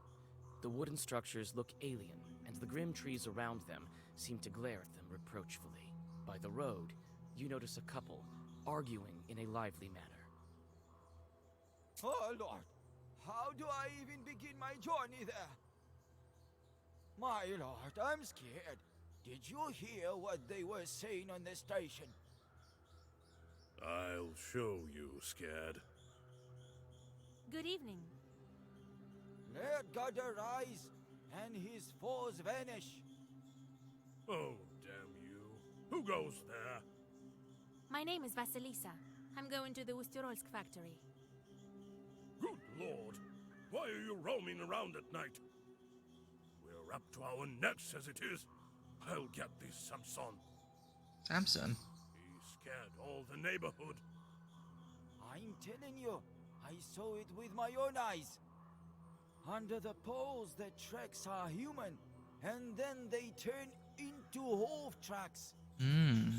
The wooden structures look alien, and the grim trees around them seem to glare at them reproachfully. By the road, you notice a couple arguing in a lively manner. Oh Lord, how do I even begin my journey there? My Lord, I'm scared. Did you hear what they were saying on the station? I'll show you, Scared. Good evening. Let God arise and his foes vanish. Oh, damn you. Who goes there? My name is Vasilisa. I'm going to the Ustyrolsk factory. Good Lord. Why are you roaming around at night? We're up to our necks as it is. I'll get this Samson. Samson? He scared all the neighborhood. I'm telling you, I saw it with my own eyes. Under the poles, the tracks are human, and then they turn into hoof tracks. Hmm.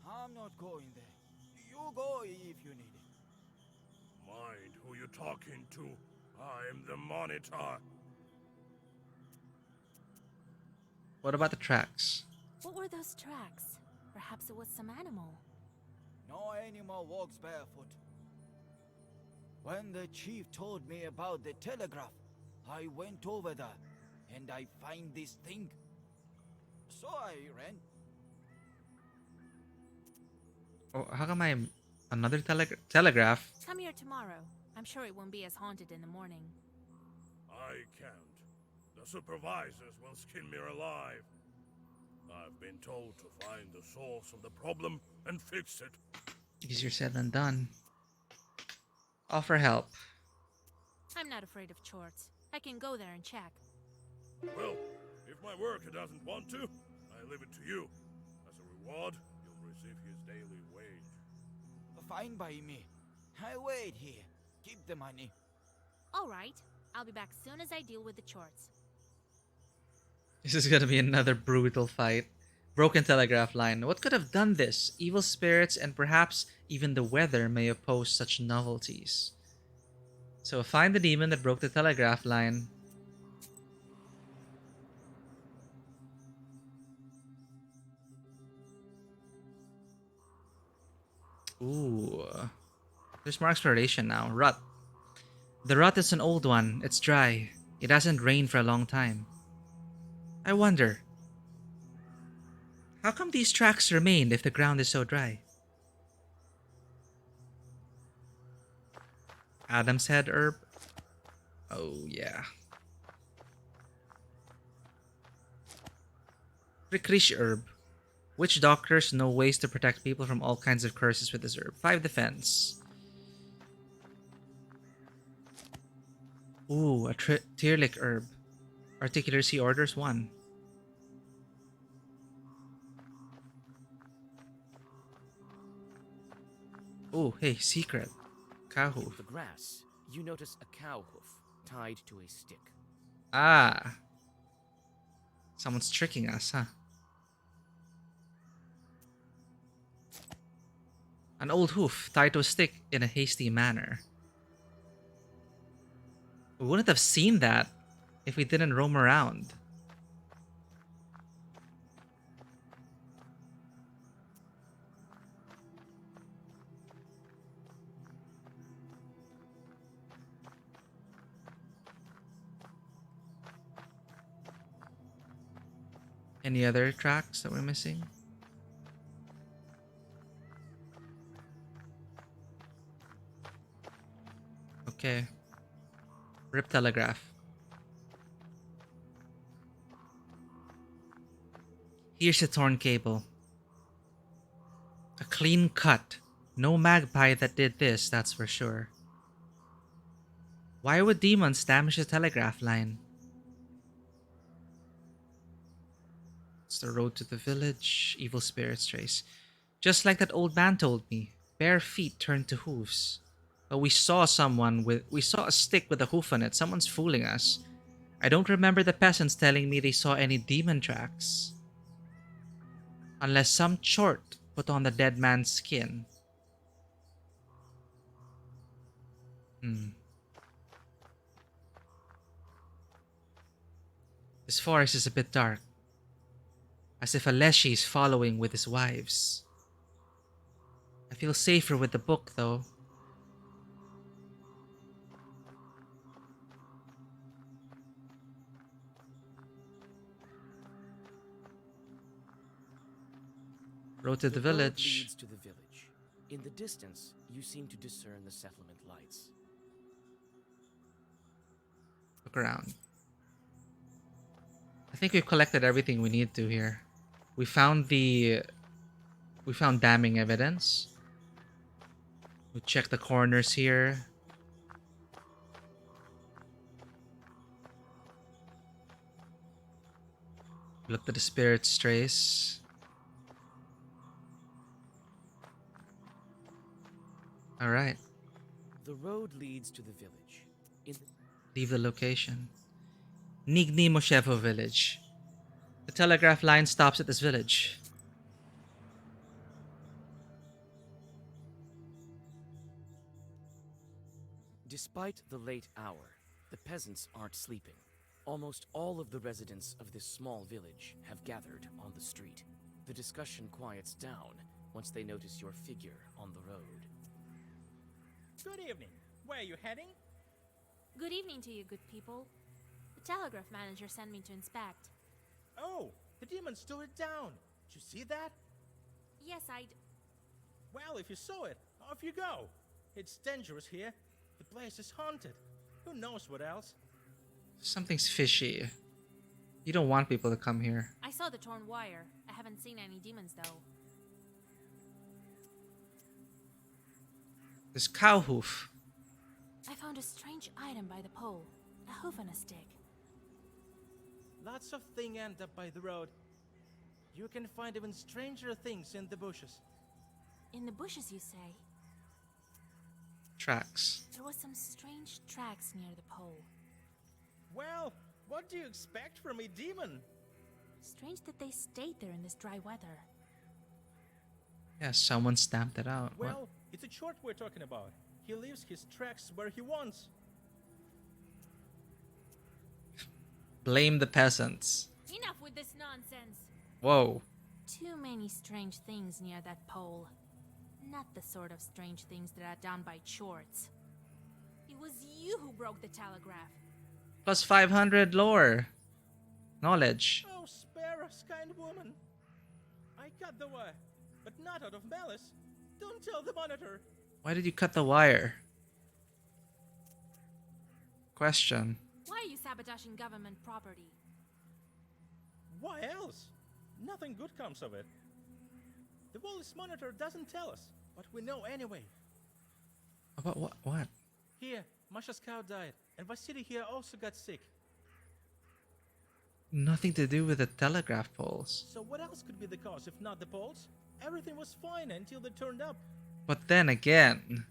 I'm not going there. You go if you need it. Mind who you're talking to. I'm the monitor. What about the tracks? What were those tracks? Perhaps it was some animal. No animal walks barefoot. When the chief told me about the telegraph, I went over there, and I find this thing. So I ran. Oh, how come I'm another telegraph? Come here tomorrow. I'm sure it won't be as haunted in the morning. I can't. The supervisors will skin me alive. I've been told to find the source of the problem and fix it. Easier said than done. Offer help. I'm not afraid of chores. I can go there and check. Well, if my worker doesn't want to, I leave it to you. As a reward, you'll receive his daily wage. Fine by me. I wait here. Keep the money. All right. I'll be back soon as I deal with the chores. This is gonna be another brutal fight. Broken telegraph line. What could have done this? Evil spirits and perhaps even the weather may oppose such novelties. So find the demon that broke the telegraph line. Ooh. There's more exploration now. Rut. The rut is an old one. It's dry. It hasn't rained for a long time. I wonder, how come these tracks remain if the ground is so dry? Adam's head herb? Oh, yeah. Rikrish herb. Witch doctors know ways to protect people from all kinds of curses with this herb. 5 defense. Ooh, a Tyrlic herb. Articulacy orders 1. Oh, hey, secret. Cow hoof. The grass, you notice a cow hoof tied to a stick. Ah. Someone's tricking us, huh? An old hoof tied to a stick in a hasty manner. We wouldn't have seen that if we didn't roam around. Any other tracks that we're missing? Okay. Rip telegraph. Here's a torn cable. A clean cut. No magpie that did this, that's for sure. Why would demons damage the telegraph line? It's the road to the village. Evil spirits trace. Just like that old man told me. Bare feet turned to hooves. But we saw a stick with a hoof on it. Someone's fooling us. I don't remember the peasants telling me they saw any demon tracks. Unless some chort put on the dead man's skin. This forest is a bit dark. As if a Leshy is following with his wives. I feel safer with the book, though. Road to the village. Road leads to the village. In the distance, you seem to discern the settlement lights. Look around. I think we've collected everything we need to here. We found damning evidence. We checked the corners here. Looked at the spirit's trace. Alright. The road leads to the village. Leave the location. Nigni Moshevo village. The telegraph line stops at this village. Despite the late hour, the peasants aren't sleeping. Almost all of the residents of this small village have gathered on the street. The discussion quiets down once they notice your figure on the road. Good evening. Where are you heading? Good evening to you, good people. The telegraph manager sent me to inspect. Oh, the demons tore it down. Did you see that? Yes, Well, if you saw it, off you go. It's dangerous here. The place is haunted. Who knows what else? Something's fishy. You don't want people to come here. I saw the torn wire. I haven't seen any demons, though. This cow hoof. I found a strange item by the pole. A hoof on a stick. Lots of things end up by the road. You can find even stranger things in the bushes. In the bushes, you say? Tracks. There was some strange tracks near the pole. Well, what do you expect from a demon? Strange that they stayed there in this dry weather. Yeah, someone stamped it out. Well, it's a chort we're talking about. He leaves his tracks where he wants. Blame the peasants. Enough with this nonsense. Whoa. Too many strange things near that pole. Not the sort of strange things that are done by chorts. It was you who broke the telegraph. Plus 500 lore. Knowledge. Oh, spare us, kind woman. I cut the wire, but not out of malice. Don't tell the monitor. Why did you cut the wire? Question. Why are you sabotaging government property? Why else? Nothing good comes of it. The Wallace monitor doesn't tell us, but we know anyway. About what? Here, Masha's cow died, and Vasily here also got sick. Nothing to do with the telegraph poles. So what else could be the cause if not the poles? Everything was fine until they turned up. But then again,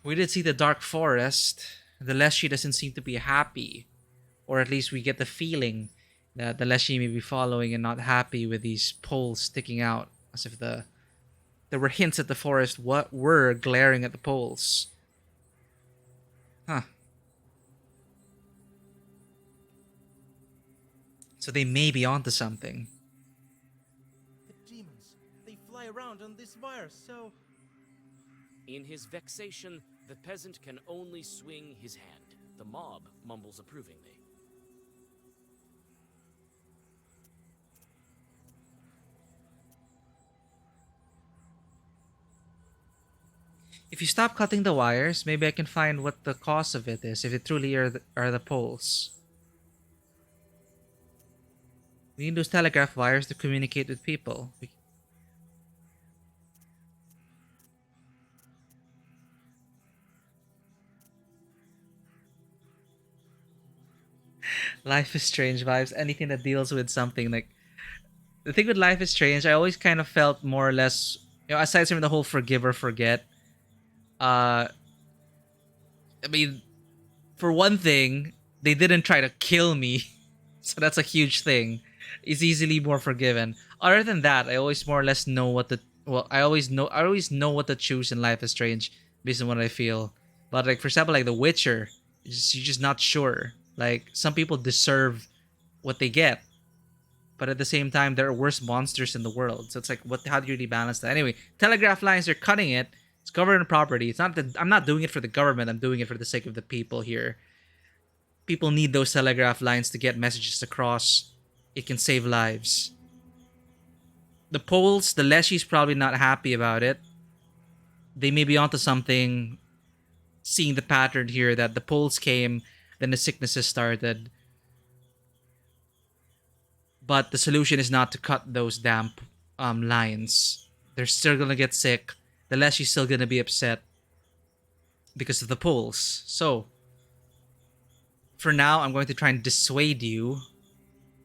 we did see the dark forest. The Leshy doesn't seem to be happy. Or at least we get the feeling that the Leshy may be following and not happy with these poles sticking out. As if there were hints at the forest were glaring at the poles. Huh. So they may be onto something. The demons, they fly around on this wire, so... In his vexation, the peasant can only swing his hand. The mob mumbles approvingly. If you stop cutting the wires, maybe I can find what the cause of it is, if it truly are the poles. We need those telegraph wires to communicate with people. Life is Strange vibes. Anything that deals with something like the thing with Life is Strange, I always kind of felt more or less, aside from the whole forgive or forget. I mean, for one thing, they didn't try to kill me, so that's a huge thing. It's easily more forgiven. Other than that, I always more or less know what the I always know what to choose in Life is Strange based on what I feel. But like for example, like The Witcher, you're just not sure. Like some people deserve what they get, but at the same time, there are worse monsters in the world. So it's like, what? How do you really balance that? Anyway, telegraph lines are cutting it. It's government property. It's not that I'm not doing it for the government. I'm doing it for the sake of the people here. People need those telegraph lines to get messages across. It can save lives. The Poles, the Leshy's probably not happy about it. They may be onto something, seeing the pattern here that the Poles came, then the sicknesses started. But the solution is not to cut those damn lines. They're still gonna get sick. The Leshy's still gonna be upset because of the Poles. So, for now, I'm going to try and dissuade you.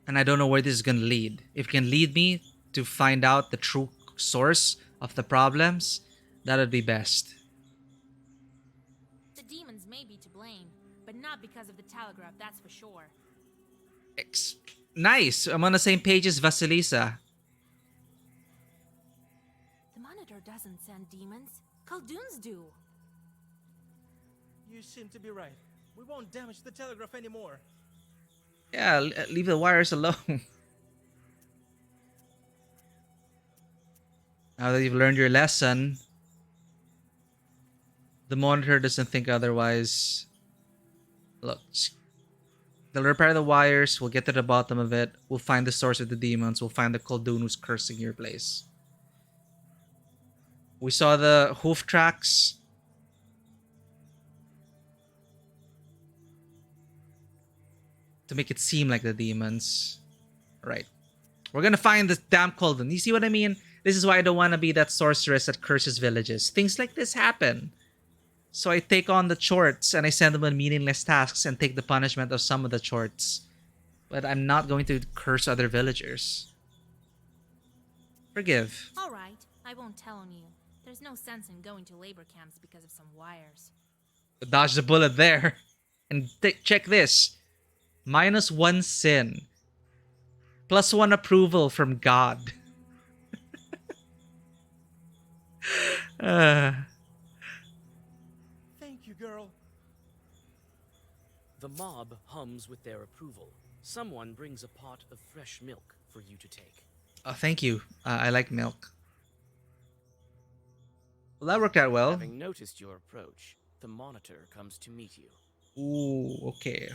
And I don't know where this is going to lead. If it can lead me to find out the true source of the problems, that would be best. The demons may be to blame, but not because of the telegraph, that's for sure. Nice! I'm on the same page as Vasilisa. The monitor doesn't send demons. Khaldun's do. You seem to be right. We won't damage the telegraph anymore. Yeah, leave the wires alone. Now that you've learned your lesson, the monitor doesn't think otherwise. Look, they'll repair the wires, we'll get to the bottom of it, we'll find the source of the demons, we'll find the Khaldun who's cursing your place. We saw the hoof tracks. To make it seem like the demons. Right. We're gonna find this damn Khaldun. You see what I mean? This is why I don't want to be that sorceress that curses villages. Things like this happen. So I take on the chorts and I send them on meaningless tasks and take the punishment of some of the chorts. But I'm not going to curse other villagers. Forgive. Alright, I won't tell on you. There's no sense in going to labor camps because of some wires. Dodge the bullet there. And check this. -1 sin. +1 approval from God. Thank you, girl. The mob hums with their approval. Someone brings a pot of fresh milk for you to take. Oh, thank you. I like milk. Well, that worked out well. Having noticed your approach, the monitor comes to meet you. Ooh, okay.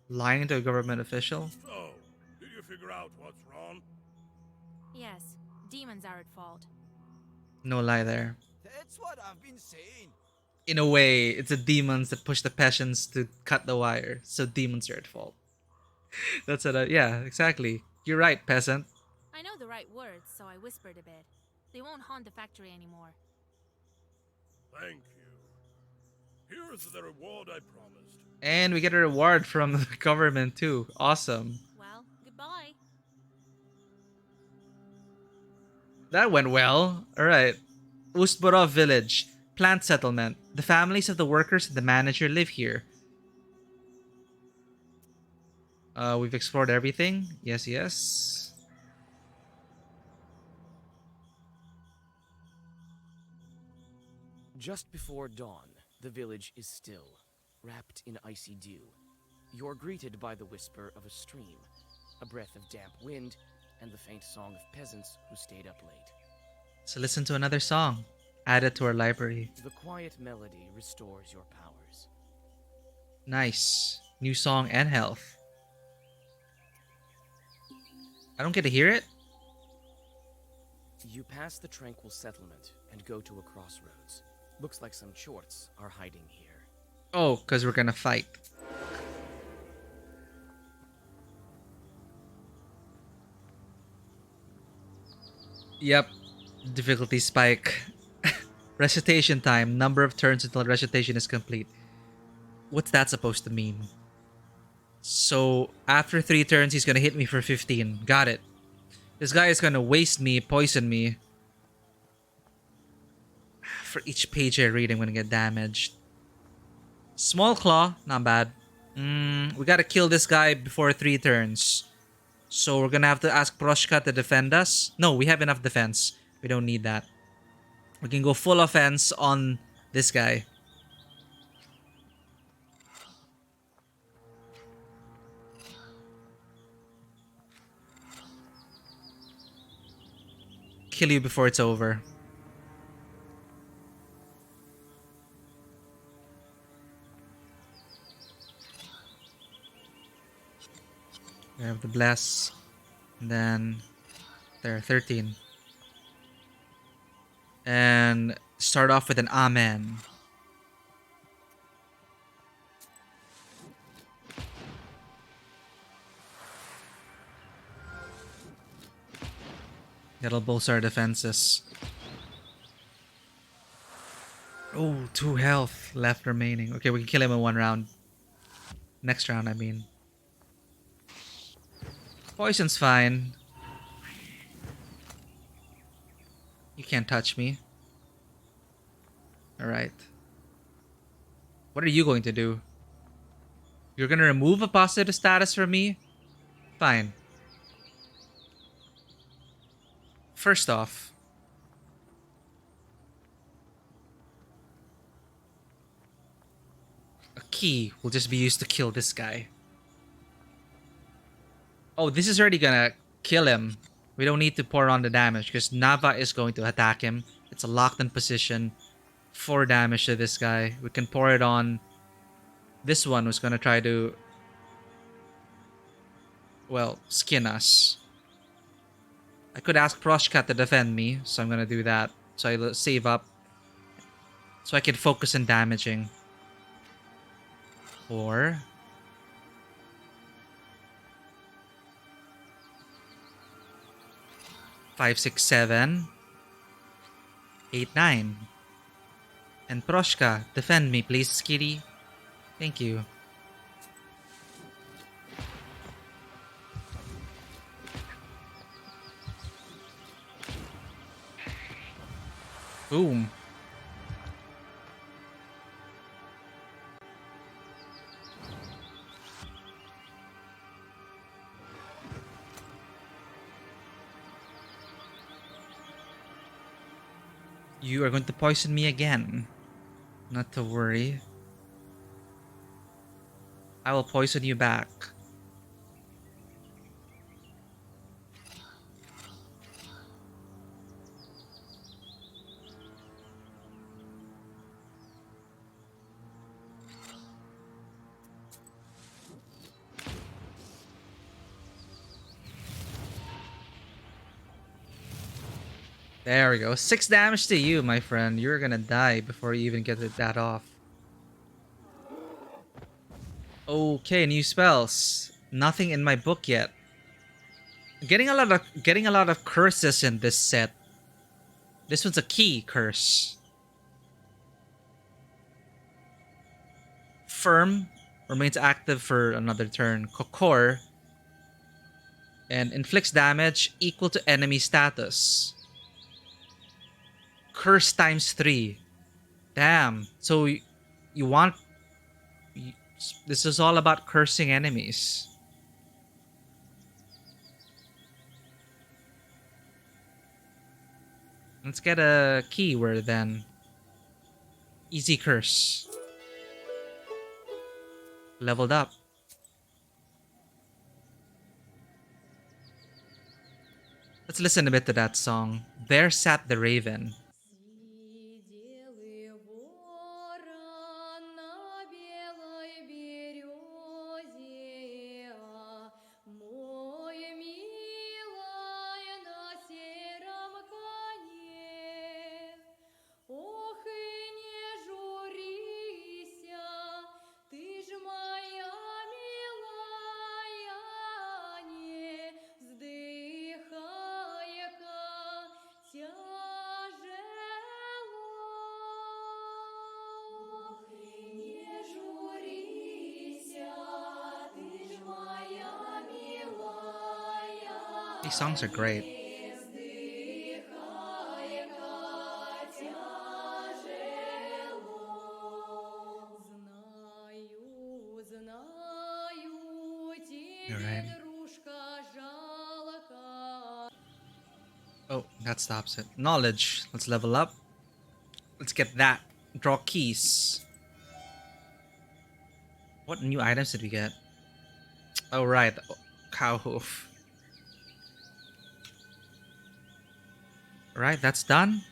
Lying to a government official? So, did you figure out what's wrong? Yes, demons are at fault. No lie there. That's what I've been saying. In a way, it's the demons that push the peasants to cut the wire, so demons are at fault. That's it. Yeah, exactly. You're right, peasant. I know the right words, so I whispered a bit. They won't haunt the factory anymore. Thank you. Here's the reward I promised. And we get a reward from the government too. Awesome. Well, goodbye. That went well. Alright. Ustborov village. Plant settlement. The families of the workers and the manager live here. We've explored everything. Yes, yes. Just before dawn, the village is still, wrapped in icy dew. You're greeted by the whisper of a stream, a breath of damp wind, and the faint song of peasants who stayed up late. So listen to another song. Add it to our library. The quiet melody restores your powers. Nice. New song and health. I don't get to hear it? You pass the tranquil settlement and go to a crossroads. Looks like some chorts are hiding here. Oh, because we're gonna fight. Yep. Difficulty spike. Recitation time. Number of turns until recitation is complete. What's that supposed to mean? So, after 3 turns, he's gonna hit me for 15. Got it. This guy is gonna waste me, poison me. For each page I read, I'm gonna get damaged. Small claw, not bad. We gotta kill this guy before 3 turns. So we're gonna have to ask Proshka to defend us. No, we have enough defense. We don't need that. We can go full offense on this guy. Kill you before it's over. We have the bless. And then there, 13. And start off with an amen. That'll bolster our defenses. Oh, 2 health left remaining. Okay, we can kill him in 1 round. Next round, I mean. Poison's fine. You can't touch me. Alright. What are you going to do? You're gonna remove a positive status from me? Fine. First off, a key will just be used to kill this guy. Oh, this is already gonna kill him. We don't need to pour on the damage because Nava is going to attack him. It's a locked in position. 4 damage to this guy. We can pour it on this one who's gonna try to, well, skin us. I could ask Proshka to defend me, so I'm gonna do that. So I'll save up. So I can focus on damaging. Or 5, 6, 7, 8, 9. And Proshka, defend me please, kitty. Thank you. Boom. You are going to poison me again. Not to worry. I will poison you back. There we go. 6 damage to you, my friend. You're gonna die before you even get that off. Okay, new spells. Nothing in my book yet. Getting a lot of curses in this set. This one's a key curse. Firm remains active for another turn. Kokor and inflicts damage equal to enemy status. Curse times 3. Damn. So you want... This is all about cursing enemies. Let's get a keyword then. Easy curse. Leveled up. Let's listen a bit to that song. There Sat the Raven. These songs are great. You're right. Oh, that stops it. Knowledge. Let's level up. Let's get that. Draw keys. What new items did we get? Oh, right. Cow hoof. Right, that's done.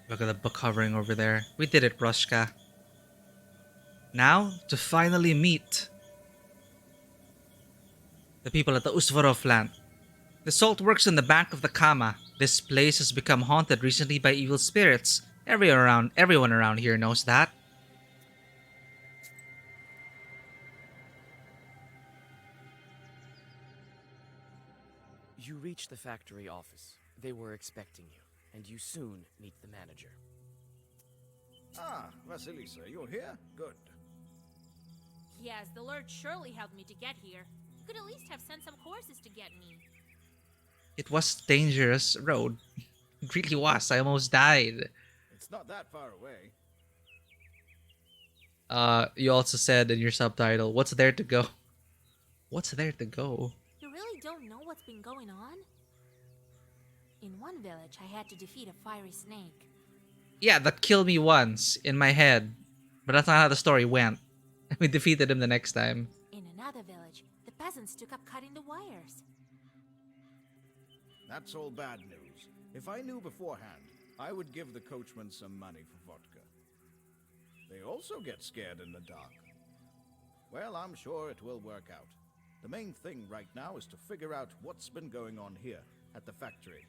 Look at the book hovering over there. We did it, Rushka. Now, to finally meet the people at the Usvarov land. The salt works in the back of the Kama. This place has become haunted recently by evil spirits. Everyone around here knows that. You reach the factory office. They were expecting you, and you soon meet the manager. Ah, Vasilisa, you're here? Good. Yes, the Lord surely helped me to get here. He could at least have sent some horses to get me. It was a dangerous road. It really was. I almost died. It's not that far away. You also said in your subtitle, what's there to go? What's there to go? You really don't know what's been going on? In one village, I had to defeat a fiery snake. Yeah, that killed me once in my head. But that's not how the story went. We defeated him the next time. In another village, the peasants took up cutting the wires. That's all bad news. If I knew beforehand, I would give the coachman some money for vodka. They also get scared in the dark. Well, I'm sure it will work out. The main thing right now is to figure out what's been going on here at the factory.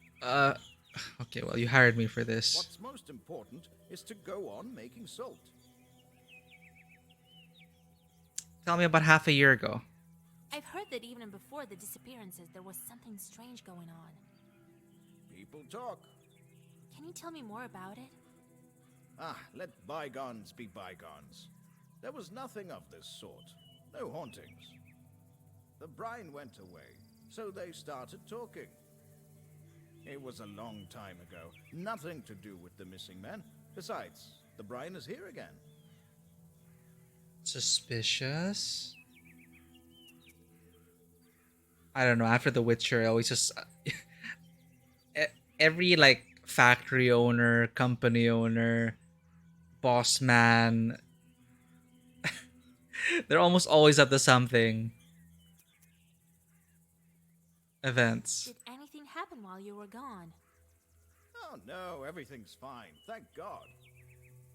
Okay, well, you hired me for this. What's most important is to go on making salt. Tell me about half a year ago. I've heard that even before the disappearances, there was something strange going on. People talk. Can you tell me more about it? Ah, let bygones be bygones. There was nothing of this sort. No hauntings. The brine went away, so they started talking. It was a long time ago. Nothing to do with the missing men. Besides, the brine is here again. Suspicious? I don't know. After The Witcher, I always just... every, like, factory owner, company owner, boss man... they're almost always up to something. Events. Did anything happen while you were gone? Oh no, everything's fine. Thank God.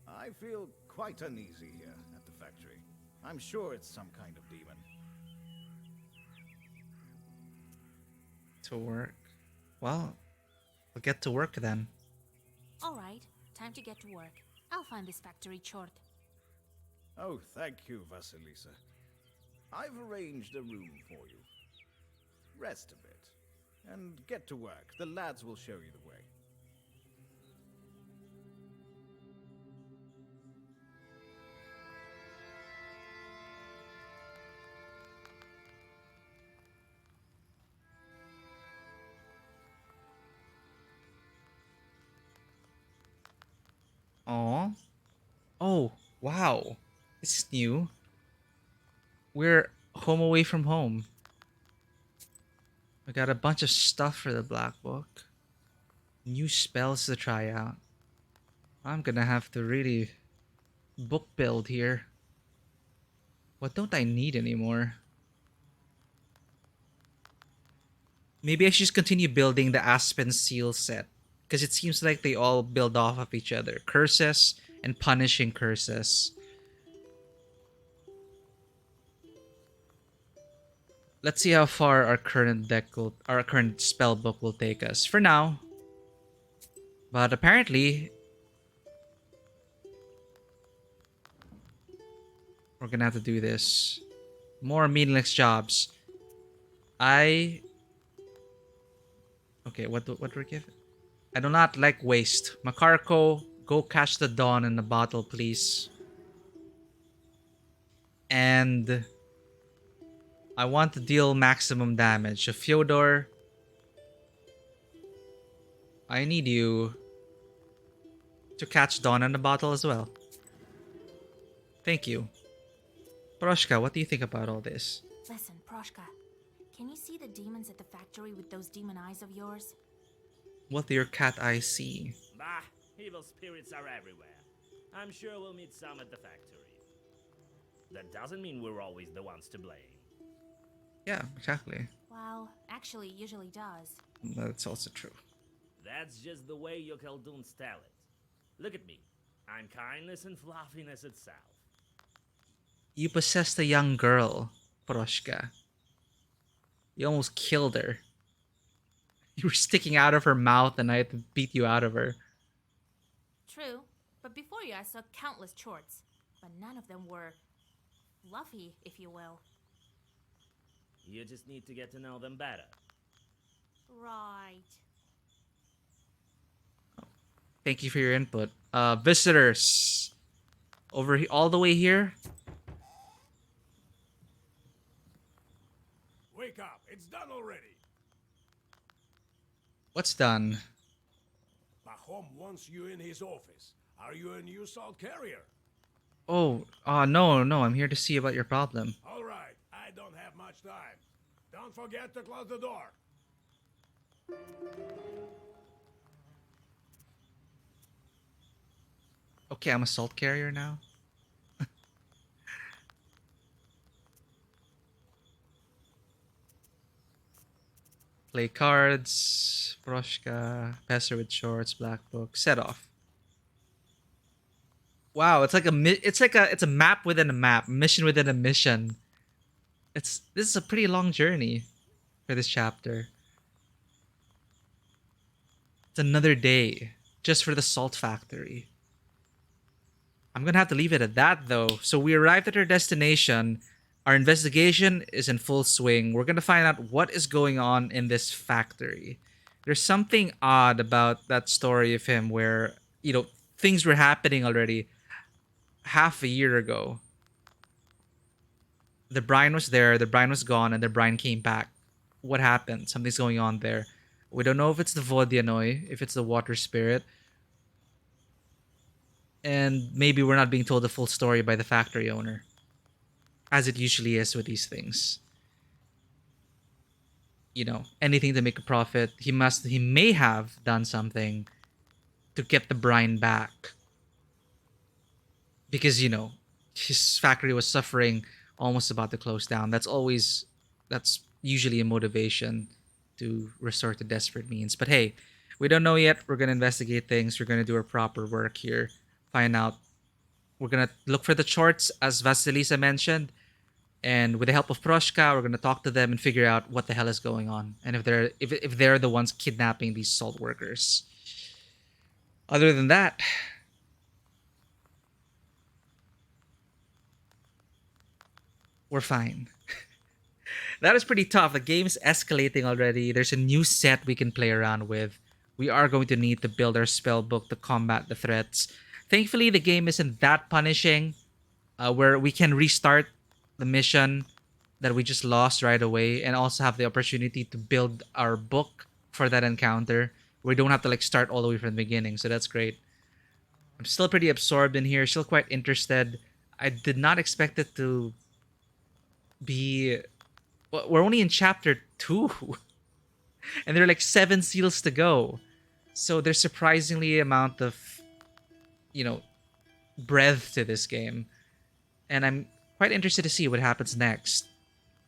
I feel quite uneasy here at the factory. I'm sure it's some kind of demon. To work. Well, we'll get to work then. Alright, time to get to work. I'll find this factory chort. Oh, thank you, Vasilisa. I've arranged a room for you. Rest a bit, and get to work. The lads will show you the way. Aw. Oh, wow. This is new. We're home away from home. We got a bunch of stuff for the Black Book. New spells to try out. I'm gonna have to really book build here. What don't I need anymore? Maybe I should just continue building the Aspen Seal set. Because it seems like they all build off of each other. Curses and punishing curses. Let's see how far our current spell book will take us. For now. But apparently, we're gonna have to do this. More meaningless jobs. Okay, what do we give it? I do not like waste. Makarko, go catch the dawn in a bottle, please. And I want to deal maximum damage. So Fyodor, I need you to catch Dawn in a bottle as well. Thank you. Proshka, what do you think about all this? Listen, Proshka, can you see the demons at the factory with those demon eyes of yours? What do your cat eyes see? Bah, evil spirits are everywhere. I'm sure we'll meet some at the factory. That doesn't mean we're always the ones to blame. Yeah, exactly. Well, actually, usually does. That's also true. That's just the way you Khaldoons tell it. Look at me. I'm kindness and fluffiness itself. You possessed a young girl, Proshka. You almost killed her. You were sticking out of her mouth and I had to beat you out of her. True, but before you I saw countless chorts, but none of them were fluffy, if you will. You just need to get to know them better. Right. Thank you for your input. Visitors. Over all the way here. Wake up, it's done already. What's done? Pahom wants you in his office. Are you a new salt carrier? Oh, no, I'm here to see about your problem. All right, I don't have much time. Don't forget to close the door. Okay, I'm a salt carrier now. Play cards, Proshka, Passer with shorts, black book, set off. Wow, it's like a map within a map, mission within a mission. This is a pretty long journey for this chapter. It's another day just for the salt factory. I'm gonna have to leave it at that though. So we arrived at our destination. Our investigation is in full swing. We're gonna find out what is going on in this factory. There's something odd about that story of him where, things were happening already half a year ago. The brine was there, the brine was gone, and the brine came back. What happened? Something's going on there. We don't know if it's the Vodyanoi, if it's the water spirit. And maybe we're not being told the full story by the factory owner. As it usually is with these things. Anything to make a profit. He may have done something to get the brine back. Because, his factory was suffering, almost about to close down. That's usually a motivation to resort to desperate means. But hey, we don't know yet. We're going to investigate things. We're going to do our proper work here. Find out. We're going to look for the charts, as Vasilisa mentioned. And with the help of Proshka, we're going to talk to them and figure out what the hell is going on. And if they're the ones kidnapping these salt workers. Other than that, we're fine. That is pretty tough. The game is escalating already. There's a new set we can play around with. We are going to need to build our spell book to combat the threats. Thankfully, the game isn't that punishing, where we can restart the mission that we just lost right away and also have the opportunity to build our book for that encounter. We don't have to start all the way from the beginning, so that's great. I'm still pretty absorbed in here, still quite interested. I did not expect it to be... We're only in chapter 2. And there are 7 seals to go. So there's surprisingly amount of, breadth to this game. And I'm quite interested to see what happens next.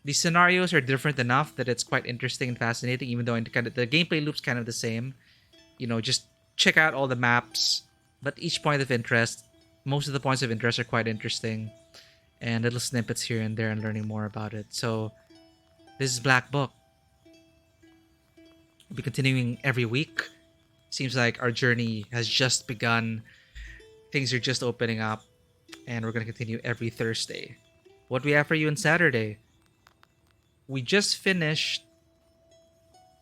The scenarios are different enough that it's quite interesting and fascinating, even though the gameplay loop's kind of the same. Just check out all the maps. But each point of interest, most of the points of interest are quite interesting. And little snippets here and there and learning more about it. So, this is Black Book. We'll be continuing every week. Seems like our journey has just begun. Things are just opening up. And we're going to continue every Thursday. What do we have for you on Saturday? We just finished...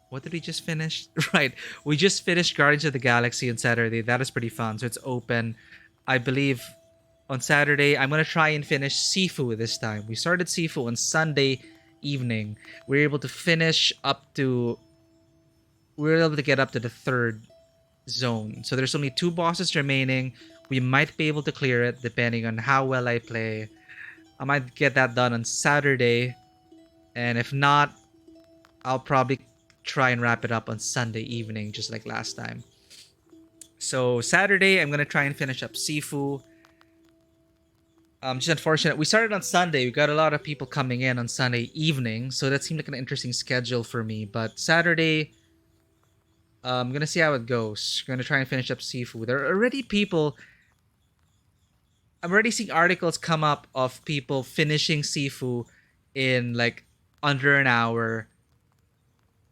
What did we just finish? Right. We just finished Guardians of the Galaxy on Saturday. That is pretty fun. So it's open. I believe on Saturday, I'm going to try and finish Sifu this time. We started Sifu on Sunday evening, we were able to finish up to... We were able to get up to the 3rd zone. So there's only 2 bosses remaining. We might be able to clear it depending on how well I play. I might get that done on Saturday. And if not, I'll probably try and wrap it up on Sunday evening, just like last time. So Saturday, I'm going to try and finish up Sifu. Just unfortunate. We started on Sunday. We got a lot of people coming in on Sunday evening. So that seemed like an interesting schedule for me. But Saturday, I'm going to see how it goes. I'm going to try and finish up Sifu. There are already people... I'm already seeing articles come up of people finishing Sifu in like under an hour.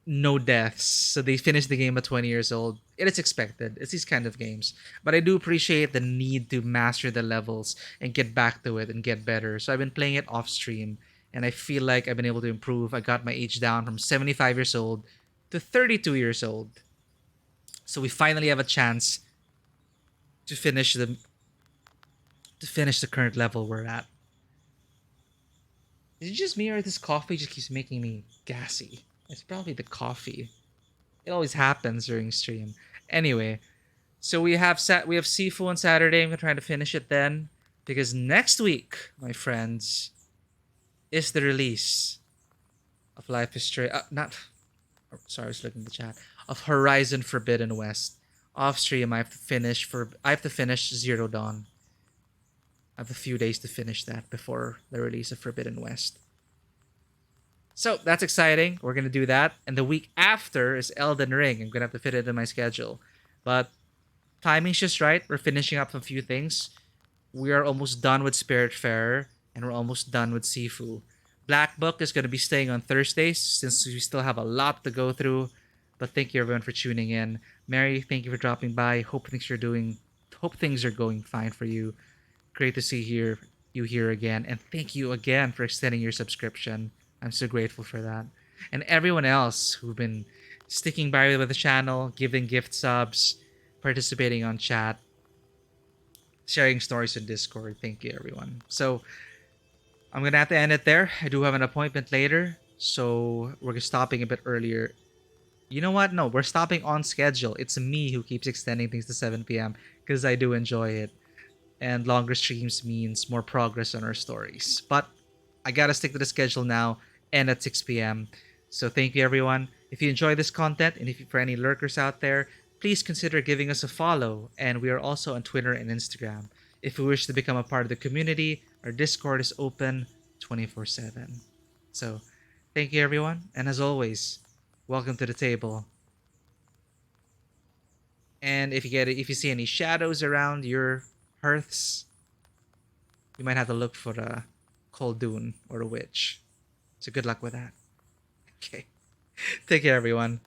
No deaths. So they finished the game at 20 years old. It is expected. It's these kind of games. But I do appreciate the need to master the levels and get back to it and get better. So I've been playing it off stream and I feel like I've been able to improve. I got my age down from 75 years old to 32 years old. So we finally have a chance to finish the current level we're at. Is it just me or this coffee just keeps making me gassy? It's probably the coffee. It always happens during stream. Anyway, so we have Sifu on Saturday. I'm gonna try to finish it then, because next week, my friends, is the release of Life is Strange. Sorry, I was looking at the chat. Of Horizon Forbidden West. Off stream, I have to finish Zero Dawn. I have a few days to finish that before the release of Forbidden West. So that's exciting. We're gonna do that, and the week after is Elden Ring. I'm gonna have to fit it in my schedule, but timing's just right. We're finishing up a few things. We are almost done with Spiritfarer, and we're almost done with Sifu. Black Book is gonna be staying on Thursdays since we still have a lot to go through. But thank you everyone for tuning in. Mary, thank you for dropping by. Hope things are going fine for you. Great to see you here again, and thank you again for extending your subscription. I'm so grateful for that. And everyone else who've been sticking by with the channel, giving gift subs, participating on chat, sharing stories in Discord. Thank you, everyone. So I'm going to have to end it there. I do have an appointment later, so we're stopping a bit earlier. You know what? No, we're stopping on schedule. It's me who keeps extending things to 7 p.m. because I do enjoy it. And longer streams means more progress on our stories. But I gotta stick to the schedule now, and at 6 p.m. So thank you, everyone. If you enjoy this content, and for any lurkers out there, please consider giving us a follow. And we are also on Twitter and Instagram. If you wish to become a part of the community, our Discord is open 24/7. So thank you, everyone. And as always, welcome to the table. And if you see any shadows around your hearths, you might have to look for a Khaldun or a witch. So good luck with that. Okay. Take care, everyone.